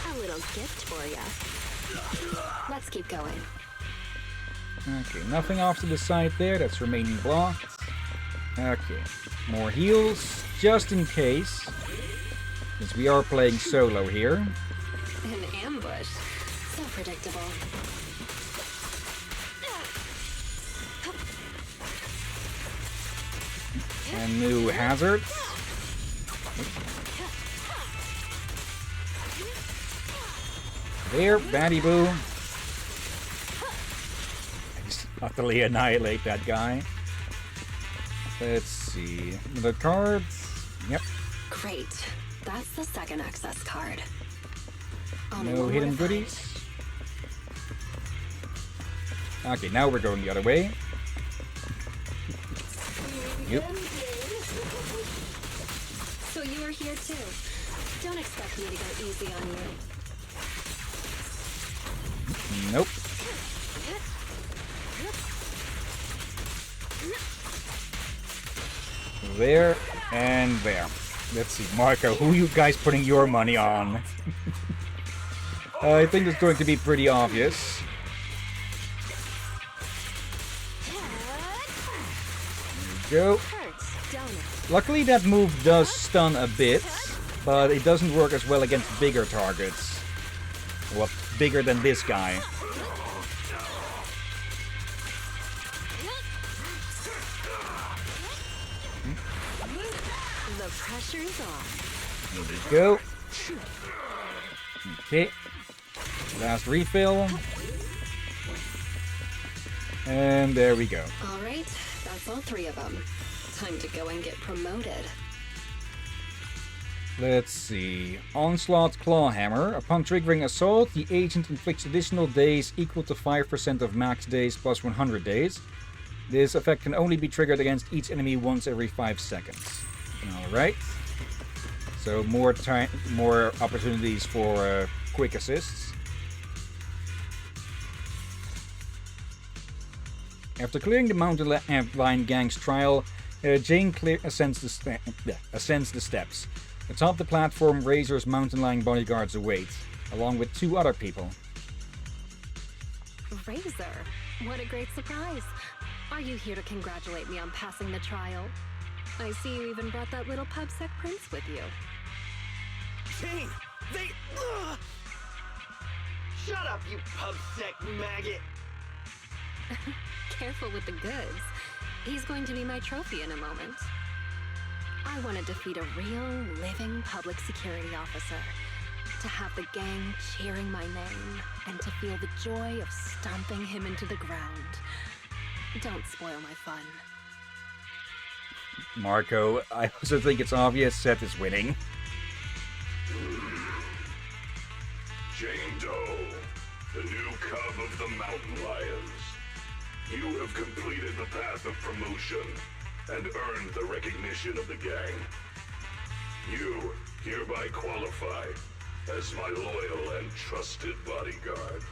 A little gift for ya. Let's keep going. Okay, nothing off to the side there. That's remaining blocked. Okay, more heals, just in case. Since we are playing solo here. An ambush. So predictable. And new hazards. There, Batty Boo. I just utterly annihilate that guy. Let's see. The cards. Yep. Great. That's the second access card. Only No one hidden more to find. goodies. Okay, now we're going the other way. Yep. So you are here too. Don't expect me to go easy on you. Nope. There and there. Let's see, Marco, who are you guys putting your money on? I think it's going to be pretty obvious. There we go. Luckily that move does stun a bit, but it doesn't work as well against bigger targets. What bigger than this guy? The pressure's off. There we go. Okay. Last refill. And there we go. All right, that's all three of them. Time to go and get promoted. Let's see. Onslaught Clawhammer. Upon triggering Assault, the agent inflicts additional days equal to 5% of max days plus 100 days. This effect can only be triggered against each enemy once every 5 seconds. Alright. So more time, more opportunities for quick assists. After clearing the Mountain Lion Gang's trial, Jane ascends the steps. Atop the platform, Razor's mountain lion bodyguards await, along with 2 other people. Razor, what a great surprise. Are you here to congratulate me on passing the trial? I see you even brought that little pubsec prince with you. Jane! They... Shut up, you pubsec maggot! Careful with the goods. He's going to be my trophy in a moment. I want to defeat a real, living public security officer. To have the gang cheering my name, and to feel the joy of stomping him into the ground. Don't spoil my fun. Marco, I also think it's obvious Seth is winning. Jane Doe, the new cub of the Mountain Lions. You have completed the path of promotion and earned the recognition of the gang. You hereby qualify as my loyal and trusted bodyguard.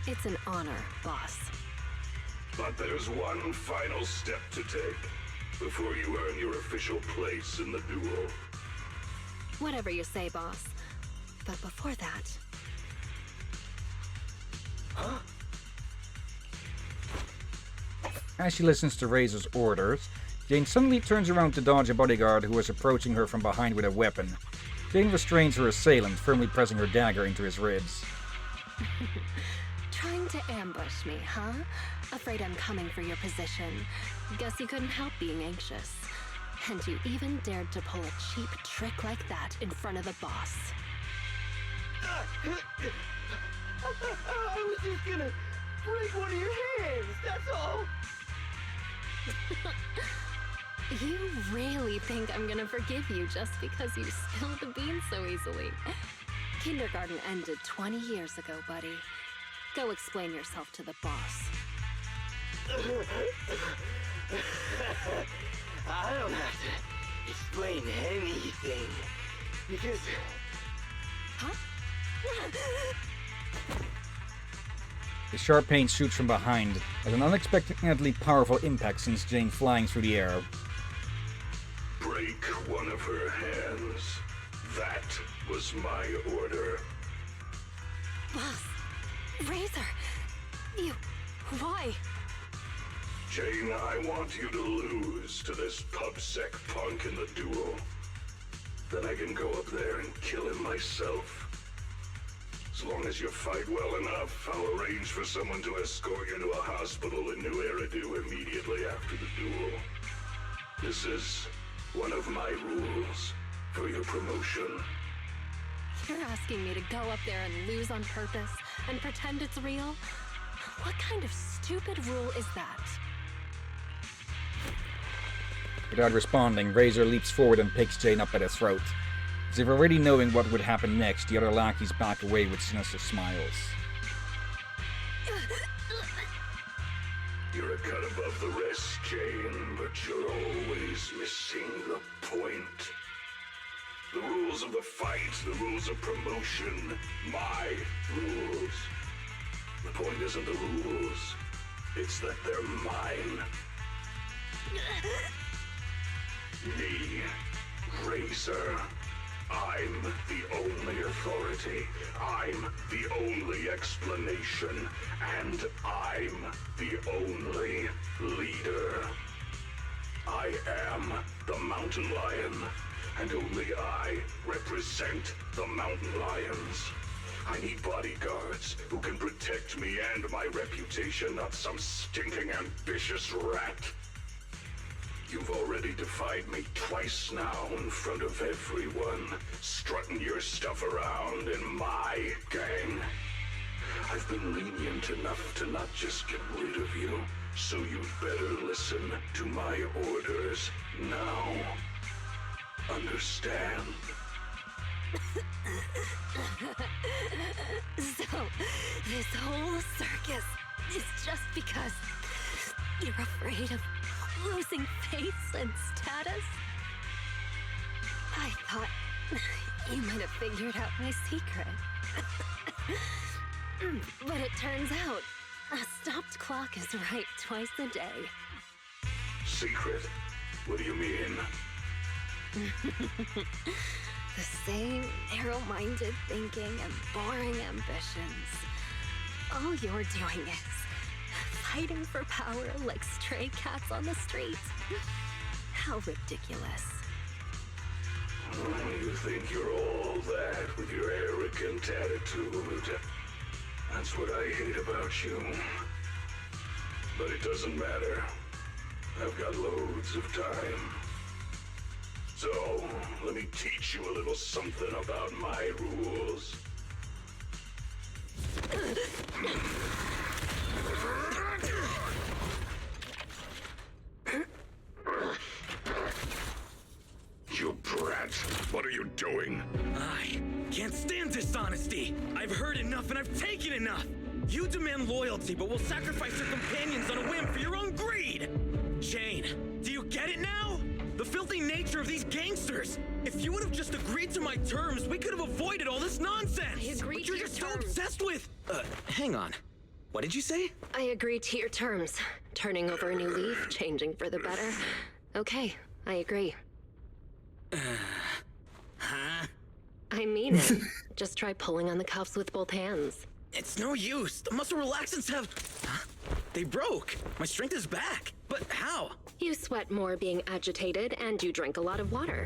It's an honor, boss. But there's one final step to take before you earn your official place in the duel. Whatever you say, boss. But before that... Huh? As she listens to Razor's orders, Jane suddenly turns around to dodge a bodyguard who is approaching her from behind with a weapon. Jane restrains her assailant, firmly pressing her dagger into his ribs. Trying to ambush me, huh? Afraid I'm coming for your position. Guess you couldn't help being anxious. And you even dared to pull a cheap trick like that in front of the boss. I was just gonna break one of your hands, that's all! You really think I'm gonna forgive you just because you spilled the beans so easily? Kindergarten ended 20 years ago, buddy. Go explain yourself to the boss. I don't have to explain anything, because... Huh? The sharp pain shoots from behind, as an unexpectedly powerful impact sends Jane flying through the air. Break one of her hands. That was my order. Boss! Razor! You... why? Jane, I want you to lose to this pubsec punk in the duel. Then I can go up there and kill him myself. As long as you fight well enough, I'll arrange for someone to escort you to a hospital in New Eridu immediately after the duel. This is one of my rules for your promotion. You're asking me to go up there and lose on purpose and pretend it's real? What kind of stupid rule is that? Without responding, Razor leaps forward and picks Jane up by the throat. As if already knowing what would happen next, the other lackeys back away with sinister smiles. You're a cut above the rest, Jane, but you're always missing the point. The rules of the fight, the rules of promotion, my rules. The point isn't the rules, it's that they're mine. Me, Razor. I'm the only authority. I'm the only explanation. And I'm the only leader. I am the Mountain Lion, and only I represent the Mountain Lions. I need bodyguards who can protect me and my reputation, not some stinking ambitious rat. You've already defied me twice now in front of everyone, strutting your stuff around in my gang. I've been lenient enough to not just get rid of you, so you'd better listen to my orders now. Understand? So, this whole circus is just because you're afraid of losing face and status? I thought you might have figured out my secret. But it turns out, a stopped clock is right twice a day. Secret? What do you mean? The same narrow-minded thinking and boring ambitions. All you're doing is fighting for power like stray cats on the street. How ridiculous. You think you're all that with your arrogant attitude. That's what I hate about you. But it doesn't matter. I've got loads of time. So, let me teach you a little something about my rules. You brat! What are you doing? I can't stand dishonesty. I've heard enough and I've taken enough. You demand loyalty, but will sacrifice your companions on a whim for your own greed. Jane, do you get it now? The filthy nature of these gangsters. If you would have just agreed to my terms, we could have avoided all this nonsense. I agree But you're to your just so terms. obsessed with. Hang on. What did you say? I agree to your terms. Turning over a new leaf, changing for the better. Okay, I agree. Huh? I mean it. Just try pulling on the cuffs with both hands. It's no use. The muscle relaxants have... Huh? They broke. My strength is back. But how? You sweat more being agitated, and you drink a lot of water,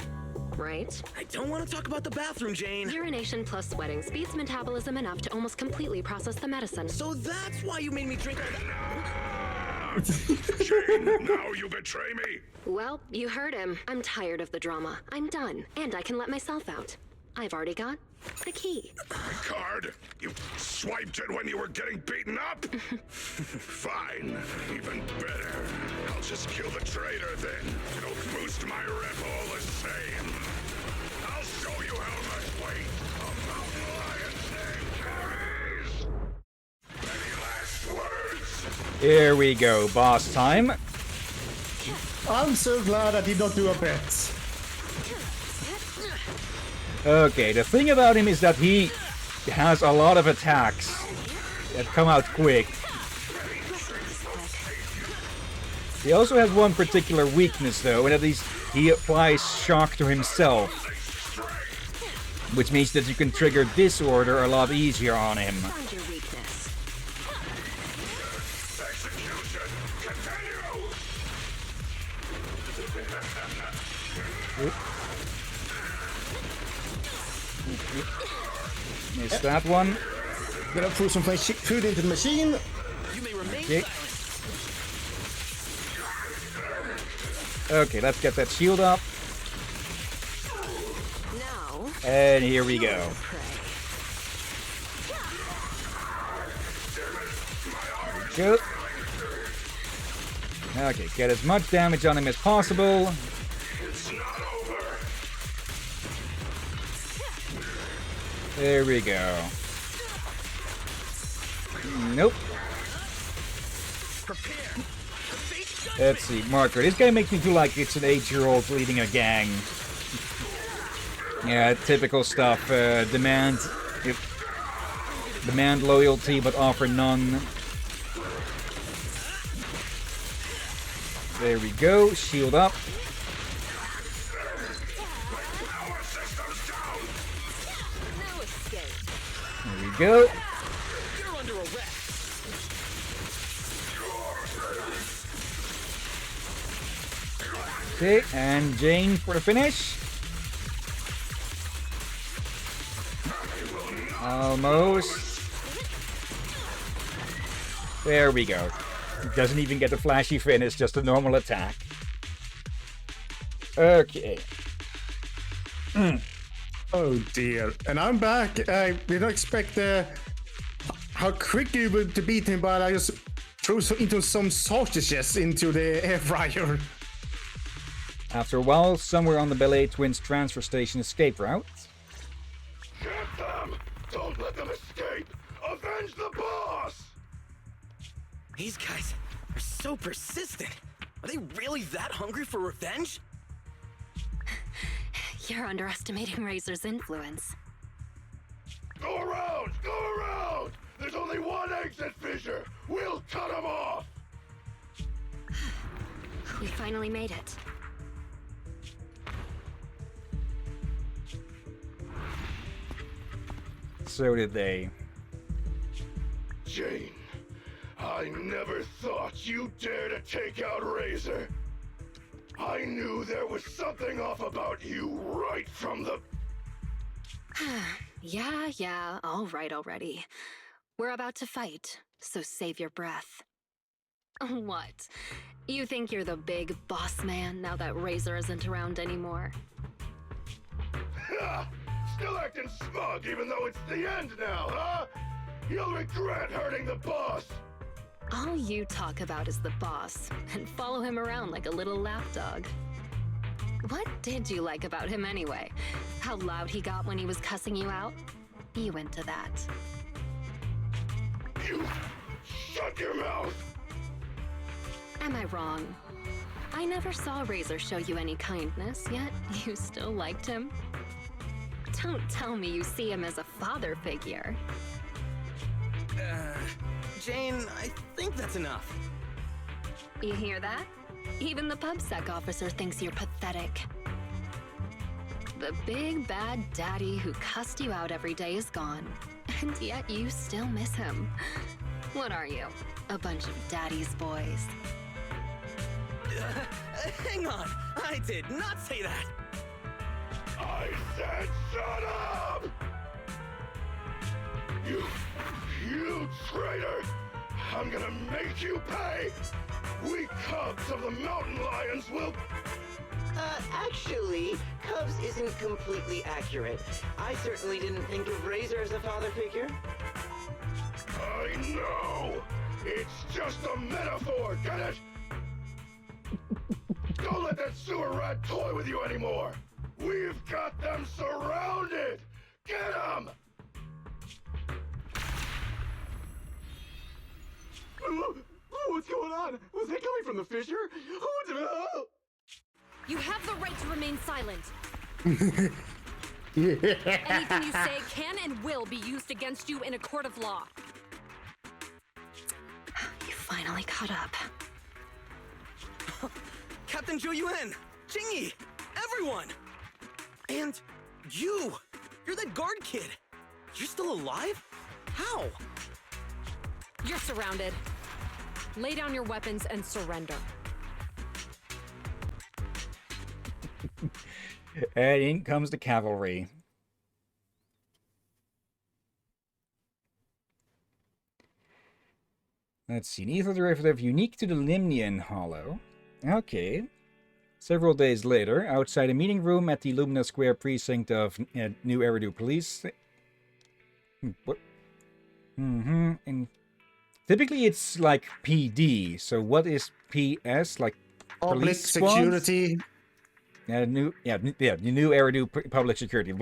right? I don't want to talk about the bathroom, Jane. Urination plus sweating speeds metabolism enough to almost completely process the medicine. So that's why you made me drink all that... Jane, now you betray me! Well, you heard him. I'm tired of the drama. I'm done, and I can let myself out. I've already got the key. Card? You swiped it when you were getting beaten up? Fine. Even better. I'll just kill the traitor then. It'll boost my rep all the same. I'll show you how much weight a mountain lion's name carries. Any last words? Here we go, boss time. I'm so glad I did not do a bet. Okay, the thing about him is that he has a lot of attacks that come out quick. He also has one particular weakness though, and that is he applies shock to himself. Which means that you can trigger disorder a lot easier on him. Find your weakness. Execution continue! Missed that one. Gonna throw some food into the machine. You may remain Okay. silent. Okay, let's get that shield up. Now, And here we go. pray. Good. Okay, get as much damage on him as possible. There we go. Nope. Let's see, Marker. This guy makes me feel like it's an 8-year-old leading a gang. Yeah, typical stuff. Demand loyalty, but offer none. There we go. Shield up. There we go. You're under arrest. Okay, and Jane for the finish. Almost. There we go. Doesn't even get a flashy finish, just a normal attack. Okay. Oh dear. And I'm back. I did not expect how quick you would to beat him, but I just threw into some sausages into the air fryer. After a while, somewhere on the Ballet Twins transfer station escape route. Get them! Don't let them escape! Avenge the boss! These guys are so persistent. Are they really that hungry for revenge? You're underestimating Razor's influence. Go around! Go around! There's only one exit fissure! We'll cut them off! We finally made it. So did they. Jane, I never thought you'd dare to take out Razor. I knew there was something off about you right from the... Yeah, all right already. We're about to fight, so save your breath. What? You think you're the big boss man now that Razor isn't around anymore? Ha! Still acting smug even though it's the end now, huh? You'll regret hurting the boss! All you talk about is the boss, and follow him around like a little lapdog. What did you like about him anyway? How loud he got when he was cussing you out? You into that. You... shut your mouth! Am I wrong? I never saw Razor show you any kindness, yet you still liked him. Don't tell me you see him as a father figure. Jane, I think that's enough. You hear that? Even the PubSec officer thinks you're pathetic. The big bad daddy who cussed you out every day is gone, and yet you still miss him. What are you? A bunch of daddy's boys. Hang on! I did not say that! I said shut up! You traitor! I'm gonna make you pay! We cubs of the mountain lions will... Actually, Cubs isn't completely accurate. I certainly didn't think of Razor as a father figure. I know! It's just a metaphor, get it? Don't let that sewer rat toy with you anymore! We've got them surrounded! Get them! What's going on? Was that coming from the fissure? You have the right to remain silent. Yeah. Anything you say can and will be used against you in a court of law. You finally caught up. Captain Zhou Yuan! Jingyi! Everyone! And you! You're that guard kid! You're still alive? How? You're surrounded. Lay down your weapons and surrender. And in comes the cavalry. Let's see. An ether derivative unique to the Limnian Hollow. Okay. Several days later, outside a meeting room at the Lumina Square precinct of New Eridu Police. What? And typically it's like PD. So what is PS? Like Public police squads? security. The New Eridu Public Security.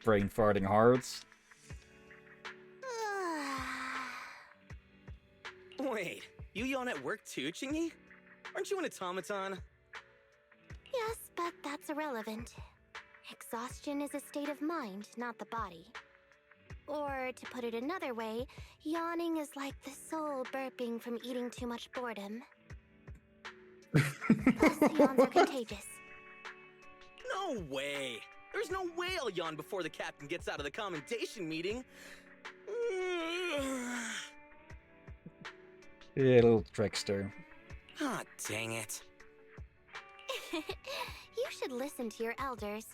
Brain farting hearts. Wait, you yawn at work too, Chingy? Aren't you an automaton? Yes, but that's irrelevant. Exhaustion is a state of mind, not the body. Or, to put it another way, yawning is like the soul burping from eating too much boredom. Plus, yawns are contagious. No way! There's no way I'll yawn before the captain gets out of the commendation meeting. Yeah, little trickster. Ah, dang it. You should listen to your elders.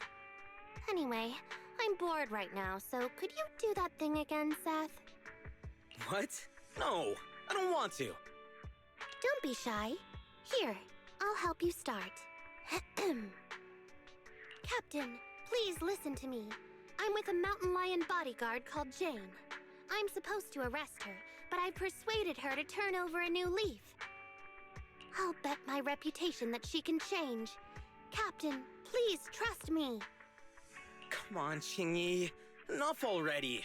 Anyway, I'm bored right now, so could you do that thing again, Seth? What? No, I don't want to. Don't be shy. Here, I'll help you start. Captain, please listen to me. I'm with a mountain lion bodyguard called Jane. I'm supposed to arrest her, but I've persuaded her to turn over a new leaf. I'll bet my reputation that she can change. Captain, please trust me. Come on, Chingy. Enough already.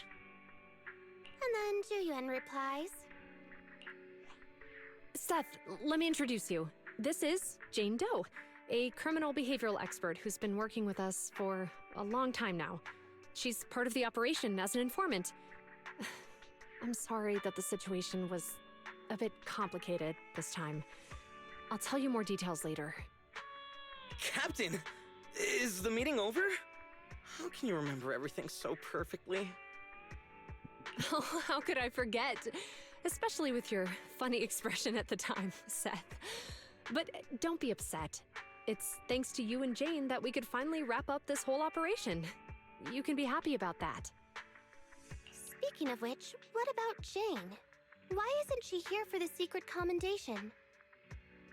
And then Hillyan replies. Seth, let me introduce you. This is Jane Doe, a criminal behavioral expert who's been working with us for a long time now. She's part of the operation as an informant. I'm sorry that the situation was a bit complicated this time. I'll tell you more details later. Captain, is the meeting over? How can you remember everything so perfectly? Oh, how could I forget? Especially with your funny expression at the time, Seth. But don't be upset. It's thanks to you and Jane that we could finally wrap up this whole operation. You can be happy about that. Speaking of which, what about Jane? Why isn't she here for the secret commendation?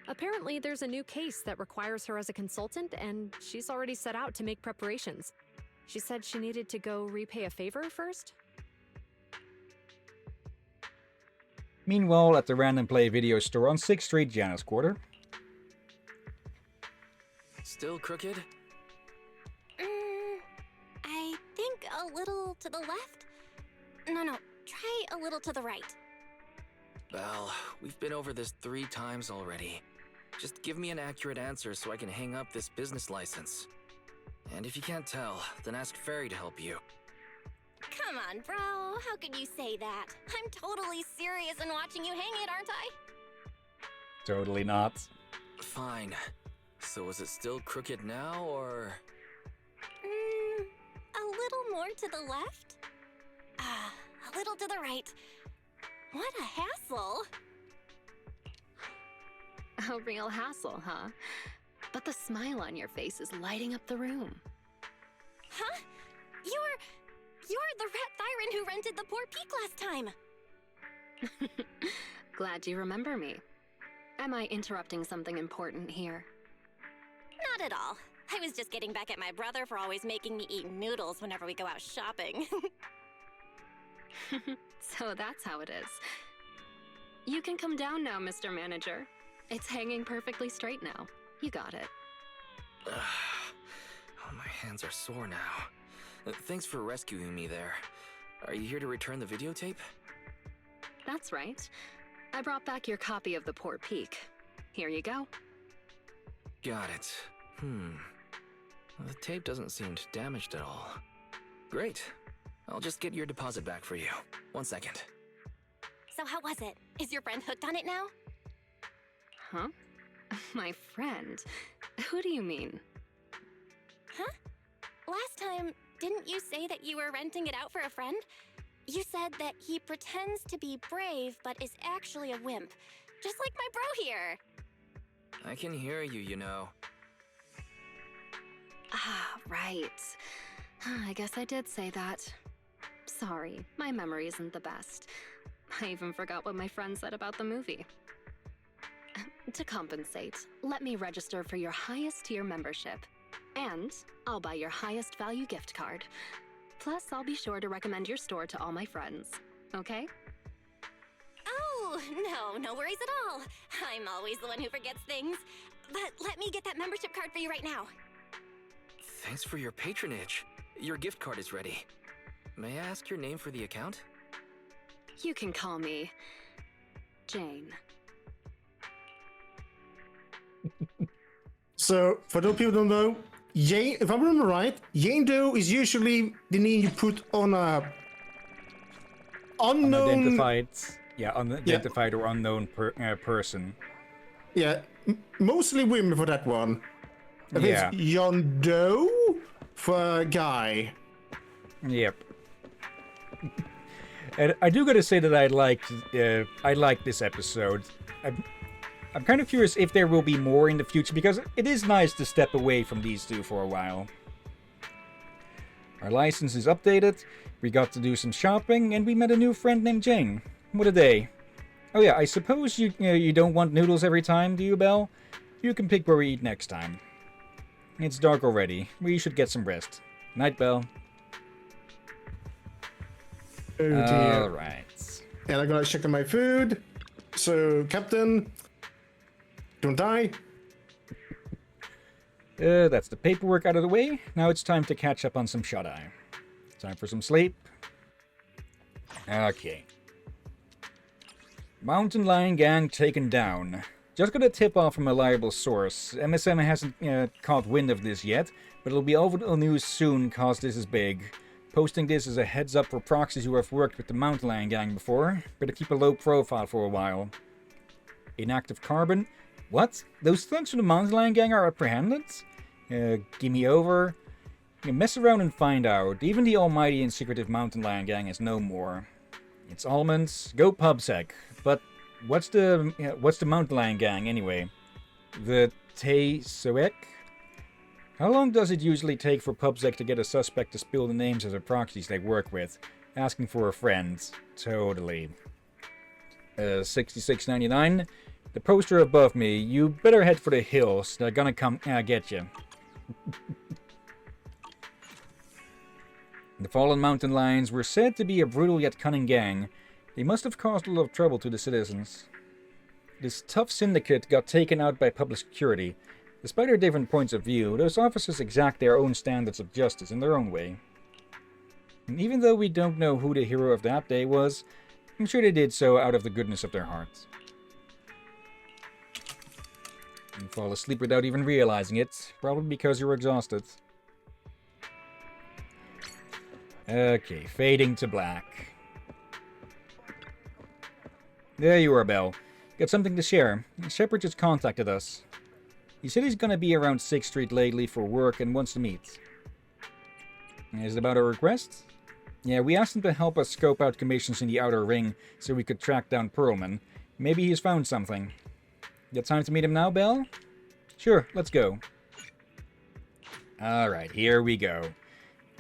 Apparently, there's a new case that requires her as a consultant, and she's already set out to make preparations. She said she needed to go repay a favor first. Meanwhile, at the Random Play video store on 6th Street, Janus Quarter. Still crooked? I think a little to the left? No, try a little to the right. Well, we've been over this 3 times already. Just give me an accurate answer so I can hang up this business license. And if you can't tell, then ask Fairy to help you. Come on, bro. How could you say that? I'm totally serious in watching you hang it, aren't I? Totally not. Fine. So is it still crooked now, or...? A little more to the left? A little to the right. What a hassle! A real hassle, huh? But the smile on your face is lighting up the room. Huh? You're the rat Thyron who rented the Poor Peak last time! Glad you remember me. Am I interrupting something important here? Not at all. I was just getting back at my brother for always making me eat noodles whenever we go out shopping. So that's how it is. You can come down now, Mr. Manager. It's hanging perfectly straight now. You got it. Oh, my hands are sore now. Thanks for rescuing me there. Are you here to return the videotape? That's right. I brought back your copy of The Poor Peak. Here you go. Got it. The tape doesn't seem damaged at all. Great. I'll just get your deposit back for you. 1 second. So how was it? Is your friend hooked on it now? Huh? My friend? Who do you mean? Huh? Last time, didn't you say that you were renting it out for a friend? You said that he pretends to be brave, but is actually a wimp. Just like my bro here. I can hear you, you know. Ah, right. I guess I did say that. Sorry, my memory isn't the best. I even forgot what my friend said about the movie. To compensate, let me register for your highest tier membership. And I'll buy your highest value gift card. Plus, I'll be sure to recommend your store to all my friends. Okay? Oh, no worries at all. I'm always the one who forgets things. But let me get that membership card for you right now. Thanks for your patronage. Your gift card is ready. May I ask your name for the account? You can call me Jane. So, for those people who don't know, Jane, if I remember right, Jane Doe is usually the name you put on a unknown... Unidentified or unknown person. Yeah, mostly women for that one. I think it's John Doe for a guy. Yep. And I do gotta say that I liked this episode. I'm kind of curious if there will be more in the future, because it is nice to step away from these two for a while. Our license is updated, we got to do some shopping, and we met a new friend named Jane. What a day. Oh yeah, I suppose you don't want noodles every time, do you, Belle? You can pick where we eat next time. It's dark already. We should get some rest. Night, Belle. Oh dear. Alright. And I'm gonna check on my food. So, Captain, don't die. That's the paperwork out of the way. Now it's time to catch up on some shut-eye. Time for some sleep. Okay. Mountain Lion Gang taken down. Just got a tip off from a reliable source. MSM hasn't caught wind of this yet, but it'll be over the news soon cause this is big. Posting this as a heads up for proxies who have worked with the Mountain Lion Gang before. Better keep a low profile for a while. Inactive carbon? What? Those thugs from the Mountain Lion Gang are apprehended? Gimme over. You mess around and find out. Even the almighty and secretive Mountain Lion Gang is no more. It's almonds. Go PubSec. But what's the Mountain Lion Gang anyway? The Soek? How long does it usually take for PubSec to get a suspect to spill the names of the proxies they work with? Asking for a friend. Totally. 66.99. The poster above me. You better head for the hills. They're gonna come get you. The fallen mountain lions were said to be a brutal yet cunning gang. They must have caused a lot of trouble to the citizens. This tough syndicate got taken out by public security. Despite their different points of view, those officers exact their own standards of justice in their own way. And even though we don't know who the hero of that day was, I'm sure they did so out of the goodness of their hearts. You fall asleep without even realizing it, probably because you're exhausted. Okay, fading to black. There you are, Belle. Got something to share. Shepard just contacted us. He said he's gonna be around 6th Street lately for work and wants to meet. Is it about a request? Yeah, we asked him to help us scope out commissions in the Outer Ring so we could track down Pearlman. Maybe he's found something. Got time to meet him now, Belle? Sure, let's go. Alright, here we go.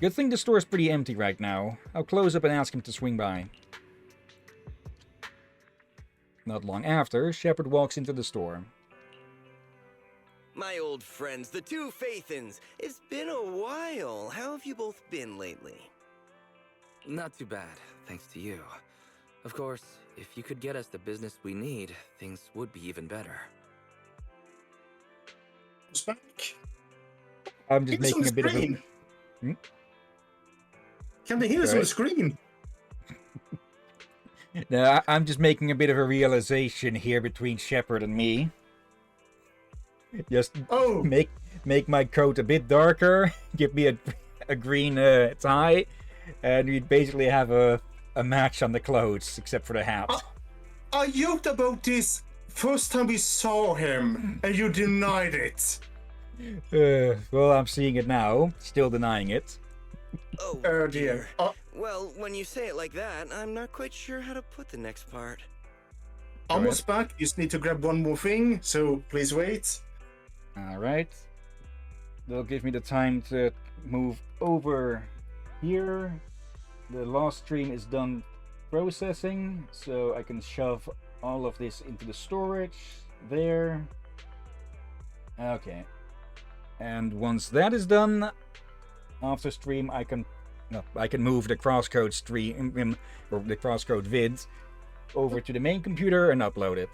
Good thing the store's pretty empty right now. I'll close up and ask him to swing by. Not long after, Shepard walks into the store. My old friends, the two Faithins. It's been a while. How have you both been lately? Not too bad, thanks to you. Of course, if you could get us the business we need, things would be even better. I'm just making a bit of a... Can they hear us on the screen? No, I'm just making a bit of a realization here between Shepard and me. Just make my coat a bit darker, give me a green tie, and we'd basically have a match on the clothes, except for the hat. I joked about this first time we saw him, and you denied it. Well, I'm seeing it now, still denying it. Oh dear. Well, when you say it like that, I'm not quite sure how to put the next part. Almost back. You just need to grab one more thing, so please wait. Alright. That'll give me the time to move over here. The last stream is done processing, so I can shove all of this into the storage there. Okay. And once that is done, after stream I can move the crosscode stream or the crosscode vids over to the main computer and upload it.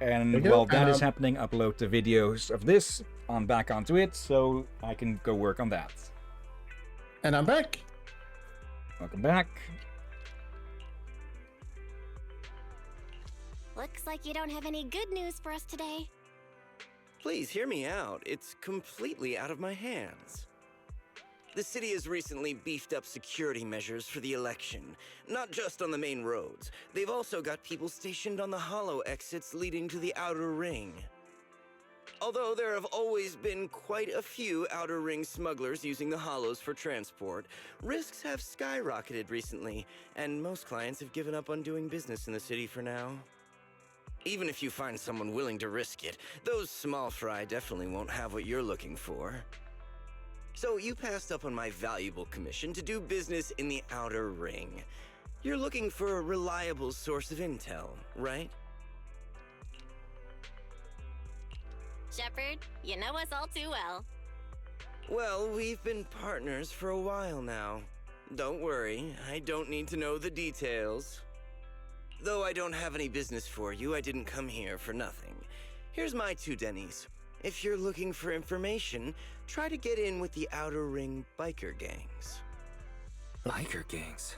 And while that is happening, upload the videos of this back onto it, so I can go work on that. And I'm back. Welcome back. Looks like you don't have any good news for us today. Please hear me out. It's completely out of my hands. The city has recently beefed up security measures for the election, not just on the main roads. They've also got people stationed on the hollow exits leading to the outer ring. Although there have always been quite a few outer ring smugglers using the hollows for transport, risks have skyrocketed recently, and most clients have given up on doing business in the city for now. Even if you find someone willing to risk it, those small fry definitely won't have what you're looking for. So you passed up on my valuable commission to do business in the outer ring. You're looking for a reliable source of intel, right? Shepard, you know us all too well. Well, we've been partners for a while now. Don't worry, I don't need to know the details. Though I don't have any business for you, I didn't come here for nothing. Here's my 2 dennies. If you're looking for information, try to get in with the outer ring biker gangs. Biker gangs?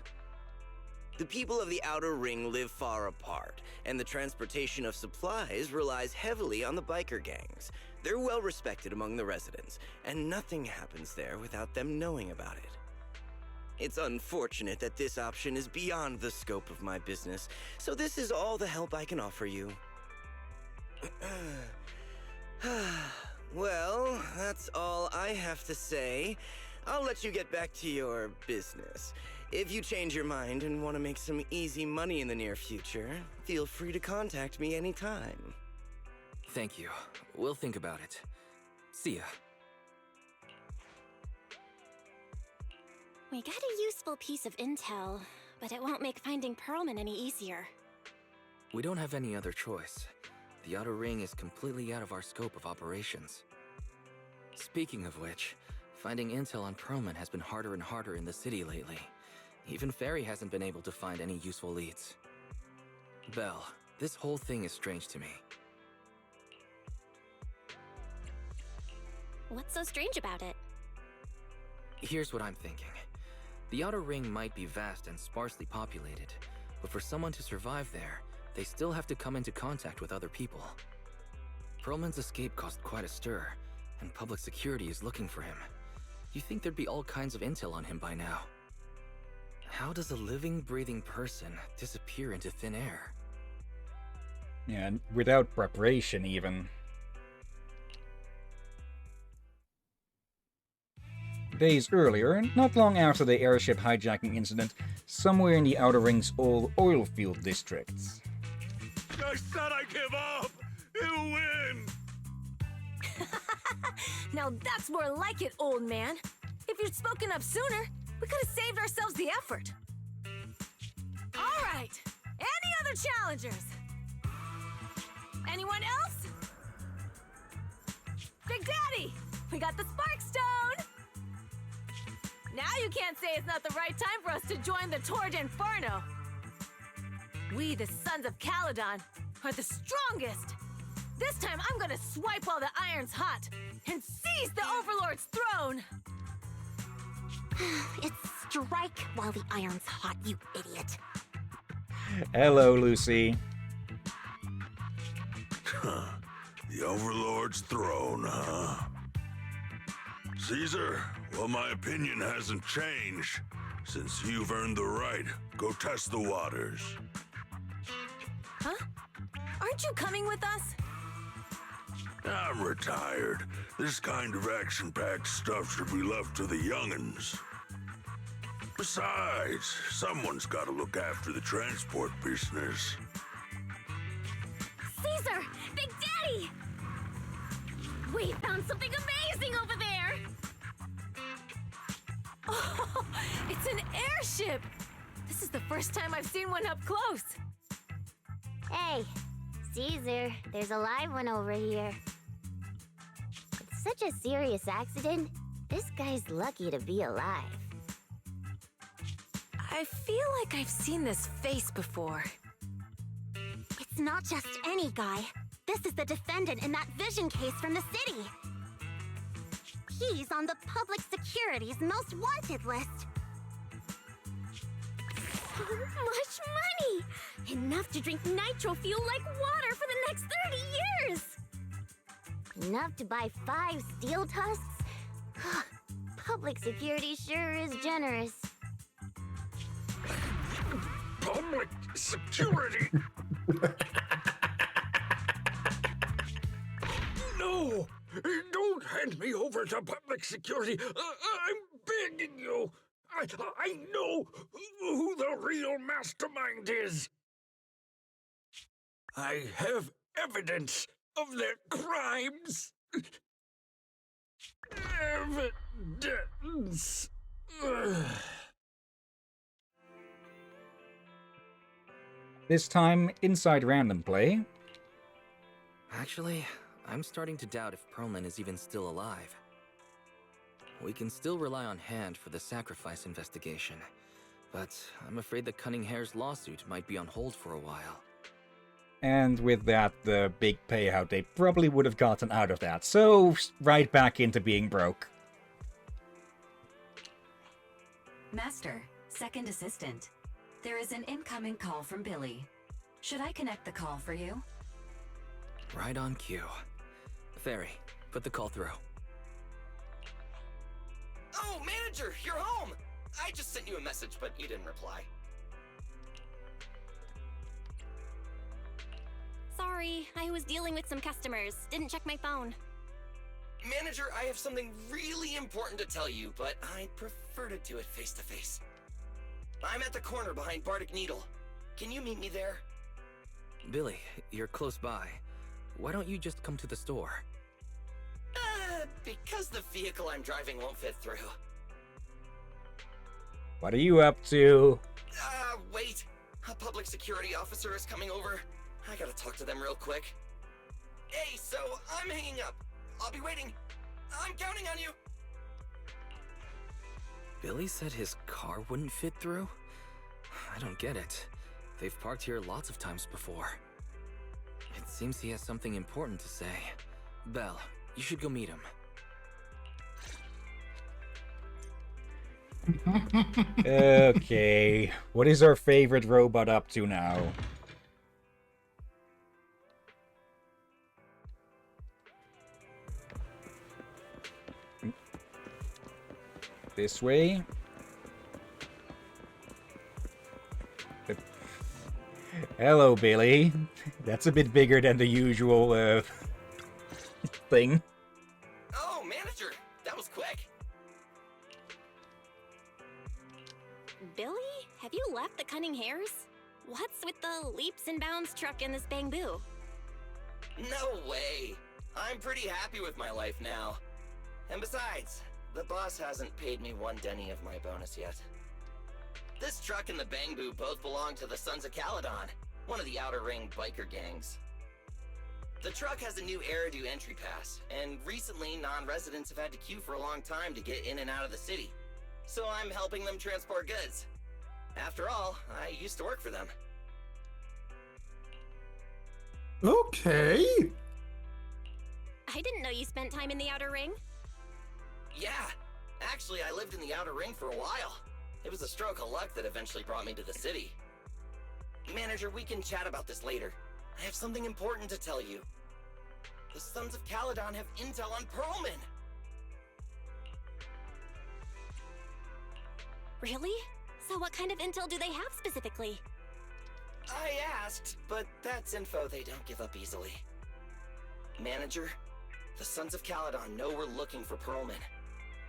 The people of the outer ring live far apart, and the transportation of supplies relies heavily on the biker gangs. They're well respected among the residents, and nothing happens there without them knowing about it. It's unfortunate that this option is beyond the scope of my business, so this is all the help I can offer you. Well, that's all I have to say. I'll let you get back to your business. If you change your mind and want to make some easy money in the near future, feel free to contact me anytime. Thank you. We'll think about it. See ya. We got a useful piece of intel, but it won't make finding Perlman any easier. We don't have any other choice. The Outer Ring is completely out of our scope of operations. Speaking of which, finding intel on Perlman has been harder and harder in the city lately. Even Ferry hasn't been able to find any useful leads. Belle, this whole thing is strange to me. What's so strange about it? Here's what I'm thinking. The Outer Ring might be vast and sparsely populated, but for someone to survive there, they still have to come into contact with other people. Perlman's escape caused quite a stir, and public security is looking for him. You'd think there'd be all kinds of intel on him by now. How does a living, breathing person disappear into thin air? Yeah, and without preparation even. Days earlier, not long after the airship hijacking incident, somewhere in the Outer Ring's old oil field districts. I said I give up! You win! Now that's more like it, old man. If you'd spoken up sooner, we could have saved ourselves the effort. All right. Any other challengers? Anyone else? Big Daddy, we got the Spark Stone. Now you can't say it's not the right time for us to join the Torrid Inferno. We, the Sons of Caledon, are the strongest. This time I'm gonna swipe while the iron's hot and seize the Overlord's throne. It's strike while the iron's hot, you idiot. Hello, Lucy. The Overlord's throne, huh? Caesar, well, my opinion hasn't changed. Since you've earned the right, go test the waters. Huh? Aren't you coming with us? I'm retired. This kind of action-packed stuff should be left to the young'uns. Besides, someone's got to look after the transport business. Caesar! Big Daddy! We found something amazing over there! Oh, it's an airship! This is the first time I've seen one up close. Hey, Caesar, there's a live one over here. It's such a serious accident. This guy's lucky to be alive. I feel like I've seen this face before. It's not just any guy. This is the defendant in that vision case from the city. he's on the public security's most wanted list. So much money! Enough to drink nitro fuel like water for the next 30 years! Enough to buy 5 steel tusks? Public security sure is generous. Public security? No! Don't hand me over to public security! I'm begging you! I know who the real mastermind is! I have evidence of their crimes! Evidence! This time, inside random play. Actually, I'm starting to doubt if Perlman is even still alive. We can still rely on Hand for the sacrifice investigation, but I'm afraid the Cunning Hare's lawsuit might be on hold for a while. And with that, the big payout, they probably would have gotten out of that. So, right back into being broke. Master, second assistant. There is an incoming call from Billy. Should I connect the call for you? Right on cue. Fairy, put the call through. Oh, manager, you're home! I just sent you a message, but you didn't reply. Sorry, I was dealing with some customers. Didn't check my phone. Manager, I have something really important to tell you, but I'd prefer to do it face to face. I'm at the corner behind Bardic Needle. Can you meet me there? Billy, you're close by. Why don't you just come to the store? Because the vehicle I'm driving won't fit through. What are you up to? Wait. A public security officer is coming over. I gotta talk to them real quick. Hey, so I'm hanging up. I'll be waiting. I'm counting on you. Billy said his car wouldn't fit through? I don't get it. They've parked here lots of times before. It seems he has something important to say. Belle, you should go meet him. Okay, what is our favorite robot up to now? This way. Hello, Billy. That's a bit bigger than the usual thing. Oh, manager, that was quick. Billy, have you left the Cunning Hares? What's with the leaps and bounds truck and this bamboo? No way. I'm pretty happy with my life now. And besides, the boss hasn't paid me 1 denny of my bonus yet. This truck and the Bangbu both belong to the Sons of Caledon, one of the Outer Ring biker gangs. The truck has a new Eridu entry pass, and recently non-residents have had to queue for a long time to get in and out of the city. So I'm helping them transport goods. After all, I used to work for them. Okay. I didn't know you spent time in the Outer Ring. Yeah, actually I lived in the Outer Ring for a while. It was a stroke of luck that eventually brought me to the city. Manager, we can chat about this later. I have something important to tell you. The Sons of Caledon have intel on Perlman. Really? So what kind of intel do they have specifically? I asked, but that's info they don't give up easily. Manager, the Sons of Caledon know we're looking for Perlman.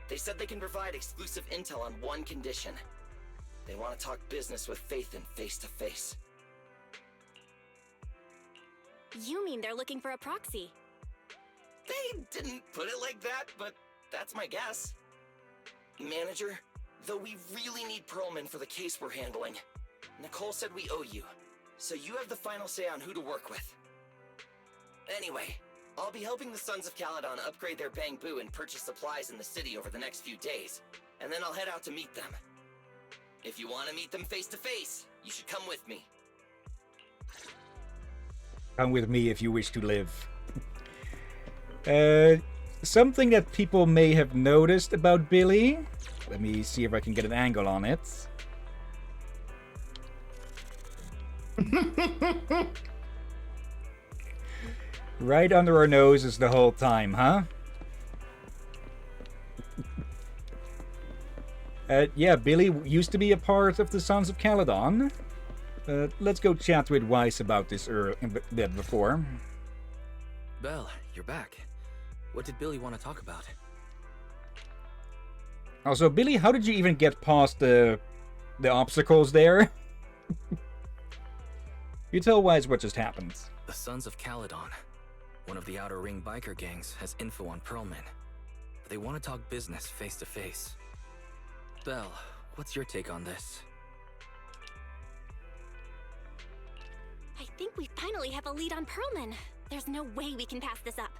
They said they can provide exclusive intel on one condition. They want to talk business with Faith and face to face. You mean they're looking for a proxy? They didn't put it like that, but that's my guess. Manager, though we really need Perlman for the case we're handling, Nicole said we owe you, so you have the final say on who to work with. Anyway, I'll be helping the Sons of Caledon upgrade their Bangbu and purchase supplies in the city over the next few days, and then I'll head out to meet them. If you want to meet them face to face, you should come with me. Come with me if you wish to live. something that people may have noticed about Billy. Let me see if I can get an angle on it. Right under our noses the whole time, huh? Yeah, Billy used to be a part of the Sons of Caledon. Let's go chat with Weiss about this before. Belle, you're back. What did Billy want to talk about? Also, Billy, how did you even get past the obstacles there? You tell Weiss what just happened. The Sons of Caledon, one of the Outer Ring biker gangs, has info on Pearlman. They want to talk business face to face. Belle, what's your take on this? I think we finally have a lead on Pearlman. There's no way we can pass this up.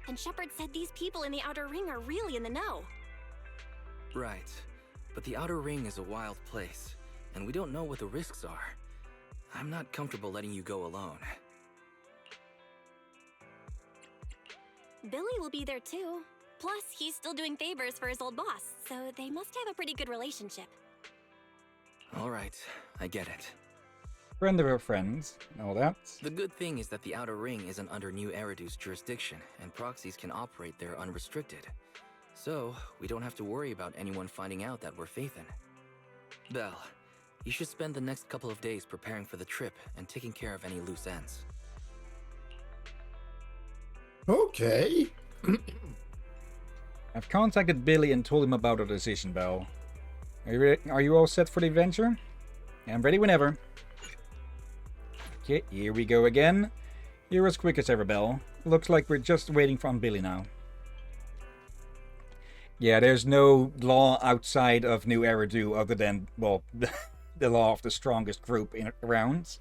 And Shepard said these people in the Outer Ring are really in the know. Right. But the Outer Ring is a wild place, and we don't know what the risks are. I'm not comfortable letting you go alone. Billy will be there too. Plus, he's still doing favors for his old boss, so they must have a pretty good relationship. Alright, I get it. Friend of her friends, and all that. The good thing is that the Outer Ring isn't under New Eridu's jurisdiction, and proxies can operate there unrestricted. So, we don't have to worry about anyone finding out that we're Faithin. Belle, you should spend the next couple of days preparing for the trip and taking care of any loose ends. Okay. I've contacted Billy and told him about our decision, Belle. Are you all set for the adventure? I'm ready whenever. Okay, here we go again. You're as quick as ever, Belle. Looks like we're just waiting on Billy now. Yeah, there's no law outside of New Eridu other than, well, the law of the strongest group around.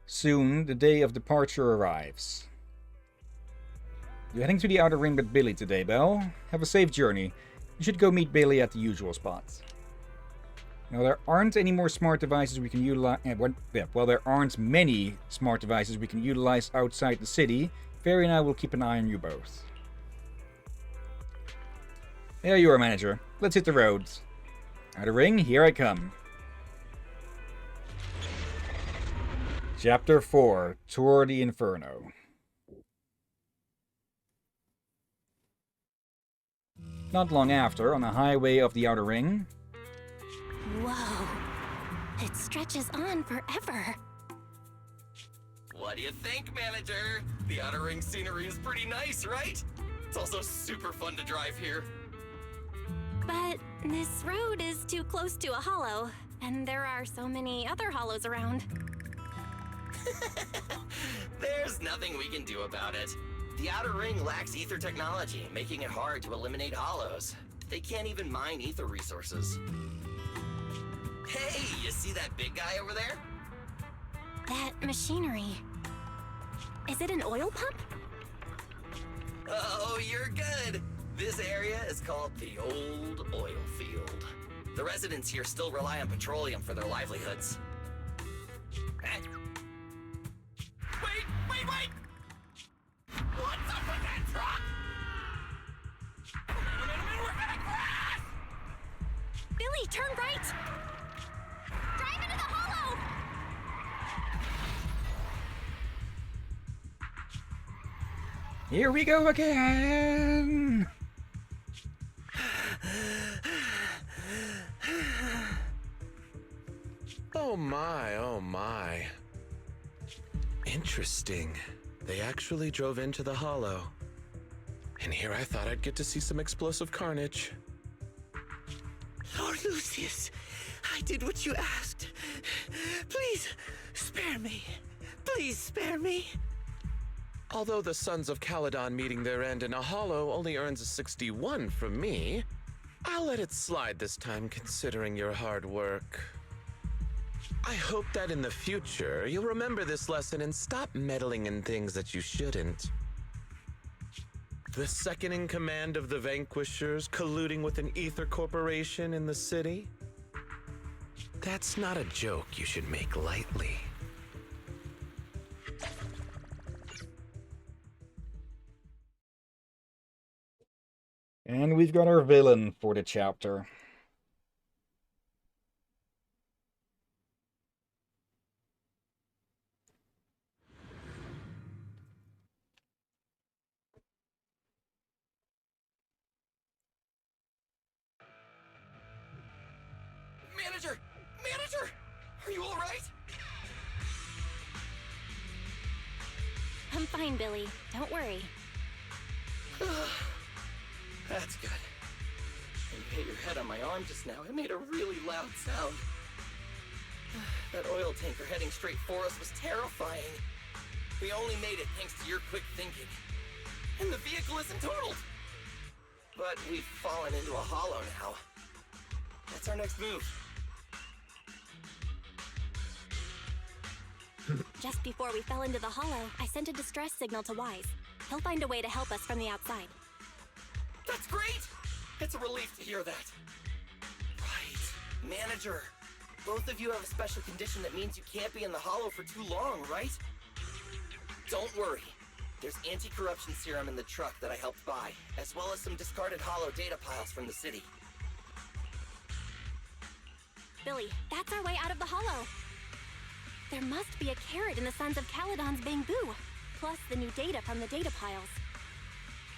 Soon, the day of departure arrives. You're heading to the Outer Ring with Billy today, Belle. Have a safe journey. You should go meet Billy at the usual spots. Now, there aren't any more smart devices we can utilize. Well, there aren't many smart devices we can utilize outside the city. Fairy and I will keep an eye on you both. There you are, manager. Let's hit the roads. Outer Ring, here I come. Chapter 4, Tour the Inferno. Not long after, on a highway of the Outer Ring. Whoa. It stretches on forever. What do you think, manager? The Outer Ring scenery is pretty nice, right? It's also super fun to drive here. But this road is too close to a hollow, and there are so many other hollows around. There's nothing we can do about it. The Outer Ring lacks ether technology, making it hard to eliminate hollows. They can't even mine ether resources. Hey, you see that big guy over there? That machinery. Is it an oil pump? Oh, you're good. This area is called the Old Oil Field. The residents here still rely on petroleum for their livelihoods. Wait! What's up with that truck? We're gonna crash! Billy, turn right! Drive into the hollow! Here we go again! Oh my. Interesting. They actually drove into the hollow. And here I thought I'd get to see some explosive carnage. Lord Lucius, I did what you asked. Please, spare me. Please spare me. Although the Sons of Caledon meeting their end in a hollow only earns a 61 from me, I'll let it slide this time considering your hard work. I hope that in the future, you'll remember this lesson and stop meddling in things that you shouldn't. The second in command of the Vanquishers colluding with an ether corporation in the city? That's not a joke you should make lightly. And we've got our villain for the chapter. Manager! Manager! Are you alright? I'm fine, Billy. Don't worry. That's good. When you hit your head on my arm just now, it made a really loud sound. That oil tanker heading straight for us was terrifying. We only made it thanks to your quick thinking. And the vehicle isn't totaled. But we've fallen into a hollow now. What's our next move? Just before we fell into the hollow, I sent a distress signal to Wise. He'll find a way to help us from the outside. That's great! It's a relief to hear that. Right. Manager, both of you have a special condition that means you can't be in the hollow for too long, right? Don't worry. There's anti-corruption serum in the truck that I helped buy, as well as some discarded hollow data piles from the city. Billy, that's our way out of the hollow. There must be a carrot in the Sons of Caledon's bamboo, plus the new data from the data piles.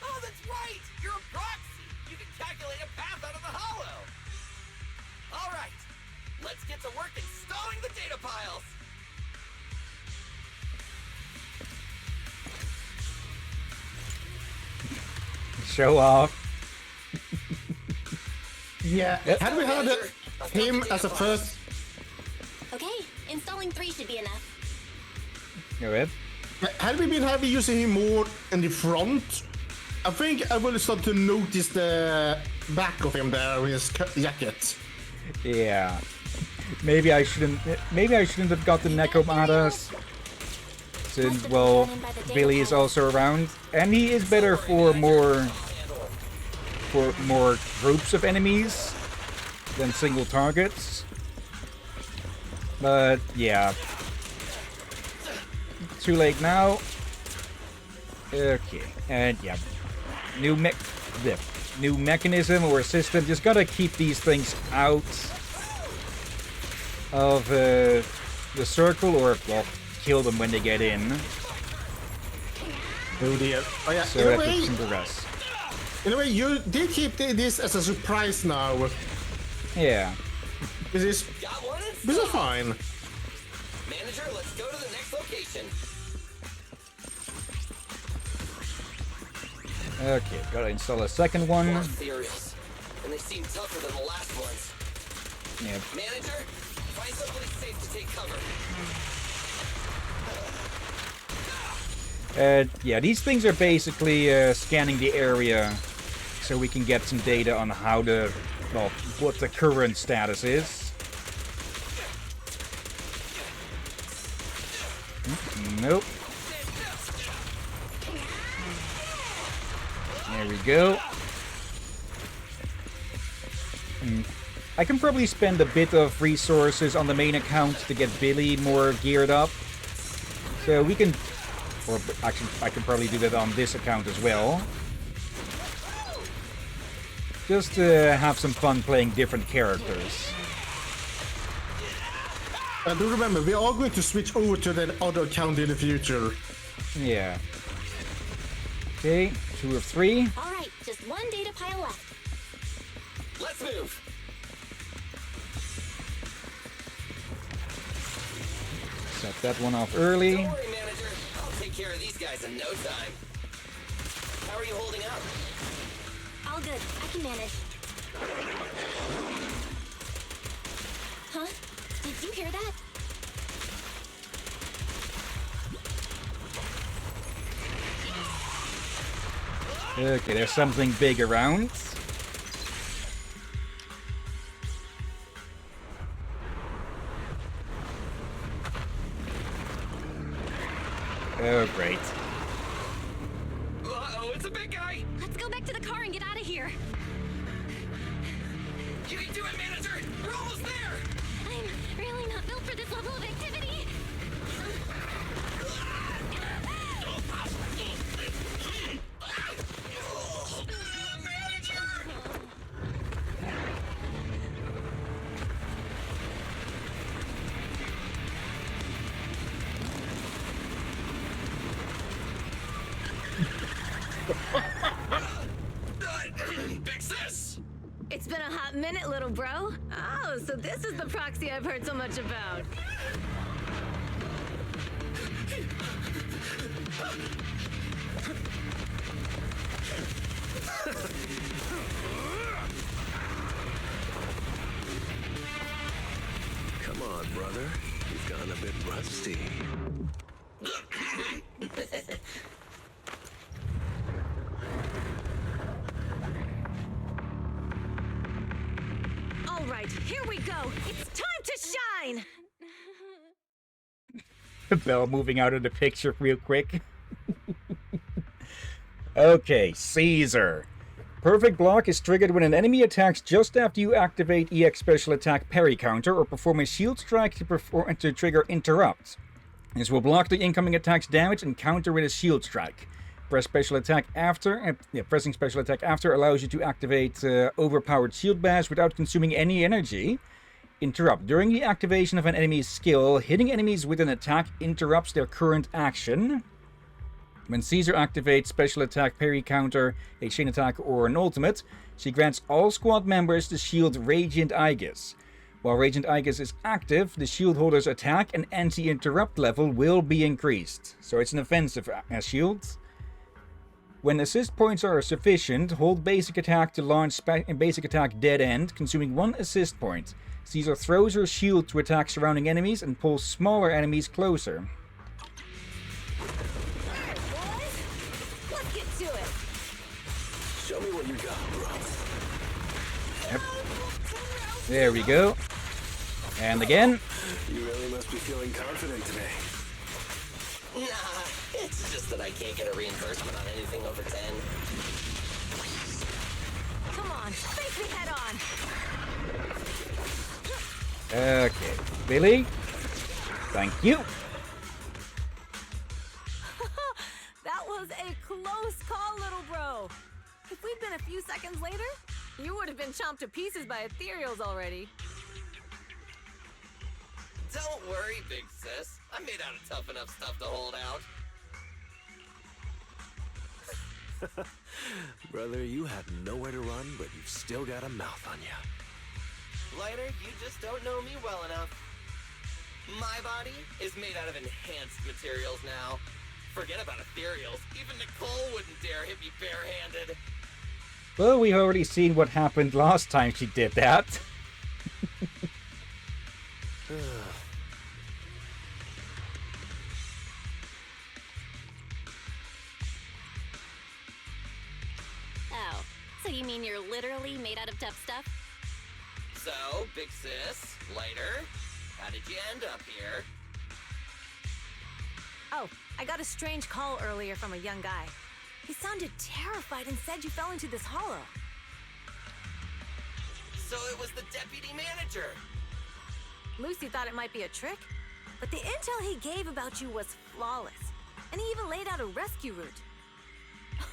Oh, that's right! You're a proxy! You can calculate a path out of the hollow! All right, let's get to work installing the data piles! Show off. Yeah, had we had him as a first... Okay, installing 3 should be enough. Go ahead. Had we been having using him more in the front, I think I will start to notice the back of him there with his jacket. Yeah. Maybe I shouldn't have got the Necromatas. Since, well, Billy is also around. And he is better for more groups of enemies than single targets. But yeah. Too late now. Okay. And yeah. New mechanism or system. Just gotta keep these things out of the circle, or well, kill them when they get in. Oh dear. Oh yeah. So that they can progress. In a way, you did keep this as a surprise now. Yeah. This is fine. Manager, let's go to the next location. Okay, gotta install a second one. More cereals, and they seem tougher than the last ones. Yep. Manager, find someplace safe to take cover. Yeah, these things are basically scanning the area so we can get some data on how the, well, what the current status is. Nope. There we go. I can probably spend a bit of resources on the main account to get Billy more geared up. So we can... Or actually, I can probably do that on this account as well. Just to have some fun playing different characters. And do remember, we are going to switch over to that other account in the future. Yeah. Okay, 2 of 3. All right, just 1 data pile left. Let's move. Set that one off early. Don't worry, manager. I'll take care of these guys in no time. How are you holding up? All good. I can manage. Huh? Did you hear that? Okay, there's something big around. Oh, great. Uh-oh, it's a big guy! Let's go back to the car and get out of here. You can do it, manager! We're almost there! I'm really not built for this level of activity. Manager! minute, little bro. Oh, so this is the proxy I've heard so much about. Come on, brother. You've gone a bit rusty. All right, here we go. It's time to shine. Belle moving out of the picture real quick. Okay, Caesar. Perfect block is triggered when an enemy attacks just after you activate EX special attack parry counter or perform a shield strike to trigger interrupt. This will block the incoming attack's damage and counter with a shield strike. Pressing special attack after allows you to activate overpowered shield bash without consuming any energy. Interrupt. During the activation of an enemy's skill, hitting enemies with an attack interrupts their current action. When Caesar activates special attack, parry counter, a chain attack, or an ultimate, she grants all squad members the shield Radiant Aegis. While Radiant Aegis is active, the shield holder's attack and anti-interrupt level will be increased. So it's an offensive shield. When assist points are sufficient, hold basic attack to launch basic attack dead end, consuming 1 assist point. Caesar throws her shield to attack surrounding enemies and pulls smaller enemies closer. Let's get to it. Show me what you got, bro. Yep. There we go. And again. You really must be feeling confident today. Nah, it's just that I can't get a reimbursement on anything over 10. Come on, face me head on. Okay, Billy. Thank you. That was a close call, little bro. If we'd been a few seconds later, you would have been chomped to pieces by ethereals already. Don't worry, big sis. I'm made out of tough enough stuff to hold out. Brother, you have nowhere to run, but you've still got a mouth on you. Lighter, you just don't know me well enough. My body is made out of enhanced materials now. Forget about ethereals. Even Nicole wouldn't dare hit me barehanded. Well, we've already seen what happened last time she did that. Oh, so you mean you're literally made out of tough stuff? So, big sis, Lighter, how did you end up here? Oh, I got a strange call earlier from a young guy. He sounded terrified and said you fell into this hollow. So it was the deputy manager. Lucy thought it might be a trick, but the intel he gave about you was flawless. And he even laid out a rescue route.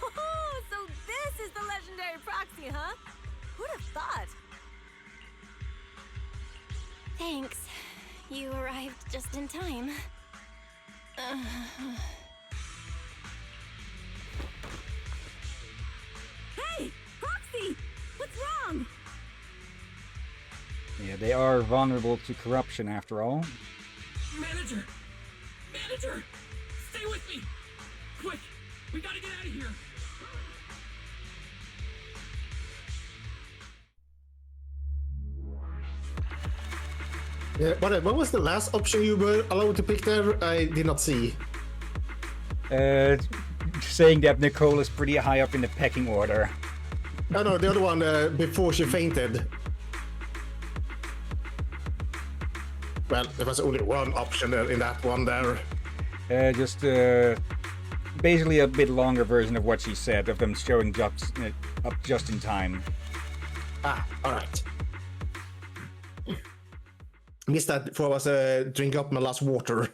Oh, so this is the legendary proxy, huh? Who'd have thought? Thanks. You arrived just in time. Hey! Proxy! What's wrong? Yeah, they are vulnerable to corruption after all. Manager! Manager! Stay with me! Quick! We gotta get out of here! Yeah, but what was the last option you were allowed to pick there? I did not see. Saying that Nicole is pretty high up in the pecking order. Oh no, the other one before she fainted. Well, there was only one option in that one there. Just basically a bit longer version of what she said, of them showing up just in time. Ah, alright. Missed that before I was drink up my last water.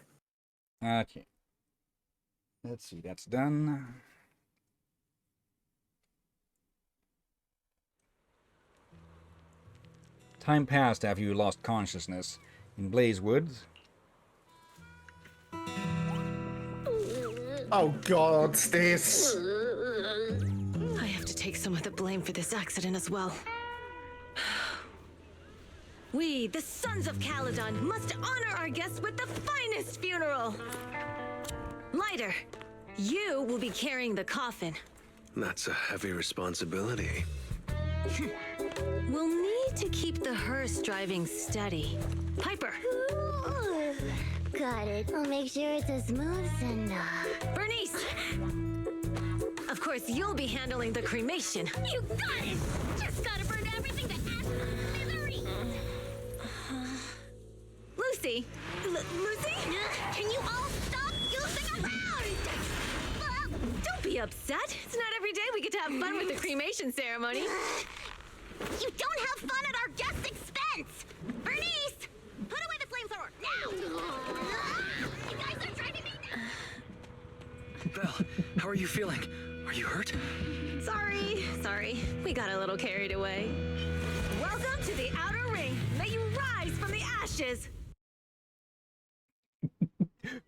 Okay. Let's see, that's done. Time passed after you lost consciousness. In Blazewood. Oh god, this. I have to take some of the blame for this accident as well. We, the Sons of Caledon, must honor our guests with the finest funeral! Lighter, you will be carrying the coffin. That's a heavy responsibility. We'll need to keep the hearse driving steady. Piper! Ooh, got it. I'll make sure it's as smooth and Bernice! Of course, you'll be handling the cremation. You got it! Just gotta burn everything to ash and smithereens! Lucy! Lucy? Can you all stop goofing around? Don't be upset. It's not every day we get to have fun with the cremation ceremony. You don't have fun at our guest's expense! Bernice! Put away the flamethrower, now! You guys are driving me nuts! Belle, how are you feeling? Are you hurt? Sorry. We got a little carried away. Welcome to the Outer Ring. May you rise from the ashes.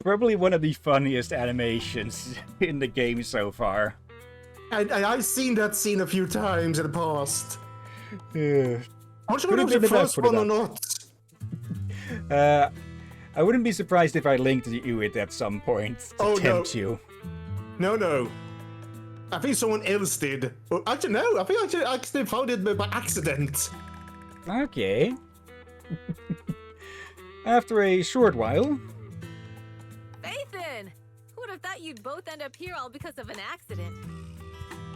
Probably one of the funniest animations in the game so far. I've seen that scene a few times in the past. Yeah. I'm not sure if it was the first one or not. I wouldn't be surprised if I linked you it at some point to tempt you. No. I think someone else did. Actually, no. I think I actually found it by accident. Okay. After a short while... Nathan! Who would have thought you'd both end up here all because of an accident?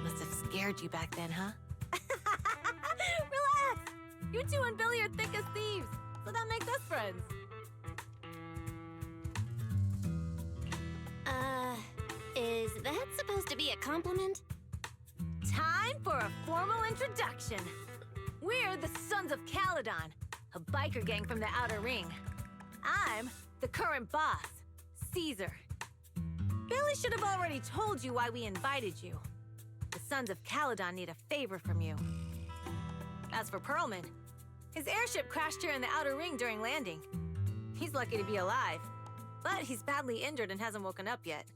Must have scared you back then, huh? Relax! You two and Billy are thick as thieves, so that makes us friends. Is that supposed to be a compliment? Time for a formal introduction. We're the Sons of Caledon, a biker gang from the Outer Ring. I'm the current boss, Caesar. Billy should have already told you why we invited you. The Sons of Caledon need a favor from you. As for Perlman, his airship crashed here in the Outer Ring during landing. He's lucky to be alive, but he's badly injured and hasn't woken up yet.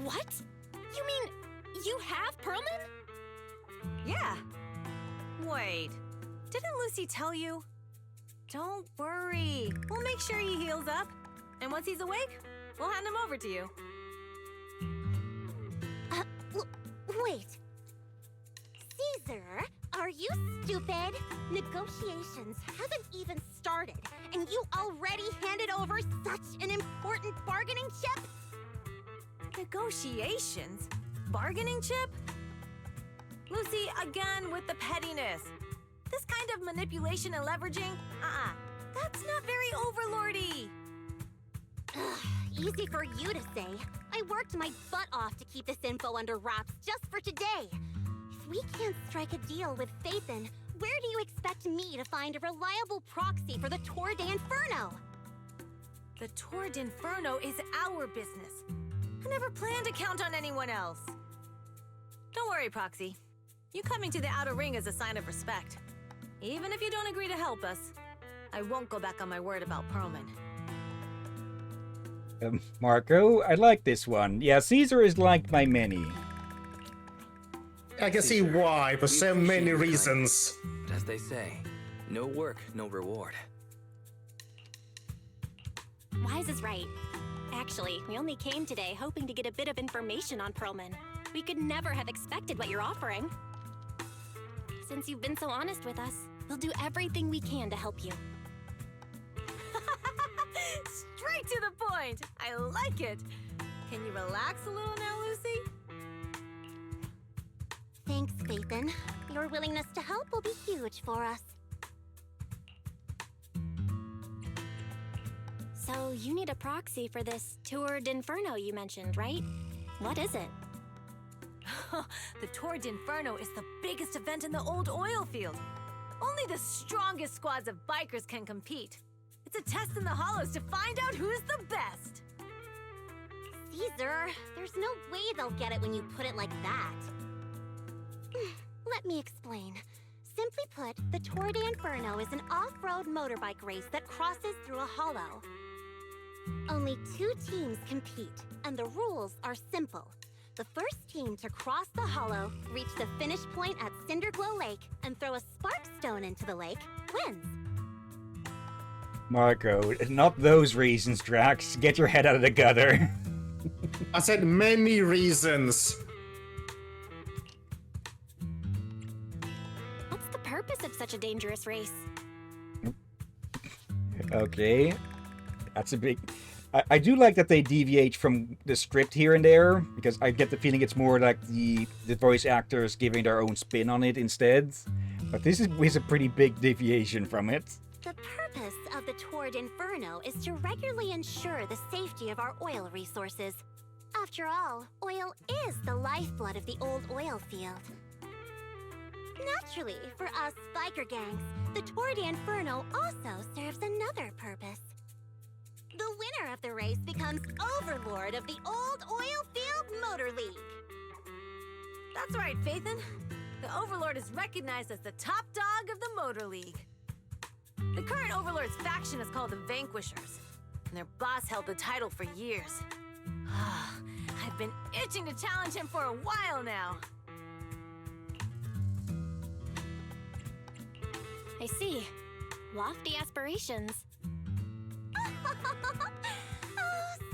What? You mean you have Perlman? Yeah. Wait, didn't Lucy tell you? Don't worry. We'll make sure he heals up. And once he's awake, we'll hand him over to you. Wait. Caesar, are you stupid? Negotiations haven't even started, and you already handed over such an important bargaining chip? Negotiations? Bargaining chip? Lucy, again with the pettiness. This kind of manipulation and leveraging? That's not very overlordy. Easy for you to say. I worked my butt off to keep this info under wraps just for today. If we can't strike a deal with Phaethon, where do you expect me to find a reliable proxy for the Tour de Inferno? The Tour de Inferno is our business. I never planned to count on anyone else. Don't worry, Proxy. You coming to the Outer Ring is a sign of respect. Even if you don't agree to help us, I won't go back on my word about Perlman. Marco, I like this one. Yeah, Caesar is liked by many. I can see why, for so many reasons. But as they say, no work, no reward. Wise is right. Actually, we only came today hoping to get a bit of information on Perlman. We could never have expected what you're offering. Since you've been so honest with us, we'll do everything we can to help you. Straight to the point! I like it! Can you relax a little now, Lucy? Thanks, Phaethon. Your willingness to help will be huge for us. So, you need a proxy for this Tour d'Inferno you mentioned, right? What is it? The Tour d'Inferno is the biggest event in the old oil field. Only the strongest squads of bikers can compete. It's a test in the hollows to find out who's the best. Caesar, there's no way they'll get it when you put it like that. Let me explain. Simply put, the Tour de Inferno is an off-road motorbike race that crosses through a hollow. Only 2 teams compete, and the rules are simple. The first team to cross the hollow, reach the finish point at Cinderglow Lake, and throw a spark stone into the lake wins. Marco, not those reasons, Drax. Get your head out of the gutter. I said many reasons. What's the purpose of such a dangerous race? Okay. That's a big... I do like that they deviate from the script here and there, because I get the feeling it's more like the voice actors giving their own spin on it instead. But this is a pretty big deviation from it. The purpose of the Tour d'Inferno is to regularly ensure the safety of our oil resources. After all, oil is the lifeblood of the old oil field. Naturally, for us biker gangs, the Tour d'Inferno also serves another purpose. The winner of the race becomes overlord of the old oil field motor league. That's right, Phaethon. The Overlord is recognized as the top dog of the Motor League. The current Overlord's faction is called the Vanquishers, and their boss held the title for years. I've been itching to challenge him for a while now. I see. Lofty aspirations. Oh,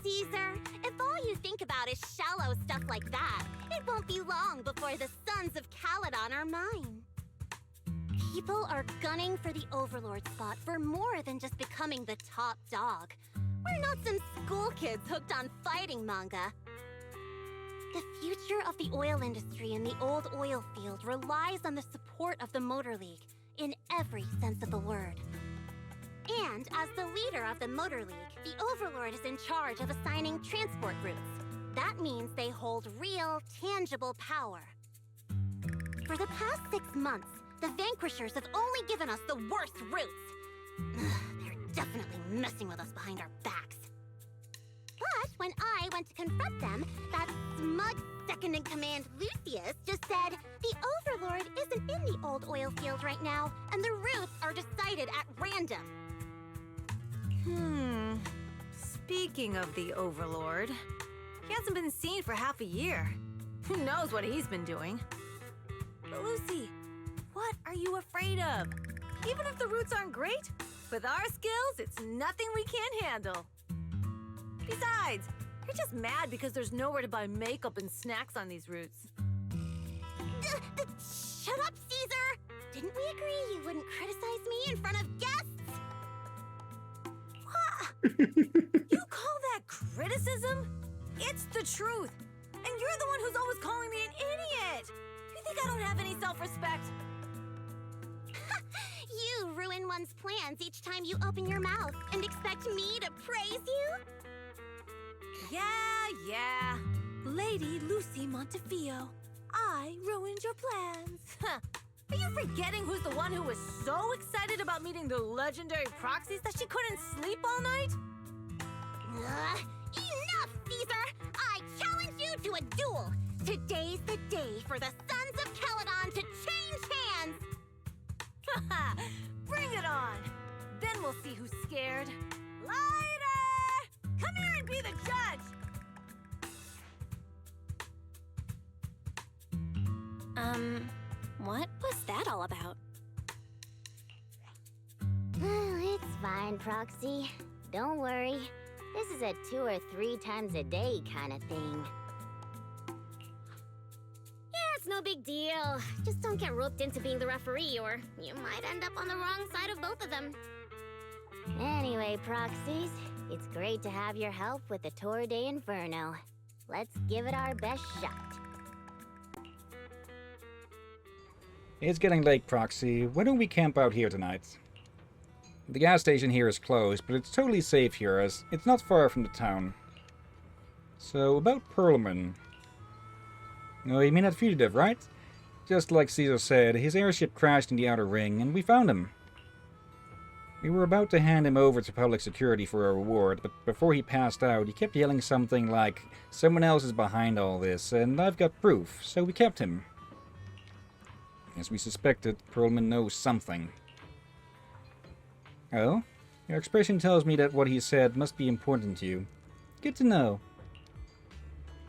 Caesar, if all you think about is shallow stuff like that, it won't be long before the Sons of Caledon are mine. People are gunning for the Overlord spot for more than just becoming the top dog. We're not some school kids hooked on fighting manga. The future of the oil industry in the old oil field relies on the support of the Motor League, in every sense of the word. And as the leader of the Motor League, the Overlord is in charge of assigning transport routes. That means they hold real, tangible power. For the past 6 months, the Vanquishers have only given us the worst routes. They're definitely messing with us behind our backs. But when I went to confront them, that smug second-in-command Lucius just said, the Overlord isn't in the old oil field right now, and the routes are decided at random. Speaking of the Overlord, he hasn't been seen for half a year. Who knows what he's been doing? But Lucy, what are you afraid of? Even if the routes aren't great, with our skills, it's nothing we can't handle. Besides, you're just mad because there's nowhere to buy makeup and snacks on these routes. Shut up, Caesar! Didn't we agree you wouldn't criticize me in front of guests? You call that criticism? It's the truth. And you're the one who's always calling me an idiot. You think I don't have any self-respect? You ruin one's plans each time you open your mouth and expect me to praise you? Yeah. Lady Lucy Montefiore. I ruined your plans. Are you forgetting who's the one who was so excited about meeting the legendary proxies that she couldn't sleep all night? Enough, Caesar! I challenge you to a duel! Today's the day for the Sons of Caledon to change hands! Bring it on! Then we'll see who's scared. Lighter! Come here and be the judge! What was that all about? It's fine, Proxy. Don't worry. This is a 2 or 3 times a day kind of thing. Yeah, it's no big deal. Just don't get roped into being the referee, or you might end up on the wrong side of both of them. Anyway, Proxies, it's great to have your help with the Tour d'Inferno. Let's give it our best shot. It's getting late, Proxy. Why don't we camp out here tonight? The gas station here is closed, but it's totally safe here, as it's not far from the town. So, about Perlman. Oh, you mean that fugitive, right? Just like Caesar said, his airship crashed in the Outer Ring, and we found him. We were about to hand him over to public security for a reward, but before he passed out, he kept yelling something like, "Someone else is behind all this, and I've got proof," so we kept him. As we suspected, Perlman knows something. Oh? Your expression tells me that what he said must be important to you. Good to know.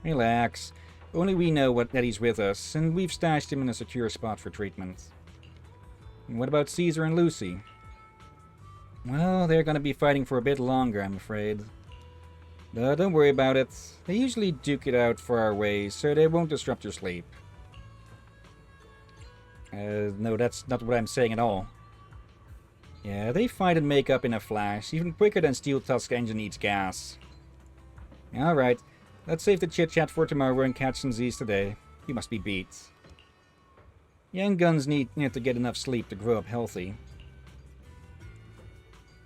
Relax. Only we know that he's with us, and we've stashed him in a secure spot for treatment. And what about Caesar and Lucy? Well, they're gonna be fighting for a bit longer, I'm afraid. But don't worry about it. They usually duke it out far away, so they won't disrupt your sleep. No, that's not what I'm saying at all. Yeah, they fight and make up in a flash, even quicker than Steel Tusk's engine eats gas. Alright, let's save the chit-chat for tomorrow and catch some Z's today. You must be beat. Young guns need to get enough sleep to grow up healthy.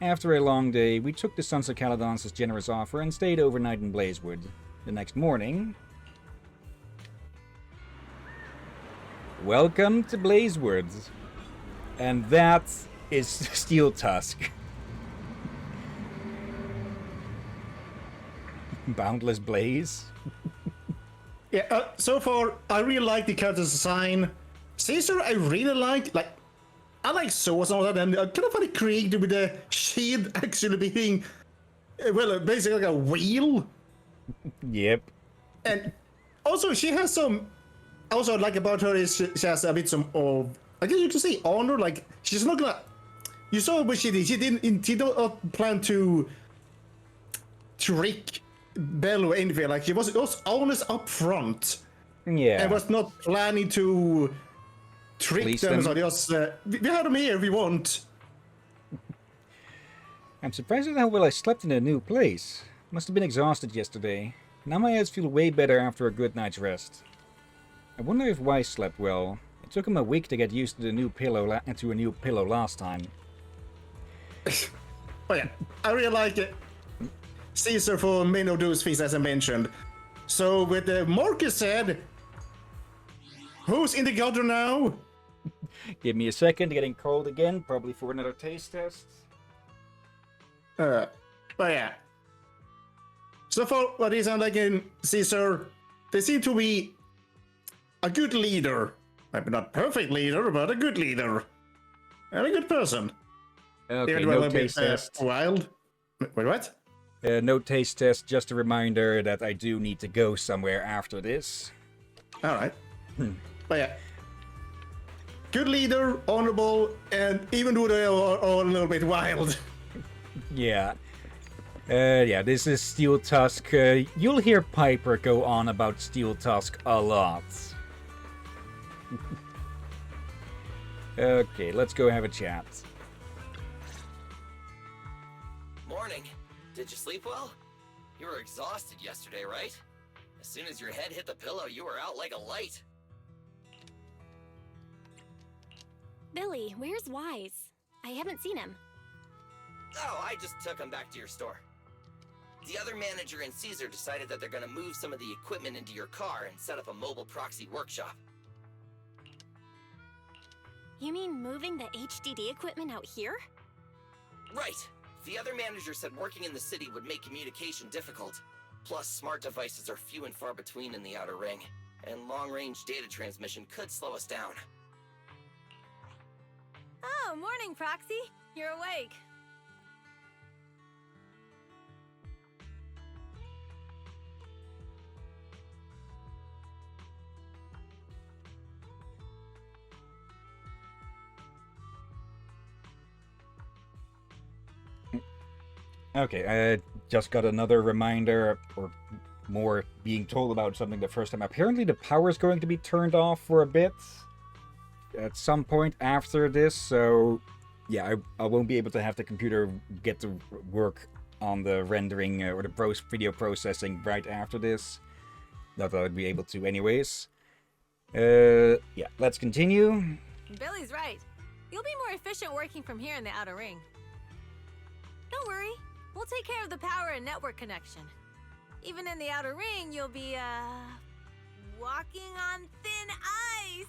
After a long day, we took the Sons of Caledon's generous offer and stayed overnight in Blazewood. The next morning... Welcome to Blazewood. And that is Steel Tusk. Boundless Blaze. Yeah, so far, I really like the character's design. Caesar, I really like I like swords and all that, and I kind of find it creative with the shield actually being, well, basically like a wheel. Yep. And also, she has some. Also, like about her is she has a bit of, I guess you can say honor. Like she's not gonna. You saw what she did. She didn't. She don't plan to trick Belle or anything. Like she was honest up front. Yeah. And was not planning to trick Fleece them. them. So just we have them here if we want. I'm surprised at how well I slept in a new place. Must have been exhausted yesterday. Now my eyes feel way better after a good night's rest. I wonder if Weiss slept well. It took him a week to get used to a new pillow last time. Oh yeah, I really like it. Caesar for many of those things as I mentioned. So with the Marcus said, who's in the gutter now? Give me a second, getting cold again, probably for another taste test. But yeah. So far, what is like in Caesar, they seem to be a good leader. Maybe not perfect leader, but a good leader. And a good person. Okay, Even no though a bit, taste test. wild. Wait, what? No taste test, just a reminder that I do need to go somewhere after this. Alright. But yeah. Good leader, honorable, and even though they are all a little bit wild. Yeah. Yeah, this is Steel Tusk. You'll hear Piper go on about Steel Tusk a lot. Okay, let's go have a chat. Morning. Did you sleep well? You were exhausted yesterday, right? As soon as your head hit the pillow, you were out like a light. Billy, where's Wise? I haven't seen him. Oh, I just took him back to your store. The other manager and Caesar decided that they're gonna move some of the equipment into your car and set up a mobile proxy workshop. You mean moving the HDD equipment out here? Right. The other manager said working in the city would make communication difficult. Plus, smart devices are few and far between in the Outer Ring, and long-range data transmission could slow us down. Oh, morning, Proxy. You're awake. Okay, I just got another reminder, or more being told about something the first time. Apparently the power is going to be turned off for a bit at some point after this, so yeah, I won't be able to have the computer get to work on the rendering or the video processing right after this. Not that I'd be able to anyways. Yeah, let's continue. Billy's right. You'll be more efficient working from here in the Outer Ring. Don't worry. We'll take care of the power and network connection. Even in the Outer Ring, you'll be, walking on thin ice!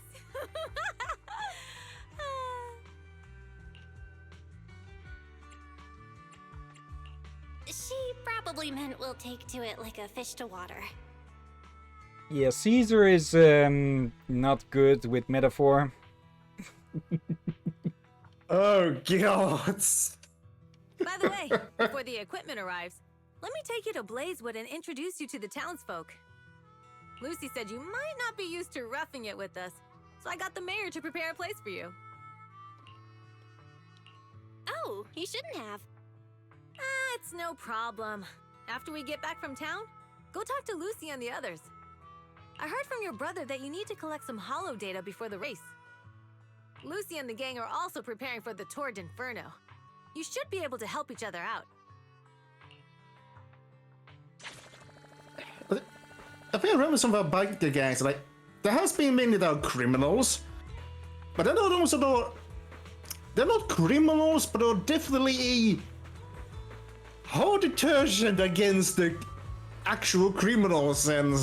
She probably meant we'll take to it like a fish to water. Yeah, Caesar is, not good with metaphor. Oh, God! By the way, before the equipment arrives, let me take you to Blazewood and introduce you to the townsfolk. Lucy said you might not be used to roughing it with us, so I got the mayor to prepare a place for you. Oh, you shouldn't have. It's no problem. After we get back from town, go talk to Lucy and the others. I heard from your brother that you need to collect some holo data before the race. Lucy and the gang are also preparing for the Tour d'Inferno. You should be able to help each other out. I think I remember something about biker gangs. Like, there has been many that are criminals, but they're not also they're not criminals, but they're definitely a hard deterrent against the actual criminals. And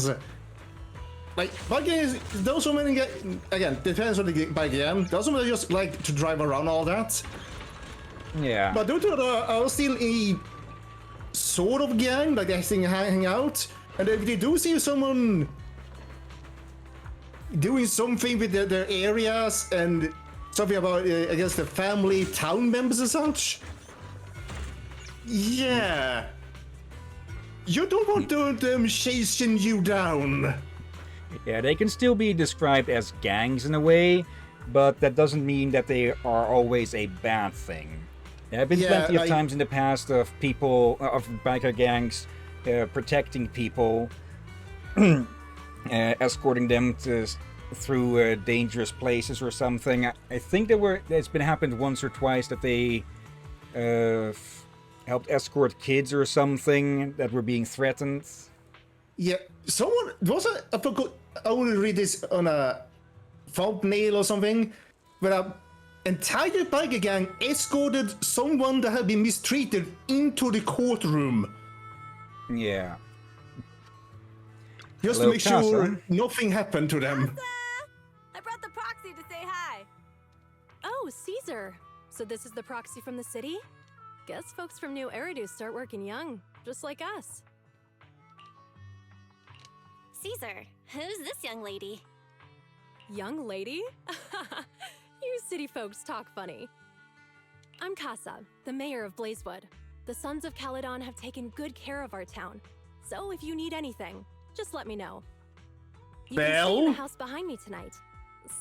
like biker gangs, those so many again depends on the bike game. Those that just like to drive around all that. Yeah. But those are still a sort of gang, like they hang out. And if they do see someone doing something with their areas and something about, I guess, the family, town members and such, yeah, you don't want them chasing you down. Yeah, they can still be described as gangs in a way, but that doesn't mean that they are always a bad thing. There have been plenty of times in the past of people, of biker gangs, protecting people, escorting them through dangerous places or something. I think it's been happened once or twice that they helped escort kids or something that were being threatened. Yeah, someone I forgot. I want to read this on a thumbnail or something, but an entire biker gang escorted someone that had been mistreated into the courtroom. Yeah. Just Hello, to make sure nothing happened to them. I brought the proxy to say hi. Oh, Caesar. So this is the proxy from the city? Guess folks from New Eridu start working young, just like us. Caesar, who's this young lady? Young lady? You city folks talk funny. I'm Casa, the mayor of Blazewood. The Sons of Caledon have taken good care of our town, so if you need anything, just let me know. You can stay in the house behind me tonight.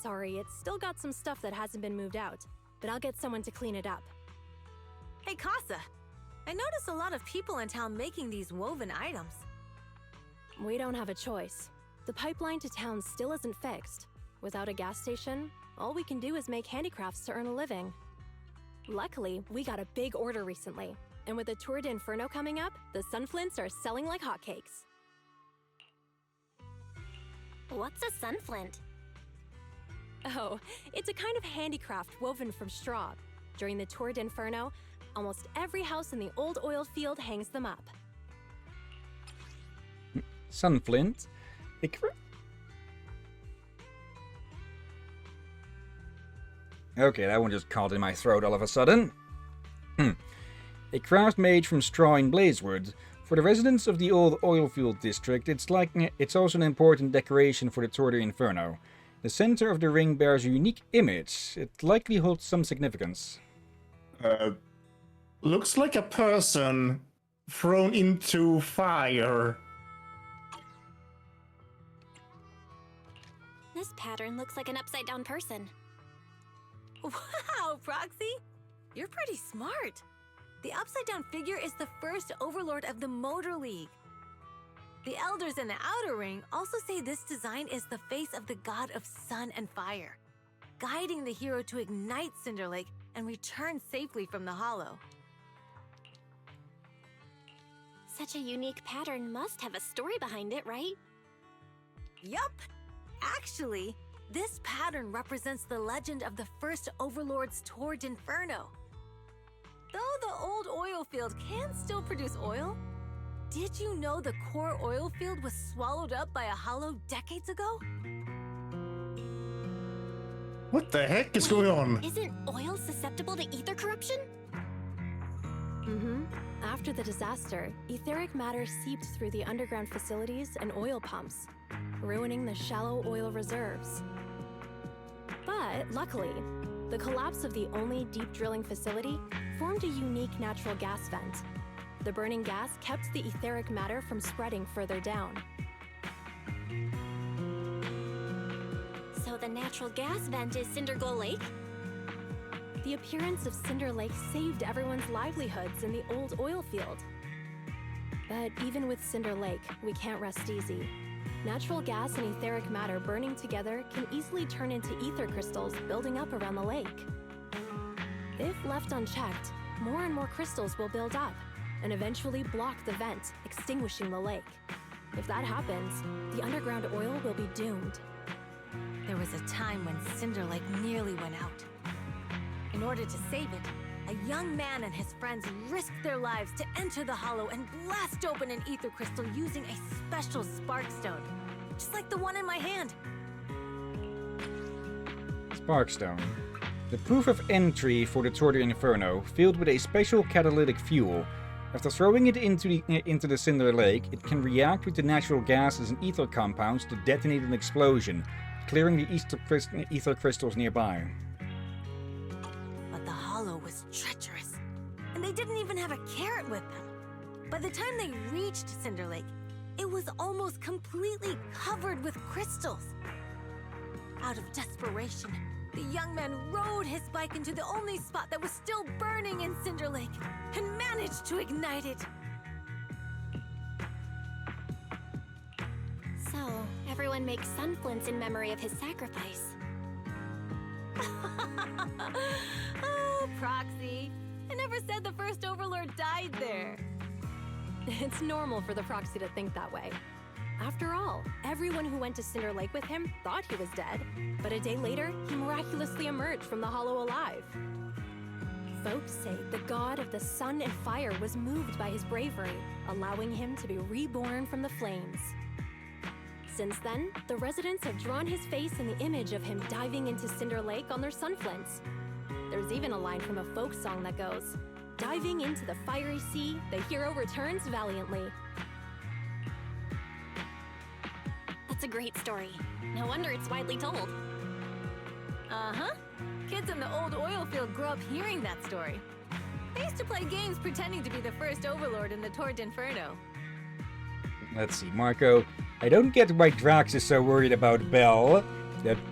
Sorry, it's still got some stuff that hasn't been moved out, but I'll get someone to clean it up. Hey, Casa. I noticed a lot of people in town making these woven items. We don't have a choice. The pipeline to town still isn't fixed. Without a gas station, all we can do is make handicrafts to earn a living. Luckily, we got a big order recently, and with the Tour d'Inferno coming up, the sunflints are selling like hotcakes. What's a sunflint? Oh, it's a kind of handicraft woven from straw. During the Tour d'Inferno, almost every house in the old oil field hangs them up. Sunflint. Okay, that one just caught in my throat all of a sudden. A craft made from straw in Blazewood. For the residents of the old oilfield district, it's also an important decoration for the Tour d'Inferno. The center of the ring bears a unique image. It likely holds some significance. Looks like a person thrown into fire. This pattern looks like an upside-down person. Wow, Proxy! You're pretty smart. The upside-down figure is the first overlord of the Motor League. The elders in the outer ring also say this design is the face of the god of sun and fire, guiding the hero to ignite Cinder Lake and return safely from the hollow. Such a unique pattern must have a story behind it, right? Yup! Actually, this pattern represents the legend of the first Overlord's Tour d'Inferno. Though the old oil field can still produce oil, did you know the core oil field was swallowed up by a hollow decades ago? What the heck is going on? Isn't oil susceptible to ether corruption? Mm-hmm. After the disaster, etheric matter seeped through the underground facilities and oil pumps, ruining the shallow oil reserves. But luckily, the collapse of the only deep drilling facility formed a unique natural gas vent. The burning gas kept the etheric matter from spreading further down. know the natural gas vent is Cindergoal Lake? The appearance of Cinder Lake saved everyone's livelihoods in the old oil field. But even with Cinder Lake, we can't rest easy. Natural gas and etheric matter burning together can easily turn into ether crystals building up around the lake. If left unchecked, more and more crystals will build up and eventually block the vent, extinguishing the lake. If that happens, the underground oil will be doomed. There was a time when Cinder Lake nearly went out. In order to save it, a young man and his friends risked their lives to enter the hollow and blast open an ether crystal using a special sparkstone, just like the one in my hand. Sparkstone. The proof of entry for the Tour de Inferno, filled with a special catalytic fuel. After throwing it into the Cinder Lake, it can react with the natural gases and ether compounds to detonate an explosion, clearing the ether crystals nearby. But the hollow was treacherous, and they didn't even have a carrot with them. By the time they reached Cinder Lake, it was almost completely covered with crystals. Out of desperation, the young man rode his bike into the only spot that was still burning in Cinder Lake and managed to ignite it. So, everyone makes sun flints in memory of his sacrifice. Oh, Proxy. I never said the first Overlord died there. It's normal for the Proxy to think that way. After all, everyone who went to Cinder Lake with him thought he was dead, but a day later, he miraculously emerged from the hollow alive. Folks say the god of the sun and fire was moved by his bravery, allowing him to be reborn from the flames. Since then, the residents have drawn his face in the image of him diving into Cinder Lake on their sunflints. There's even a line from a folk song that goes, "Diving into the fiery sea, the hero returns valiantly." That's a great story. No wonder it's widely told. Uh-huh. Kids in the old oil field grew up hearing that story. They used to play games pretending to be the first Overlord in the Tour d'Inferno. Let's see, Marco. I don't get why Drax is so worried about Belle.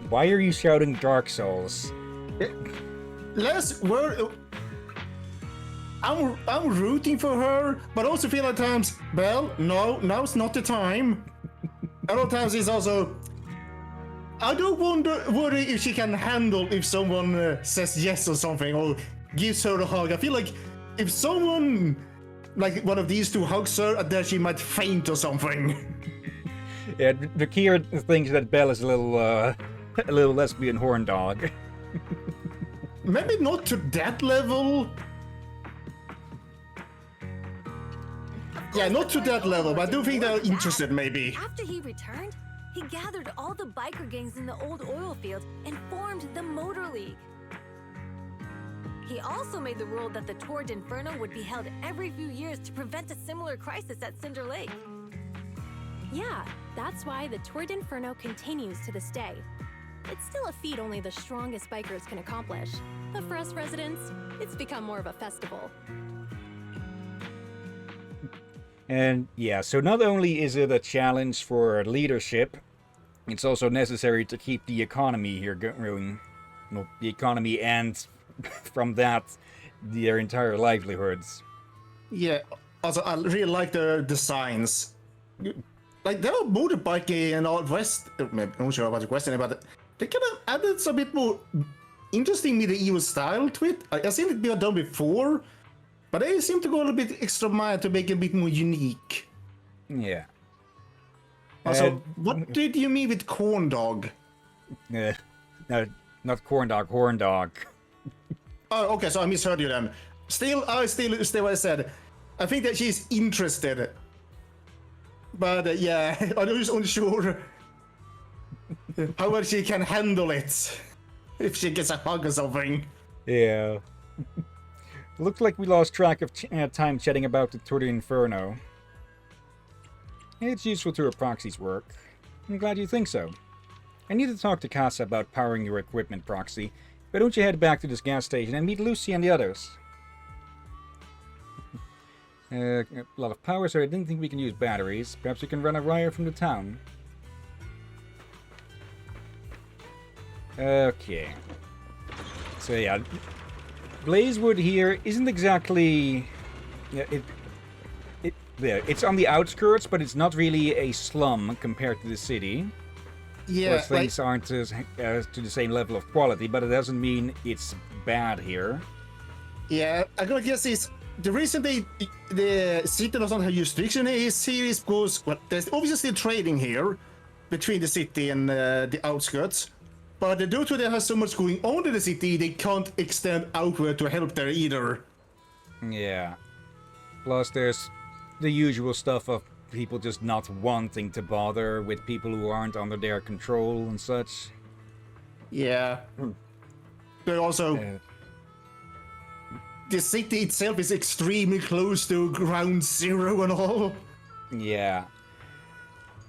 Why are you shouting Dark Souls? Less worry. I'm rooting for her, but also feel at times, Belle, no, now's not the time. Other times it's also, I don't worry if she can handle if someone says yes or something or gives her a hug. I feel like if someone, like one of these two hugs her, then she might faint or something. Yeah, Kira thinks that Belle is a little lesbian horn dog. Maybe not to that level. Yeah, not to that level, but I do think they're interested, maybe. After he returned, he gathered all the biker gangs in the old oil field and formed the Motor League. He also made the rule that the Tour d'Inferno would be held every few years to prevent a similar crisis at Cinder Lake. Yeah, that's why the Tour d'Inferno continues to this day. It's still a feat only the strongest bikers can accomplish, but for us residents, it's become more of a festival. And yeah, so not only is it a challenge for leadership, it's also necessary to keep the economy here going. Well, the economy and from that, their entire livelihoods. Yeah, also I really like the designs. Like there are motorbike and all West, maybe I'm not sure about the question, but they kind of added a bit more interesting medieval style to it. I've seen it being done before, but they seem to go a little bit extra mile to make it a bit more unique. Yeah. Also, what did you mean with corn dog? No, not corn dog, horn dog. Oh, okay, so I misheard you then. Still what I said. I think that she's interested. But yeah, I'm just unsure how well she can handle it. If she gets a hug or something. Yeah. Looks like we lost track of time chatting about the Tour de Inferno. It's useful to her Proxy's work. I'm glad you think so. I need to talk to Casa about powering your equipment, Proxy. Why don't you head back to this gas station and meet Lucy and the others? A lot of power, so I didn't think we can use batteries. Perhaps we can run a wire from the town. Okay. So yeah, Blazewood here isn't exactly... Yeah, it's on the outskirts, but it's not really a slum compared to the city. Yeah, Of course, things aren't to the same level of quality, but it doesn't mean it's bad here. Yeah, I'm gonna guess is the reason the city doesn't have jurisdiction is here is because there's obviously trading here between the city and the outskirts, but due to there has so much going on in the city, they can't extend outward to help there either. Yeah. Plus, there's the usual stuff of people just not wanting to bother with people who aren't under their control and such. Yeah. But also, the city itself is extremely close to ground zero and all. Yeah.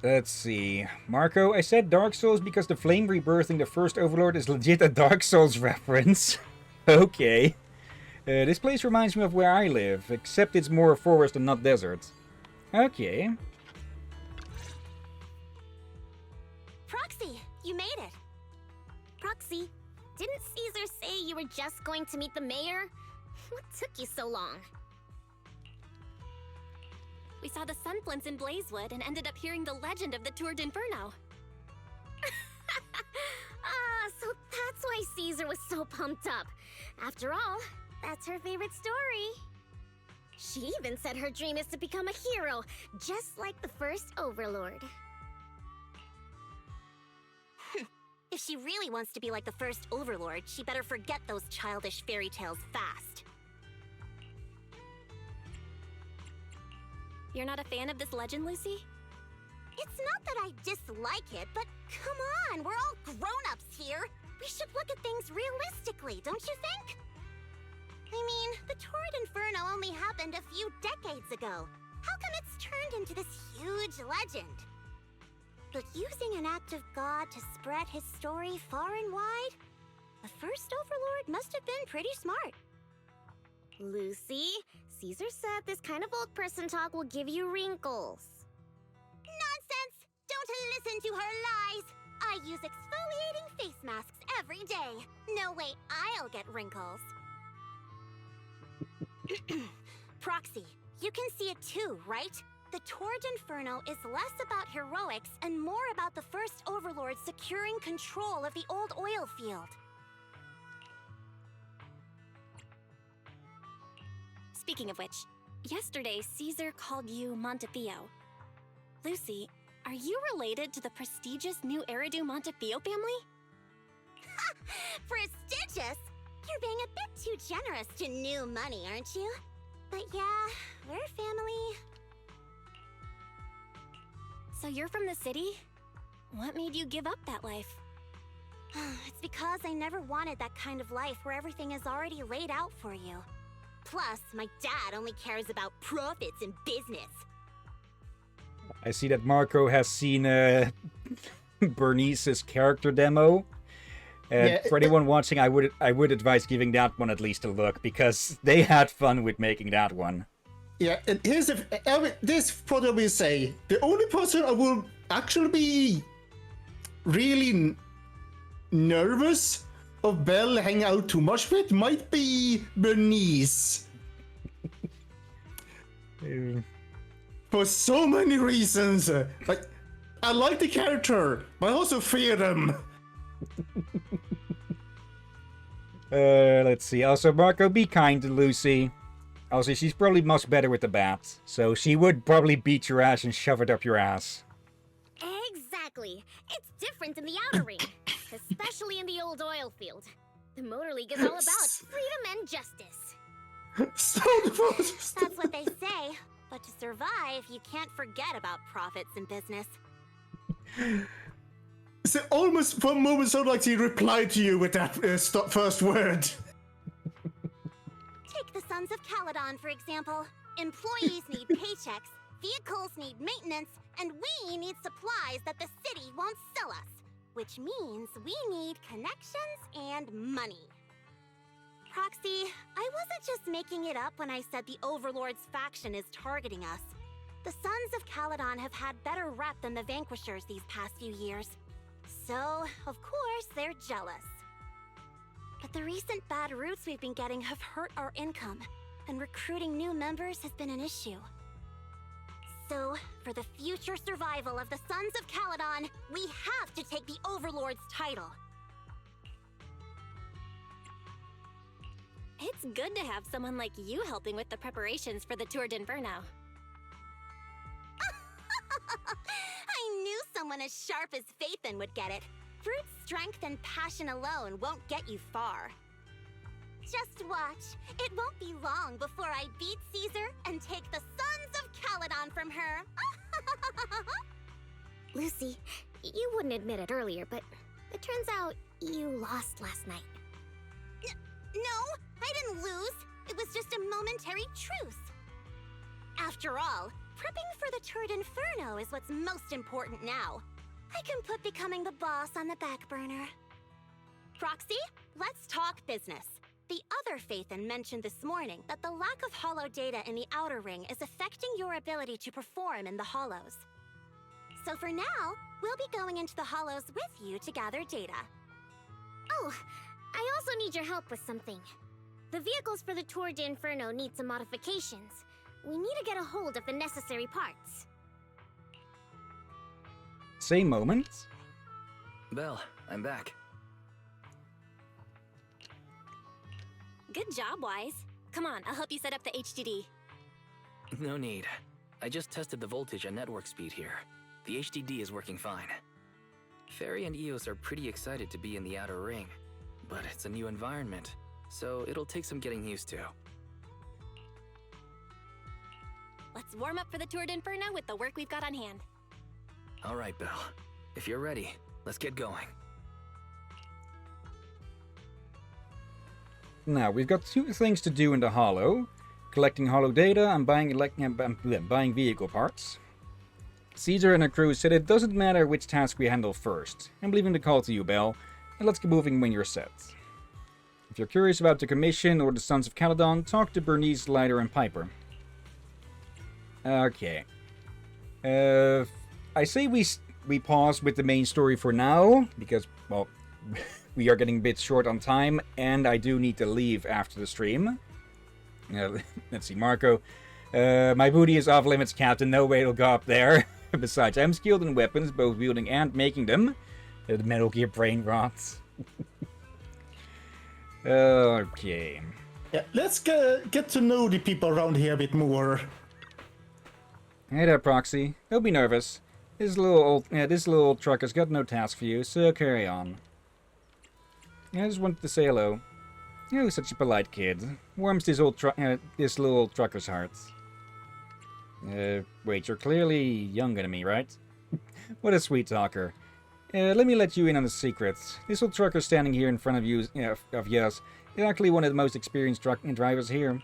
Let's see. Marco, I said Dark Souls because the flame rebirthing the first Overlord is legit a Dark Souls reference. Okay. This place reminds me of where I live, except it's more forest and not desert. Okay. Proxy, you made it. Proxy, didn't Caesar say you were just going to meet the mayor? What took you so long? We saw the Sunflints in Blazewood and ended up hearing the legend of the Tour d'Inferno. So that's why Caesar was so pumped up. After all, that's her favorite story. She even said her dream is to become a hero, just like the first Overlord. If she really wants to be like the first Overlord, she better forget those childish fairy tales fast. You're not a fan of this legend, Lucy? It's not that I dislike it, but come on, we're all grown-ups here. We should look at things realistically, don't you think? I mean, the Torrid Inferno only happened a few decades ago. How come it's turned into this huge legend? But using an act of God to spread his story far and wide, the first Overlord must have been pretty smart. Lucy, Caesar said this kind of old person talk will give you wrinkles. Nonsense! Don't listen to her lies! I use exfoliating face masks every day. No way I'll get wrinkles. Proxy, you can see it too, right? The Torrid Inferno is less about heroics and more about the first Overlord securing control of the old oil field. Speaking of which, yesterday Caesar called you Montefiore. Lucy, are you related to the prestigious new Eridu Montefiore family? Prestigious? You're being a bit too generous to new money, aren't you? But yeah, we're family. So you're from the city? What made you give up that life? It's because I never wanted that kind of life where everything is already laid out for you. Plus, my dad only cares about profits and business. I see that Marco has seen Bernice's character demo. For anyone watching, I would advise giving that one at least a look, because they had fun with making that one. Yeah, and here's this probably will say the only person I will actually be really nervous of Belle hanging out too much with might be Bernice. For so many reasons. Like, I like the character, but I also fear them. Let's see. Also, Marco, be kind to Lucy. Also, she's probably much better with the bat, so she would probably beat your ass and shove it up your ass. Exactly. It's different in the outer ring, especially in the old oil field. The Motor League is all about freedom and justice. That's what they say. But to survive, you can't forget about profits in business. So almost for a moment sounded like he replied to you with that first word. Take the Sons of Caledon, for example. Employees need paychecks, vehicles need maintenance, and we need supplies that the city won't sell us. Which means we need connections and money. Proxy, I wasn't just making it up when I said the Overlord's faction is targeting us. The Sons of Caledon have had better rep than the Vanquishers these past few years. So, of course, they're jealous. But the recent bad routes we've been getting have hurt our income, and recruiting new members has been an issue. So, for the future survival of the Sons of Caledon, we have to take the Overlord's title. It's good to have someone like you helping with the preparations for the Tour d'Inferno. I knew someone as sharp as Phaethon would get it. Brute strength and passion alone won't get you far. Just watch. It won't be long before I beat Caesar and take the Sons of Caledon from her. Lucy, you wouldn't admit it earlier, but it turns out you lost last night. No, I didn't lose. It was just a momentary truce. After all, prepping for the Tour d'Inferno is what's most important now. I can put becoming the boss on the back burner. Proxy, let's talk business. The other Phaethon mentioned this morning that the lack of hollow data in the Outer Ring is affecting your ability to perform in the hollows. So for now, we'll be going into the hollows with you to gather data. Oh, I also need your help with something. The vehicles for the Tour d'Inferno need some modifications. We need to get a hold of the necessary parts. Same moment. Belle, I'm back. Good job, Wise. Come on, I'll help you set up the HDD. No need. I just tested the voltage and network speed here. The HDD is working fine. Fairy and Eos are pretty excited to be in the Outer Ring, but it's a new environment, so it'll take some getting used to. Let's warm up for the Tour d'Inferno with the work we've got on hand. All right, Belle. If you're ready, let's get going. Now, we've got two things to do in the Hollow. Collecting Hollow data and buying vehicle parts. Caesar and her crew said it doesn't matter which task we handle first. I'm leaving the call to you, Belle, and let's get moving when you're set. If you're curious about the commission or the Sons of Caledon, talk to Bernice, Leiter, and Piper. Okay. I say we pause with the main story for now, because, well, we are getting a bit short on time, and I do need to leave after the stream. Let's see, Marco. My booty is off limits, Captain. No way it'll go up there. Besides, I'm skilled in weapons, both wielding and making them. The Metal Gear brain rots. Okay. Yeah, let's get to know the people around here a bit more. Hey there, Proxy. Don't be nervous. This little old trucker's got no task for you, so carry on. I just wanted to say hello. You're such a polite kid. Warms this little old trucker's heart. Wait, you're clearly younger than me, right? What a sweet talker. Let me let you in on a secret. This old trucker standing here in front of you, is actually one of the most experienced drivers here.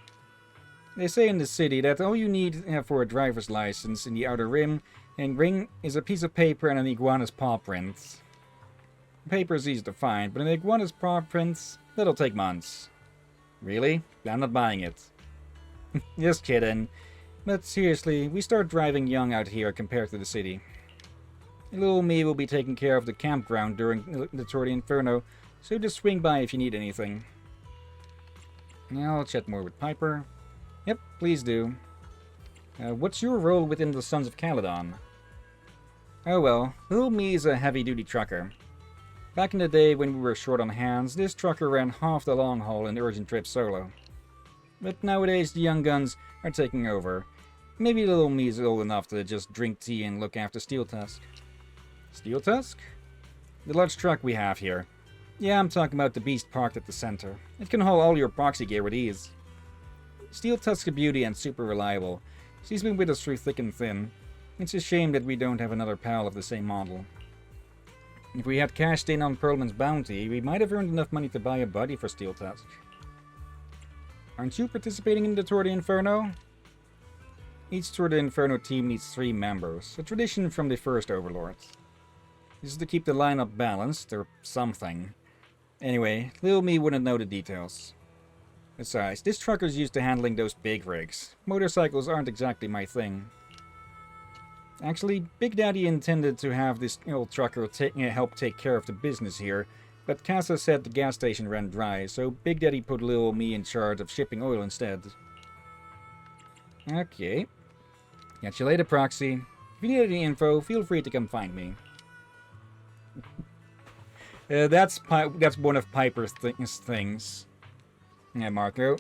They say in the city that all you need for a driver's license in the Outer Ring is a piece of paper and an iguana's paw print. Paper is easy to find, but an iguana's paw print, that'll take months. Really? I'm not buying it. Just kidding. But seriously, we start driving young out here compared to the city. Little me will be taking care of the campground during the Tour d'Inferno, so just swing by if you need anything. Now I'll chat more with Piper. Yep, please do. What's your role within the Sons of Caledon? Oh well, little me is a heavy-duty trucker. Back in the day when we were short on hands, this trucker ran half the long haul and urgent trips solo. But nowadays the young guns are taking over. Maybe little me is old enough to just drink tea and look after Steel Tusk. Steel Tusk? The large truck we have here. Yeah, I'm talking about the beast parked at the center. It can haul all your proxy gear with ease. Steel Tusk's a beauty and super reliable. She's been with us through thick and thin. It's a shame that we don't have another pal of the same model. If we had cashed in on Perlman's bounty, we might have earned enough money to buy a buddy for Steel Tusk. Aren't you participating in the Tour d'Inferno? Each Tour d'Inferno team needs 3 members, a tradition from the first Overlords. This is to keep the lineup balanced, or something. Anyway, little me wouldn't know the details. Besides, this trucker's used to handling those big rigs. Motorcycles aren't exactly my thing. Actually, Big Daddy intended to have this old trucker help take care of the business here, but Casa said the gas station ran dry, so Big Daddy put little me in charge of shipping oil instead. Okay. Catch you later, Proxy. If you need any info, feel free to come find me. That's one of Piper's things. Yeah, Marco.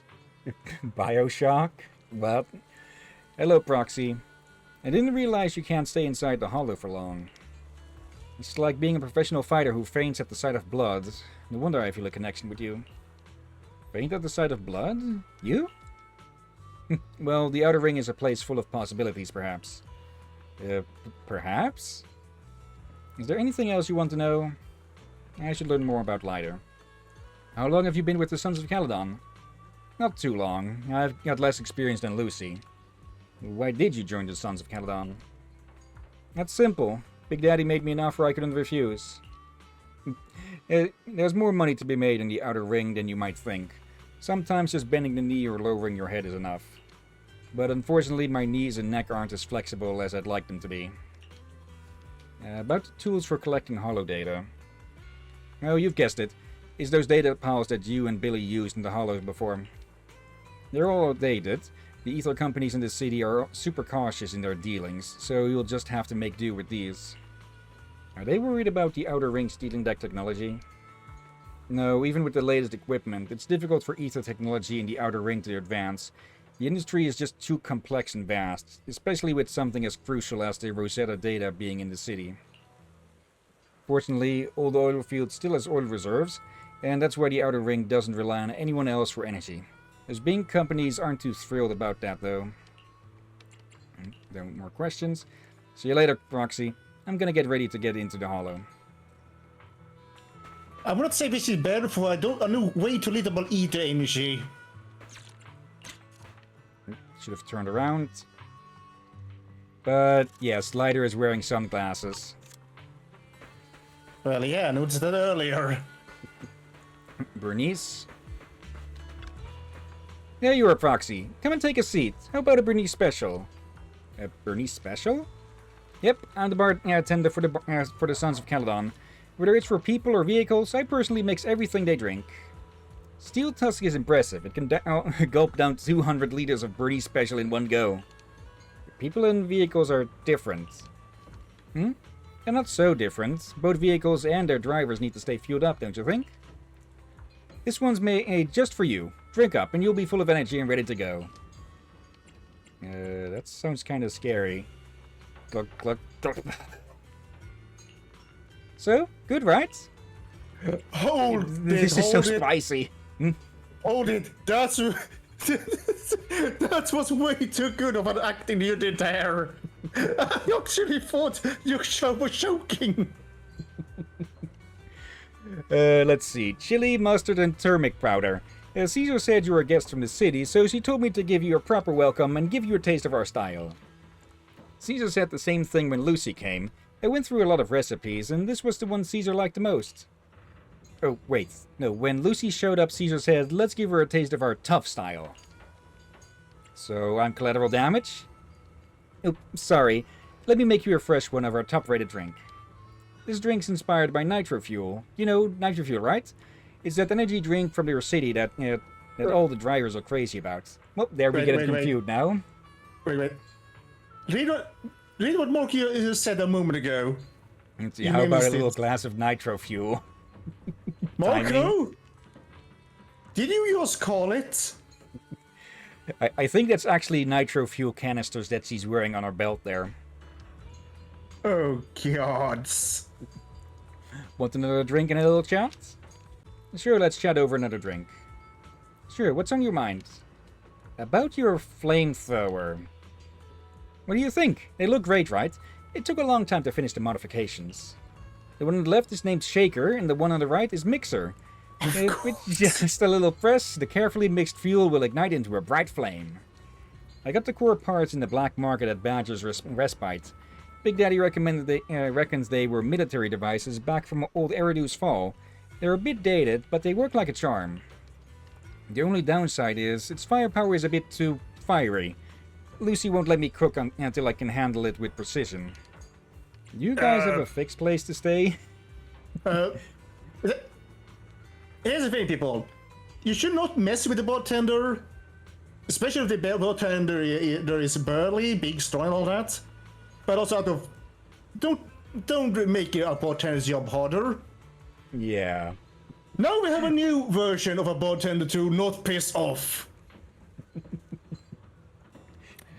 Bioshock? What? Hello, Proxy. I didn't realize you can't stay inside the hollow for long. It's like being a professional fighter who faints at the sight of blood. No wonder I feel a connection with you. Faint at the sight of blood? You? Well, the Outer Ring is a place full of possibilities, perhaps. Perhaps? Is there anything else you want to know? I should learn more about Lighter. How long have you been with the Sons of Caledon? Not too long. I've got less experience than Lucy. Why did you join the Sons of Caledon? That's simple. Big Daddy made me an offer I couldn't refuse. There's more money to be made in the Outer Ring than you might think. Sometimes just bending the knee or lowering your head is enough. But unfortunately, my knees and neck aren't as flexible as I'd like them to be. About the tools for collecting hollow data. Oh, you've guessed it. It's those data piles that you and Billy used in the hollows before. They're all outdated. The ether companies in the city are super cautious in their dealings, so you'll just have to make do with these. Are they worried about the Outer Ring stealing that technology? No, even with the latest equipment, it's difficult for ether technology in the Outer Ring to advance. The industry is just too complex and vast, especially with something as crucial as the Rosetta data being in the city. Fortunately, all the oil field still has oil reserves, and that's why the Outer Ring doesn't rely on anyone else for energy. Those big companies aren't too thrilled about that, though. No more questions. See you later, Proxy. I'm gonna get ready to get into the hollow. I would not say this is bad, for I know way too little about ether energy. Should have turned around. But yes, Lighter is wearing sunglasses. Well, yeah, I noticed that earlier. Bernice? There you are, Proxy. Come and take a seat. How about a Bernice special? A Bernice special? Yep, I'm the bartender for the Sons of Caledon. Whether it's for people or vehicles, I personally mix everything they drink. Steel Tusk is impressive. It can gulp down 200 liters of Bernice special in one go. People and vehicles are different. They're not so different. Both vehicles and their drivers need to stay fueled up, don't you think? This one's made just for you. Drink up, and you'll be full of energy and ready to go. That sounds kind of scary. Glug, glug, glug. So, good, right? This is so spicy. Hold it. That was way too good of an acting you did there. I actually thought you were joking. Let's see. Chili, mustard, and turmeric powder. Caesar said you were a guest from the city, so she told me to give you a proper welcome and give you a taste of our style. Caesar said the same thing when Lucy came. I went through a lot of recipes, and this was the one Caesar liked the most. Oh, wait. No, when Lucy showed up, Caesar said, let's give her a taste of our tough style. So, I'm collateral damage? Oh, sorry. Let me make you a fresh one of our top-rated drink. This drink's inspired by Nitro Fuel. You know Nitro Fuel, right? It's that energy drink from your city that all the drivers are crazy about. Well, there we get it confused now. Wait. Read what Moki said a moment ago. Let's see, how about a little glass of Nitro Fuel? Marco? Did you just call it? I think that's actually Nitro Fuel canisters that she's wearing on her belt there. Oh, God. Want another drink and a little chat? Sure, let's chat over another drink. Sure, what's on your mind? About your flamethrower. What do you think? They look great, right? It took a long time to finish the modifications. The one on the left is named Shaker, and the one on the right is Mixer. With just a little press, the carefully mixed fuel will ignite into a bright flame. I got the core parts in the black market at Badger's Respite. Big Daddy reckons they were military devices back from old Eridu's fall. They're a bit dated, but they work like a charm. The only downside is, its firepower is a bit too fiery. Lucy won't let me cook until I can handle it with precision. You guys have a fixed place to stay? Here's the thing, people. You should not mess with the bartender. Especially if the bartender is burly, big, strong, and all that. But also out of... Don't make a bartender's job harder. Yeah. Now we have a new version of a bartender to not piss off.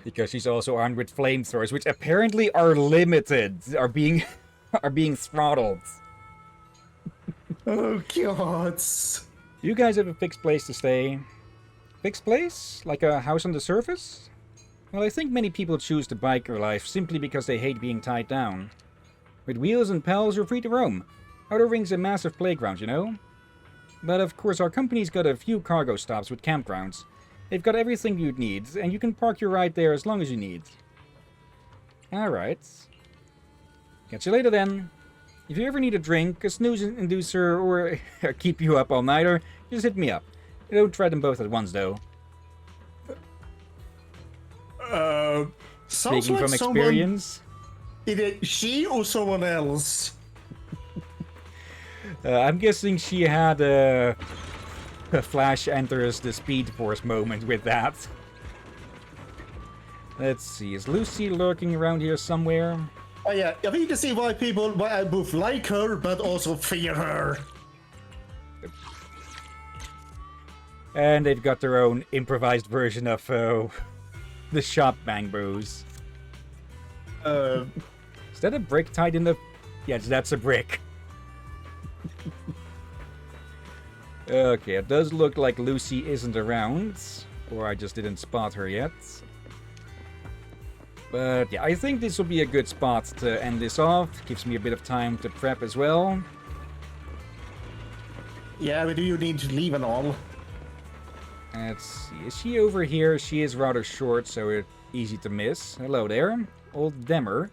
Because she's also armed with flamethrowers, which apparently are limited, are being throttled. Oh god. You guys have a fixed place to stay? Fixed place? Like a house on the surface? Well, I think many people choose the biker life simply because they hate being tied down. With wheels and pedals, you're free to roam. Outer Ring's a massive playground, you know? But of course, our company's got a few cargo stops with campgrounds. They've got everything you'd need, and you can park your ride there as long as you need. Alright. Catch you later then. If you ever need a drink, a snooze inducer, or keep you up all nighter, just hit me up. Don't try them both at once, though. Speaking like from experience? Either she or someone else. I'm guessing she had a Flash enters the Speed Force moment with that. Let's see, is Lucy lurking around here somewhere? Oh yeah, I think you can see why I both like her, but also fear her. And they've got their own improvised version of the shop bang bros. Is that a brick tied in the... Yes, that's a brick. Okay, it does look like Lucy isn't around. Or I just didn't spot her yet. But yeah, I think this will be a good spot to end this off. Gives me a bit of time to prep as well. Yeah, but do you need to leave and all? Let's see, is she over here? She is rather short, so it's easy to miss. Hello there, old Demmer.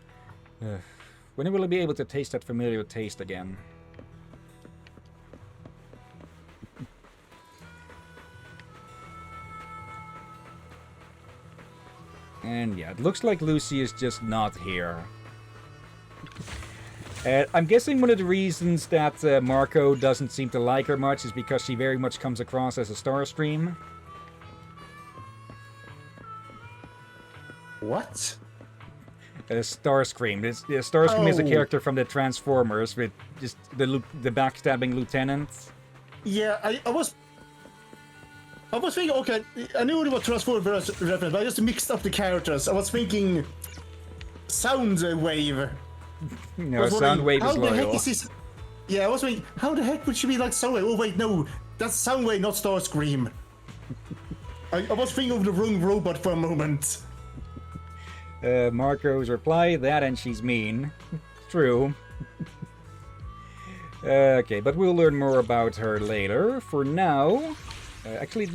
When will I be able to taste that familiar taste again? And yeah, it looks like Lucy is just not here. I'm guessing one of the reasons that Marco doesn't seem to like her much is because she very much comes across as a Starscream. What? Starscream. Starscream is a character from the Transformers with just the backstabbing lieutenant. Yeah, I was thinking, okay, I knew it was Transformers reference, but I just mixed up the characters. I was thinking Soundwave. No, Soundwave is loyal. Yeah, I was thinking, how the heck would she be like Soundwave? Oh wait, no, that's Soundwave, not Starscream. I was thinking of the wrong robot for a moment. Marco's reply, that and she's mean. True. Okay, but we'll learn more about her later. For now, actually,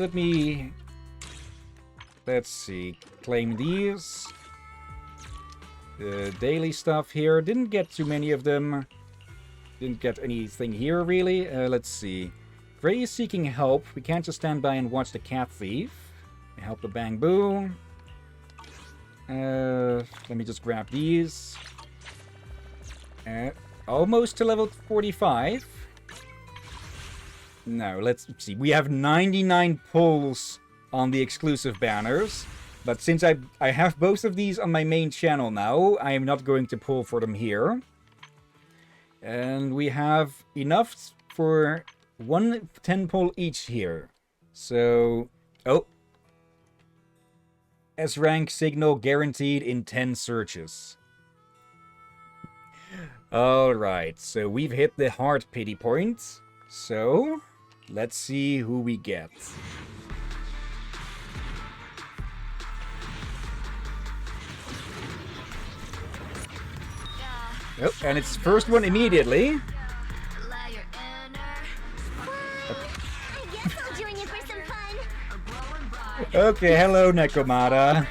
let's see, claim these. Daily stuff here, didn't get too many of them. Didn't get anything here, really. Let's see. Gray is seeking help. We can't just stand by and watch the cat thief. Help the Bang Boo. Let me just grab these. Almost to level 45. No, let's see. We have 99 pulls on the exclusive banners. But since I have both of these on my main channel now, I am not going to pull for them here. And we have enough for 1 10 pull each here. So... Oh. S-rank signal guaranteed in 10 searches. Alright, so we've hit the hard pity point. So, let's see who we get. Oh, and it's first one immediately. Okay, hello, Nekomata.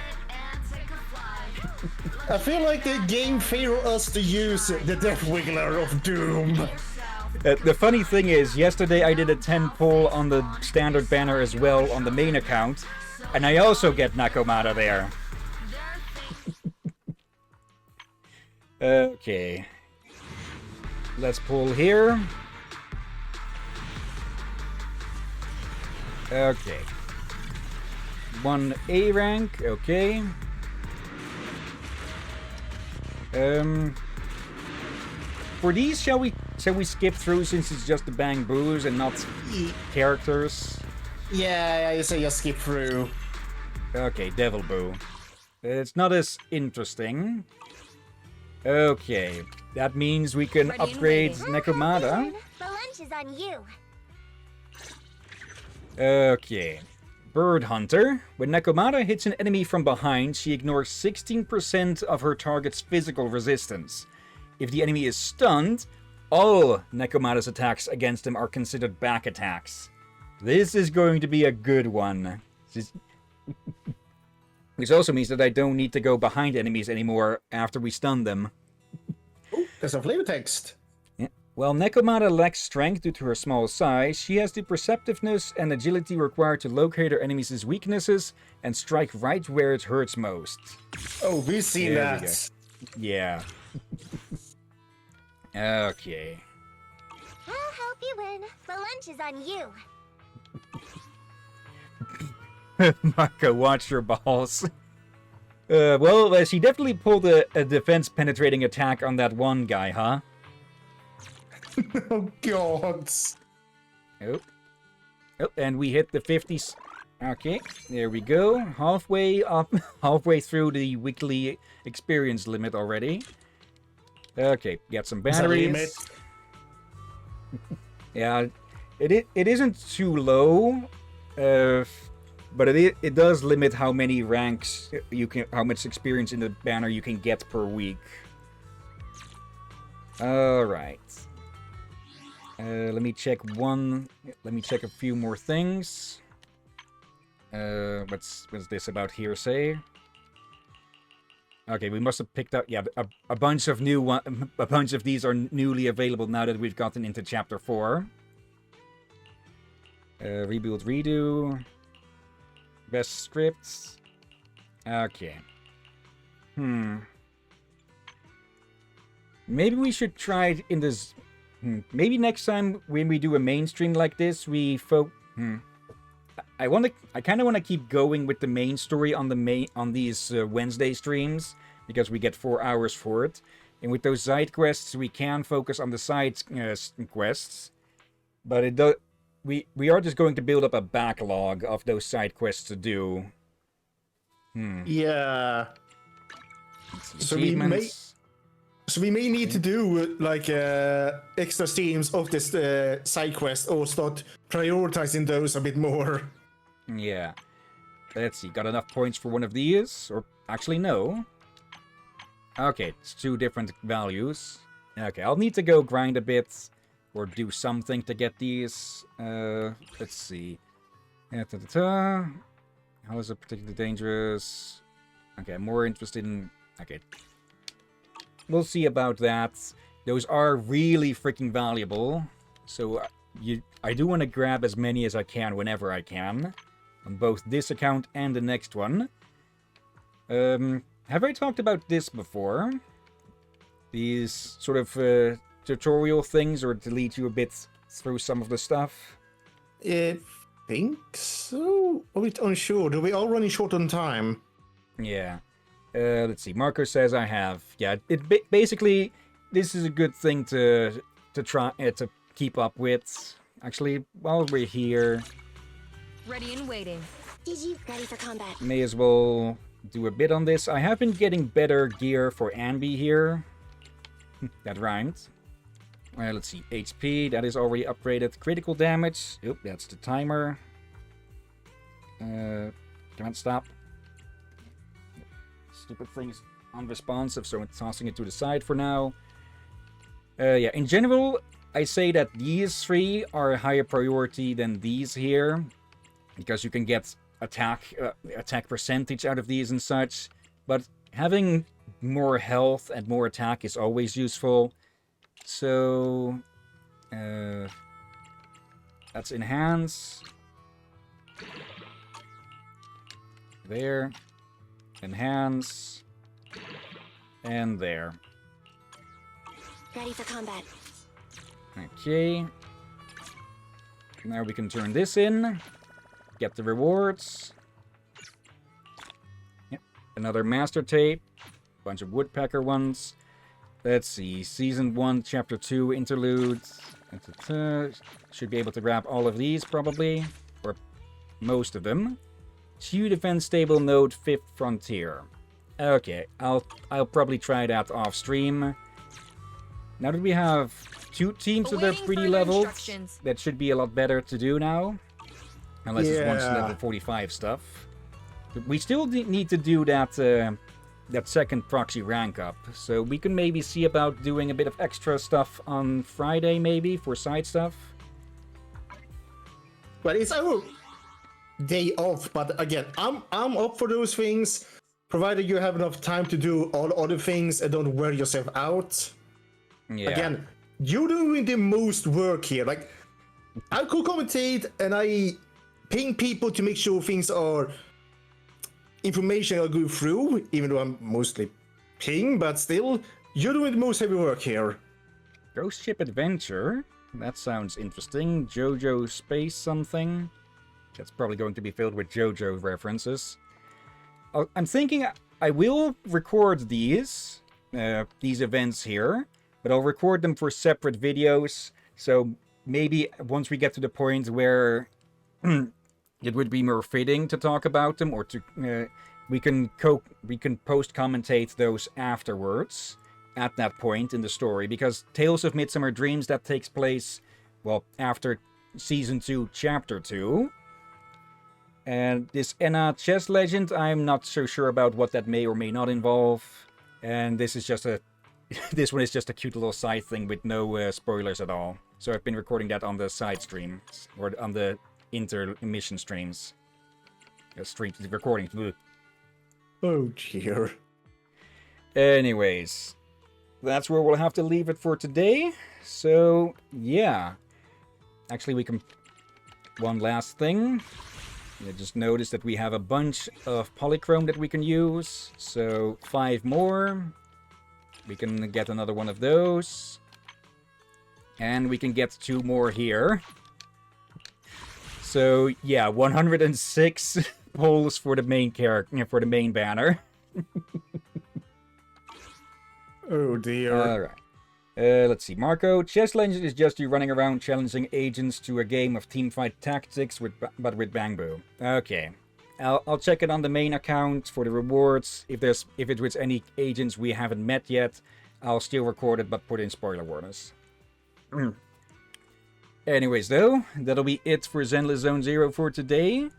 I feel like the game favored us to use the Death Wiggler of Doom. The funny thing is, yesterday I did a 10 pull on the standard banner as well on the main account, and I also get Nakomata there. Okay. Let's pull here. Okay. 1 A rank, okay. For these, shall we skip through since it's just the bang boos and not characters? Yeah, I say just skip through. Okay, Devil Boo. It's not as interesting. Okay, that means we can upgrade Nekomata. The lunch is on you. Okay. Bird Hunter. When Nekomata hits an enemy from behind, she ignores 16% of her target's physical resistance. If the enemy is stunned, all Nekomata's attacks against him are considered back attacks. This is going to be a good one. Which also means that I don't need to go behind enemies anymore after we stun them. Ooh, there's a flavor text. Yeah. While Nekomata lacks strength due to her small size, she has the perceptiveness and agility required to locate her enemies' weaknesses and strike right where it hurts most. Oh, we've seen that. Yeah. Okay. I'll help you win. The lunch is on you. Marco, watch your balls. Well, she definitely pulled a defense-penetrating attack on that one guy, huh? Oh, God. Oh, and we hit the 50s. Okay, there we go. Halfway up, halfway through the weekly experience limit already. Okay, got some batteries. Yeah, it isn't too low, but it does limit how many ranks how much experience in the banner you can get per week. All right. Let me check a few more things. What's this about hearsay? Okay, we must have picked up, yeah, a bunch of a bunch of these are newly available now that we've gotten into Chapter 4. Rebuild, redo. Best scripts. Okay. Maybe we should try it in this... Maybe next time when we do a mainstream like this, we I kind of want to keep going with the main story on these Wednesday streams because we get 4 hours for it, and with those side quests we can focus on the side quests, but we are just going to build up a backlog of those side quests to do. Yeah. So we may need to do like extra streams of this side quest or start prioritizing those a bit more. Yeah. Let's see. Got enough points for one of these? Or actually, no. Okay, it's 2 different values. Okay, I'll need to go grind a bit or do something to get these. Let's see. How is it particularly dangerous? Okay, I'm more interested in... Okay. We'll see about that. Those are really freaking valuable. So I do want to grab as many as I can whenever I can. On both this account and the next one. Have I talked about this before? These sort of tutorial things, or to lead you a bit through some of the stuff? I think so. A bit unsure. Do we all running short on time? Yeah. Let's see. Marco says I have. Yeah. Basically, this is a good thing to try to keep up with. Actually, while we're here, Ready and waiting. Ready for combat. may as well do a bit on this. I have been getting better gear for Anby here. That rhymed. Let's see. HP, that is already upgraded. Critical damage. Oop, that's the timer. Come on, stop. Stupid thing's unresponsive, so I'm tossing it to the side for now. Yeah, in general, I say that these 3 are a higher priority than these here, because you can get attack percentage out of these and such. But having more health and more attack is always useful. So that's enhance. There. Enhance. And there. Ready for combat. Okay. Now we can turn this in. Get the rewards. Yep. Another master tape. Bunch of woodpecker ones. Let's see. Season 1, Chapter 2, interludes. Should be able to grab all of these, probably. Or most of them. 2 defense stable node, 5th frontier. Okay, I'll probably try that off stream. Now that we have 2 teams that are pretty leveled, that should be a lot better to do now. Unless it's once level 45 stuff. But we still need to do that that second proxy rank up. So we can maybe see about doing a bit of extra stuff on Friday, maybe, for side stuff. But it's our day off. But again, I'm up for those things, provided you have enough time to do all other things and don't wear yourself out. Yeah. Again, you're doing the most work here. Like, I could commentate and I ping people to make sure things are information I'll go through, even though I'm mostly ping, but still, you're doing the most heavy work here. Ghost Ship Adventure? That sounds interesting. JoJo Space something? That's probably going to be filled with JoJo references. I'm thinking I will record these events here, but I'll record them for separate videos, so maybe once we get to the point where it would be more fitting to talk about them, or to we can post commentate those afterwards at that point in the story, because Tales of Midsummer Dreams, that takes place, well, after Season 2, Chapter 2. And this Enna chess legend, I'm not so sure about what that may or may not involve. And this is just this one is just a cute little side thing with no spoilers at all. So I've been recording that on the side stream, or on the intermission streams. Recordings. Bleh. Oh dear. Anyways, that's where we'll have to leave it for today. So, yeah. Actually, we can... One last thing. I just noticed that we have a bunch of polychrome that we can use. So, 5 more. We can get another one of those. And we can get 2 more here. So, yeah, 106 polls for the main character, for the main banner. Oh dear. Alright. Let's see. Marco, Chess Legend is just you running around challenging agents to a game of teamfight tactics, but with Bangbu. Okay. I'll check it on the main account for the rewards. If it's with any agents we haven't met yet, I'll still record it but put in spoiler warnings. Anyways, though, that'll be it for Zenless Zone 0 for today.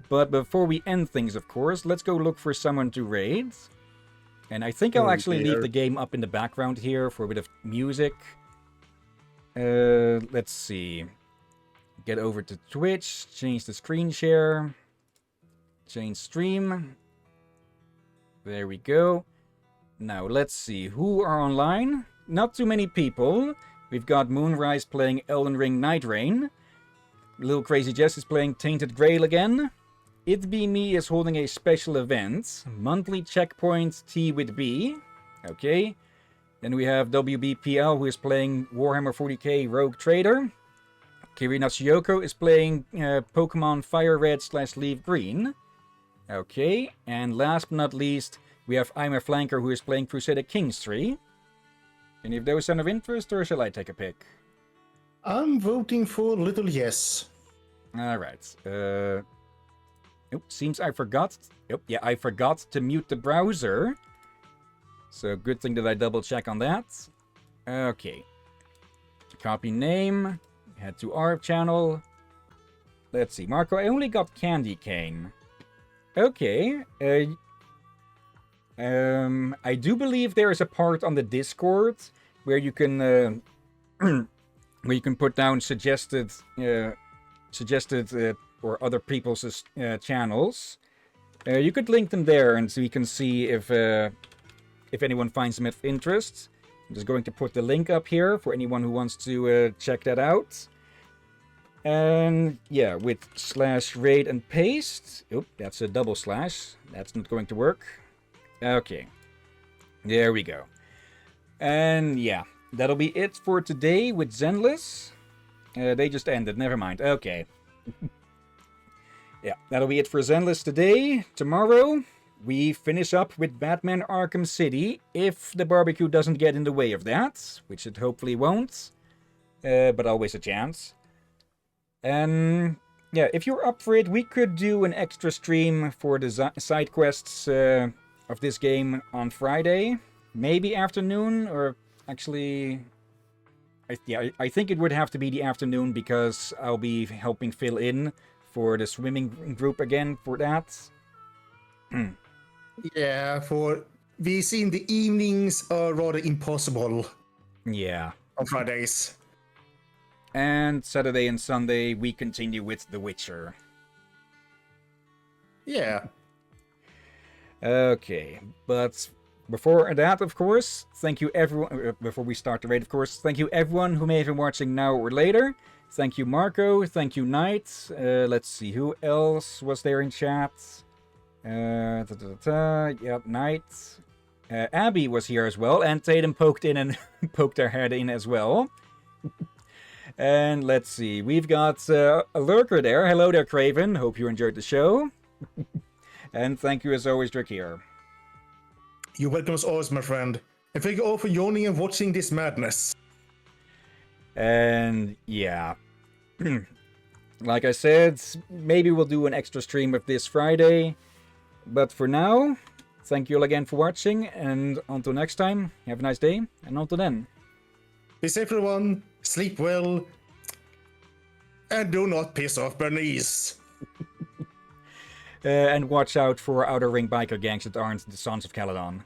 But before we end things, of course, let's go look for someone to raid. And I think I'll actually leave the game up in the background here for a bit of music. Let's see. Get over to Twitch, change the screen share, change stream. There we go. Now, let's see. Who are online? Not too many people. We've got Moonrise playing Elden Ring Night Rain. Little Crazy Jess is playing Tainted Grail again. It Be Me is holding a special event. Monthly checkpoint Tea with B. Okay. Then we have WBPL, who is playing Warhammer 40k Rogue Trader. Kirina Shiyoko is playing Pokemon Fire Red / Leaf Green. Okay. And last but not least, we have I'm a Flanker, who is playing Crusader Kings 3. Any of those sound of interest, or shall I take a pick? I'm voting for Little Yes. Alright. Oh, seems I forgot. Oh, yeah, I forgot to mute the browser. So good thing that I double check on that. Okay. Copy name. Head to our channel. Let's see. Marco, I only got Candy Cane. Okay. I do believe there is a part on the Discord where you can where you can put down suggested or other people's channels. You could link them there, and so you can see if anyone finds them of interest. I'm just going to put the link up here for anyone who wants to check that out. And yeah, with /raid and paste. Oop, that's a double slash. That's not going to work. Okay. There we go. And yeah, that'll be it for today with Zenless. They just ended, never mind. Okay. Yeah, that'll be it for Zenless today. Tomorrow, we finish up with Batman Arkham City, if the barbecue doesn't get in the way of that, which it hopefully won't, but always a chance. And yeah, if you're up for it, we could do an extra stream for the side quests of this game on Friday, maybe afternoon, or actually, I think it would have to be the afternoon because I'll be helping fill in for the swimming group again for that. Yeah, for we see in the evenings are rather impossible. Yeah. On Fridays. And Saturday and Sunday we continue with The Witcher. Yeah. Okay, but before that, of course, thank you everyone. Before we start the raid, of course, thank you everyone who may have been watching now or later. Thank you, Marco. Thank you, Knight. Let's see who else was there in chat. Yep, Knight. Abby was here as well, and Tatum poked in and poked her head in as well. And let's see, we've got a lurker there. Hello there, Craven. Hope you enjoyed the show. And thank you as always, Drakir. You're welcome as always, my friend. And thank you all for joining and watching this madness. And yeah, like I said, maybe we'll do an extra stream of this Friday. But for now, thank you all again for watching, and until next time, have a nice day, and until then. Be safe, everyone, sleep well, and do not piss off Bernice. And watch out for outer ring biker gangs that aren't the Sons of Caledon.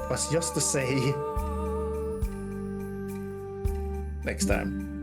Was just to say... next time.